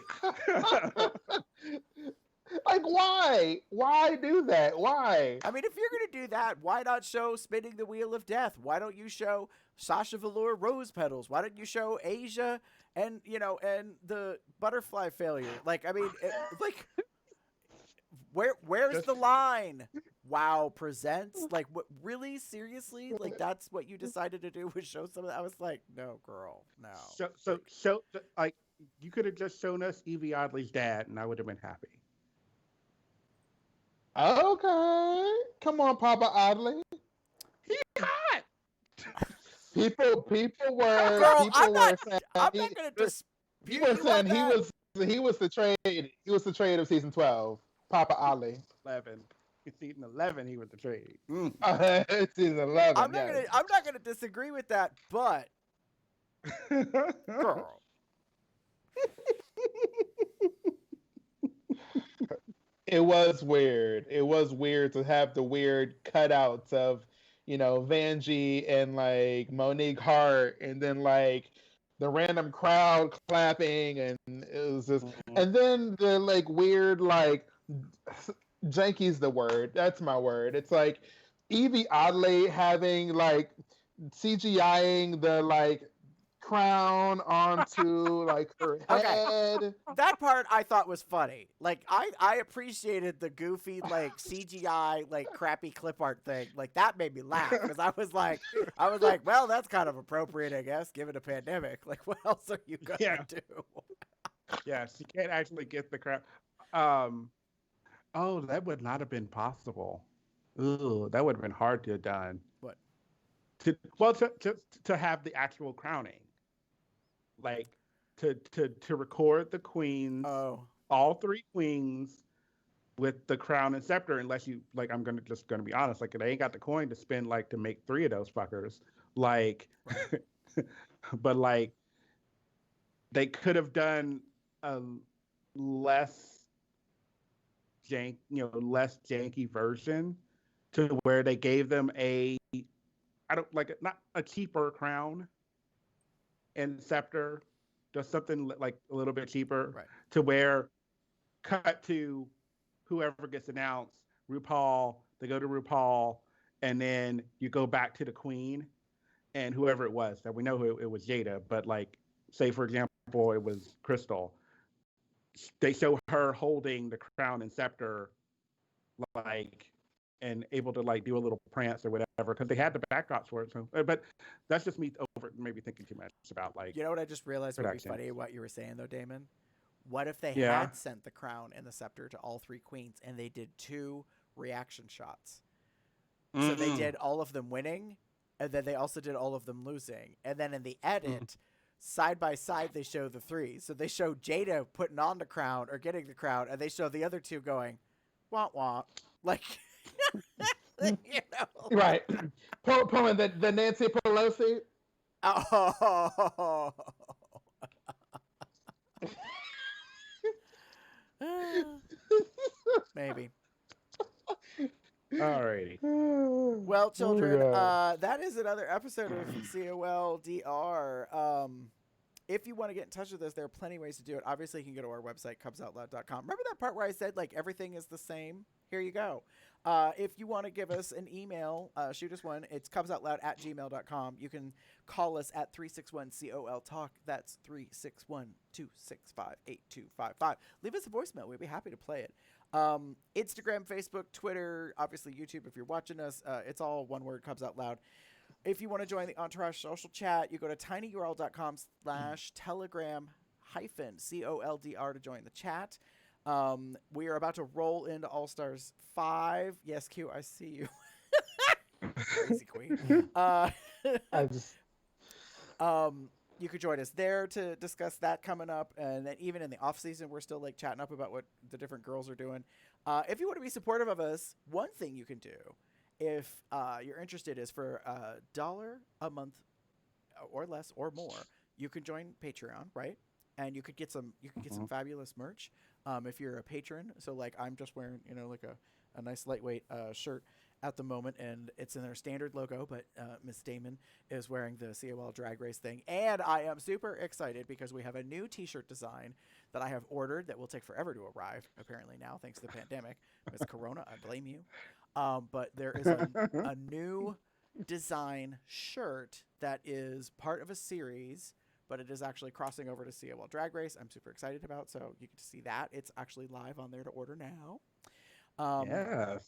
S3: like, why? Why do that? Why?
S1: I mean, if you're gonna do that, why not show spinning the wheel of death? Why don't you show Sasha Velour rose petals? Why don't you show Asia and and the butterfly failure? Like, I mean, like, where's the line? Wow presents, like, what? Really, seriously? Like, that's what you decided to do, was show some of that? I was like, no, girl, no.
S2: so like, you could have just shown us Evie Oddly's dad, and I would have been happy.
S3: Okay, come on, Papa Oddly.
S2: He hot.
S3: People were.
S1: Girl,
S3: People
S1: I'm
S3: were
S1: not
S3: saying
S1: gonna dispute
S3: you were
S1: you
S3: saying
S1: on that.
S3: he was the trade. He was the trade of season 12. Papa Oddly.
S2: 11. Season 11, he was the trade.
S3: Season 11.
S1: I'm not gonna disagree with that, but girl.
S3: It was weird. It was weird to have the weird cutouts of, Vanjie and like Monique Hart, and then like the random crowd clapping, and it was just, and then the like weird like janky's the word. That's my word. It's like Evie Oddly having like CGIing the like crown onto like her head.
S1: That part I thought was funny. Like, I appreciated the goofy like CGI like crappy clip art thing. Like, that made me laugh, because I was like, well, that's kind of appropriate, I guess, given a pandemic. Like, what else are you gonna do?
S2: Yeah, she can't actually get the crowd. Oh, that would not have been possible. Ooh, that would have been hard to have done.
S1: What?
S2: To have the actual crowning, like to record the queens, all three queens, with the crown and scepter. Unless you like, I'm gonna be honest, like, they ain't got the coin to spend like to make 3 of those fuckers. Like, but like, they could have done a less janky version, to where they gave them not a cheaper crown and scepter, just something like a little bit cheaper,
S1: Right.
S2: To where cut to whoever gets announced, RuPaul, they go to RuPaul, and then you go back to the queen and whoever it was. That we know who it was, Jada, but like, say for example, it was Crystal. They show her holding the crown and scepter, like, and able to like do a little prance or whatever, because they had the backdrops for it. So, but that's just me maybe thinking too much about, like,
S1: You know what I just realized would be
S2: production.
S1: funny, what you were saying though, Damon? What if they
S2: Yeah.
S1: had sent the crown and the scepter to all 3 queens, and they did 2 reaction shots? So they did all of them winning, and then they also did all of them losing. And then in the edit, side by side, they show the 3. So they show Jada putting on the crown or getting the crown, and they show the other 2 going, wah wah. Like,
S3: Right. Pulling the Nancy Pelosi.
S1: Oh. Maybe.
S2: Alrighty.
S1: Well, children, that is another episode of COLDR. If you want to get in touch with us, there are plenty of ways to do it. Obviously, you can go to our website, cubsoutloud.com. Remember that part where I said, like, everything is the same? Here you go. If you want to give us an email, shoot us one. It's cubsoutloud@gmail.com. You can call us at 361-COL-TALK. That's 361-265-8255. Leave us a voicemail. We'd be happy to play it. Instagram, Facebook, Twitter, obviously YouTube if you're watching us. It's all one word, Cubs Out Loud. If you want to join the Entourage social chat, you go to tinyurl.com/telegram-COLDR to join the chat. We are about to roll into All-Stars 5. Yes, Q, I see you. Crazy queen. You could join us there to discuss that coming up. And then even in the off season, we're still like chatting up about what the different girls are doing. If you want to be supportive of us, one thing you can do, if you're interested, is for $1 a month or less or more, you can join Patreon, right? And you could get some fabulous merch if you're a patron. So like, I'm just wearing, like a nice lightweight shirt. at the moment, and it's in their standard logo, but Miss Damon is wearing the COL Drag Race thing. And I am super excited because we have a new t-shirt design that I have ordered that will take forever to arrive, apparently now, thanks to the pandemic. Miss Corona, I blame you. But there is a new design shirt that is part of a series, but it is actually crossing over to COL Drag Race. I'm super excited about, so you get to see that. It's actually live on there to order now.
S2: Yes.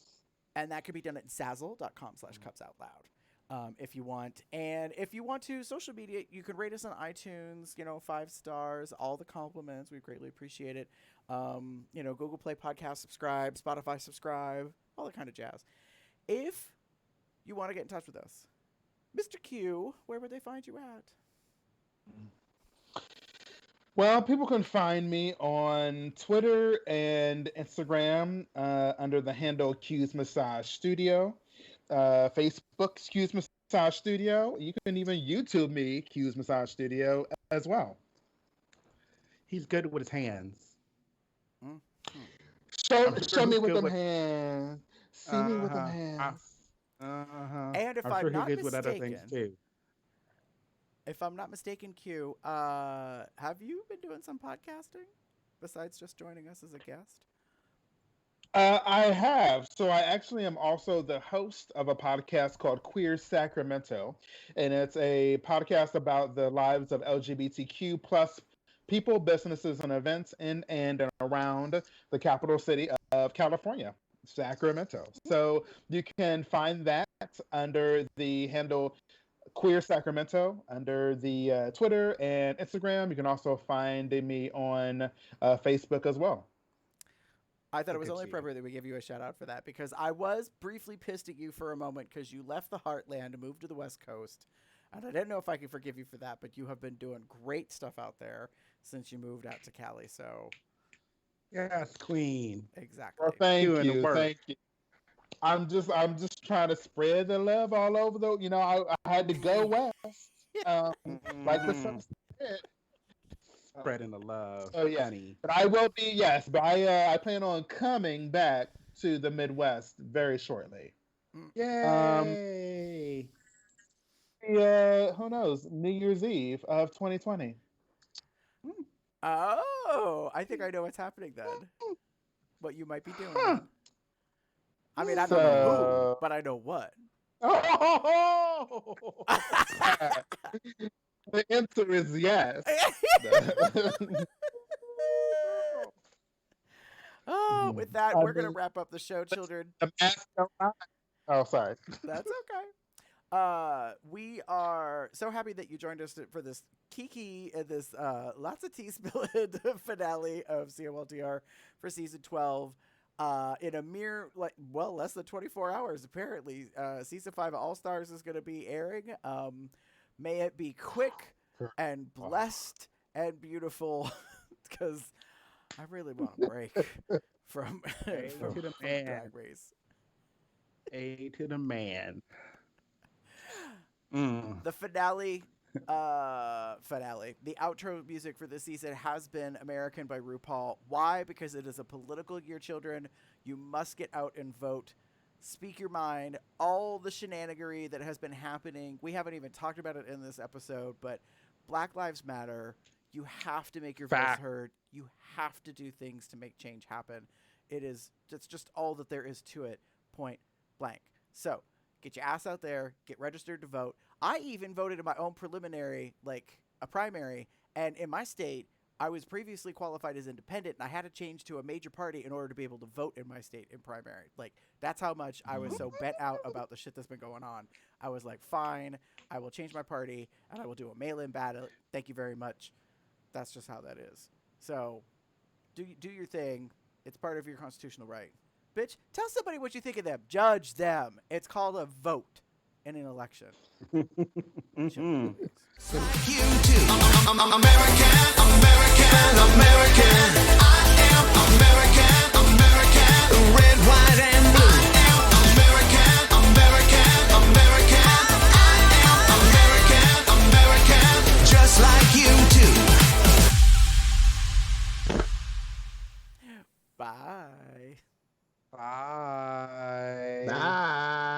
S1: And that can be done at zazzle.com/cupsoutloud if you want. And if you want to social media, you can rate us on iTunes, 5 stars, all the compliments. We greatly appreciate it. Google Play Podcast, subscribe, Spotify, subscribe, all that kind of jazz. If you want to get in touch with us, Mr. Q, where would they find you at?
S3: Well, people can find me on Twitter and Instagram under the handle Q's Massage Studio. Facebook, Q's Massage Studio. You can even YouTube me, Q's Massage Studio, as well.
S2: He's good with his hands.
S3: Show me with them hands. See me with them hands.
S1: And if I'm
S2: sure
S1: not
S2: he gets with other things
S1: mistaken,
S2: too.
S1: if I'm not mistaken, Q, have you been doing some podcasting besides just joining us as a guest?
S3: I have. So I actually am also the host of a podcast called Queer Sacramento, and it's a podcast about the lives of LGBTQ plus people, businesses, and events in and around the capital city of California, Sacramento. So you can find that under the handle Queer Sacramento under the Twitter and Instagram. You can also find me on Facebook as well.
S1: I thought it was only appropriate that we give you a shout out for that, because I was briefly pissed at you for a moment because you left the heartland to move to the West Coast. And I didn't know if I could forgive you for that, but you have been doing great stuff out there since you moved out to Cali. So,
S2: yes, Queen.
S1: Exactly.
S3: Well, thank you. I'm just trying to spread the love all over the. I had to go west, like the sun said.
S2: Spreading the love.
S3: Oh yeah,
S2: honey.
S3: but I will be. Yes, but I plan on coming back to the Midwest very shortly.
S2: Yay!
S3: Who knows? New Year's Eve of 2020.
S1: Oh, I think I know what's happening then. What you might be doing. I mean, I don't know who, but I know what.
S3: The answer is yes.
S1: With that, we're going to wrap up the show, children.
S3: Oh, sorry.
S1: That's okay. We are so happy that you joined us for this Kiki and this lots of tea spilled finale of COLDR for season 12. In a mere, less than 24 hours, apparently. Season 5 of All Stars is going to be airing. May it be quick and blessed and beautiful, because I really want a break from Drag Race.
S2: A to the man.
S1: The finale, the outro music for this season has been American by RuPaul. Why? Because it is a political year, children. You must get out and vote. Speak your mind. All the shenanigery that has been happening. We haven't even talked about it in this episode, but Black Lives Matter. You have to make your voice heard. You have to do things to make change happen. It's just all that there is to it, point blank. So get your ass out there, get registered to vote. I even voted in my own preliminary, a primary, and in my state, I was previously qualified as independent, and I had to change to a major party in order to be able to vote in my state in primary. That's how much I was so bent out about the shit that's been going on. I was like, fine, I will change my party, and I will do a mail-in ballot. Thank you very much. That's just how that is. So, do your thing. It's part of your constitutional right. Bitch, tell somebody what you think of them. Judge them. It's called a vote in an election.
S5: You too. I'm American. I am American. Red, white, and blue. I am American. I am American. Just like you too.
S1: Bye.
S2: Bye.
S3: Bye.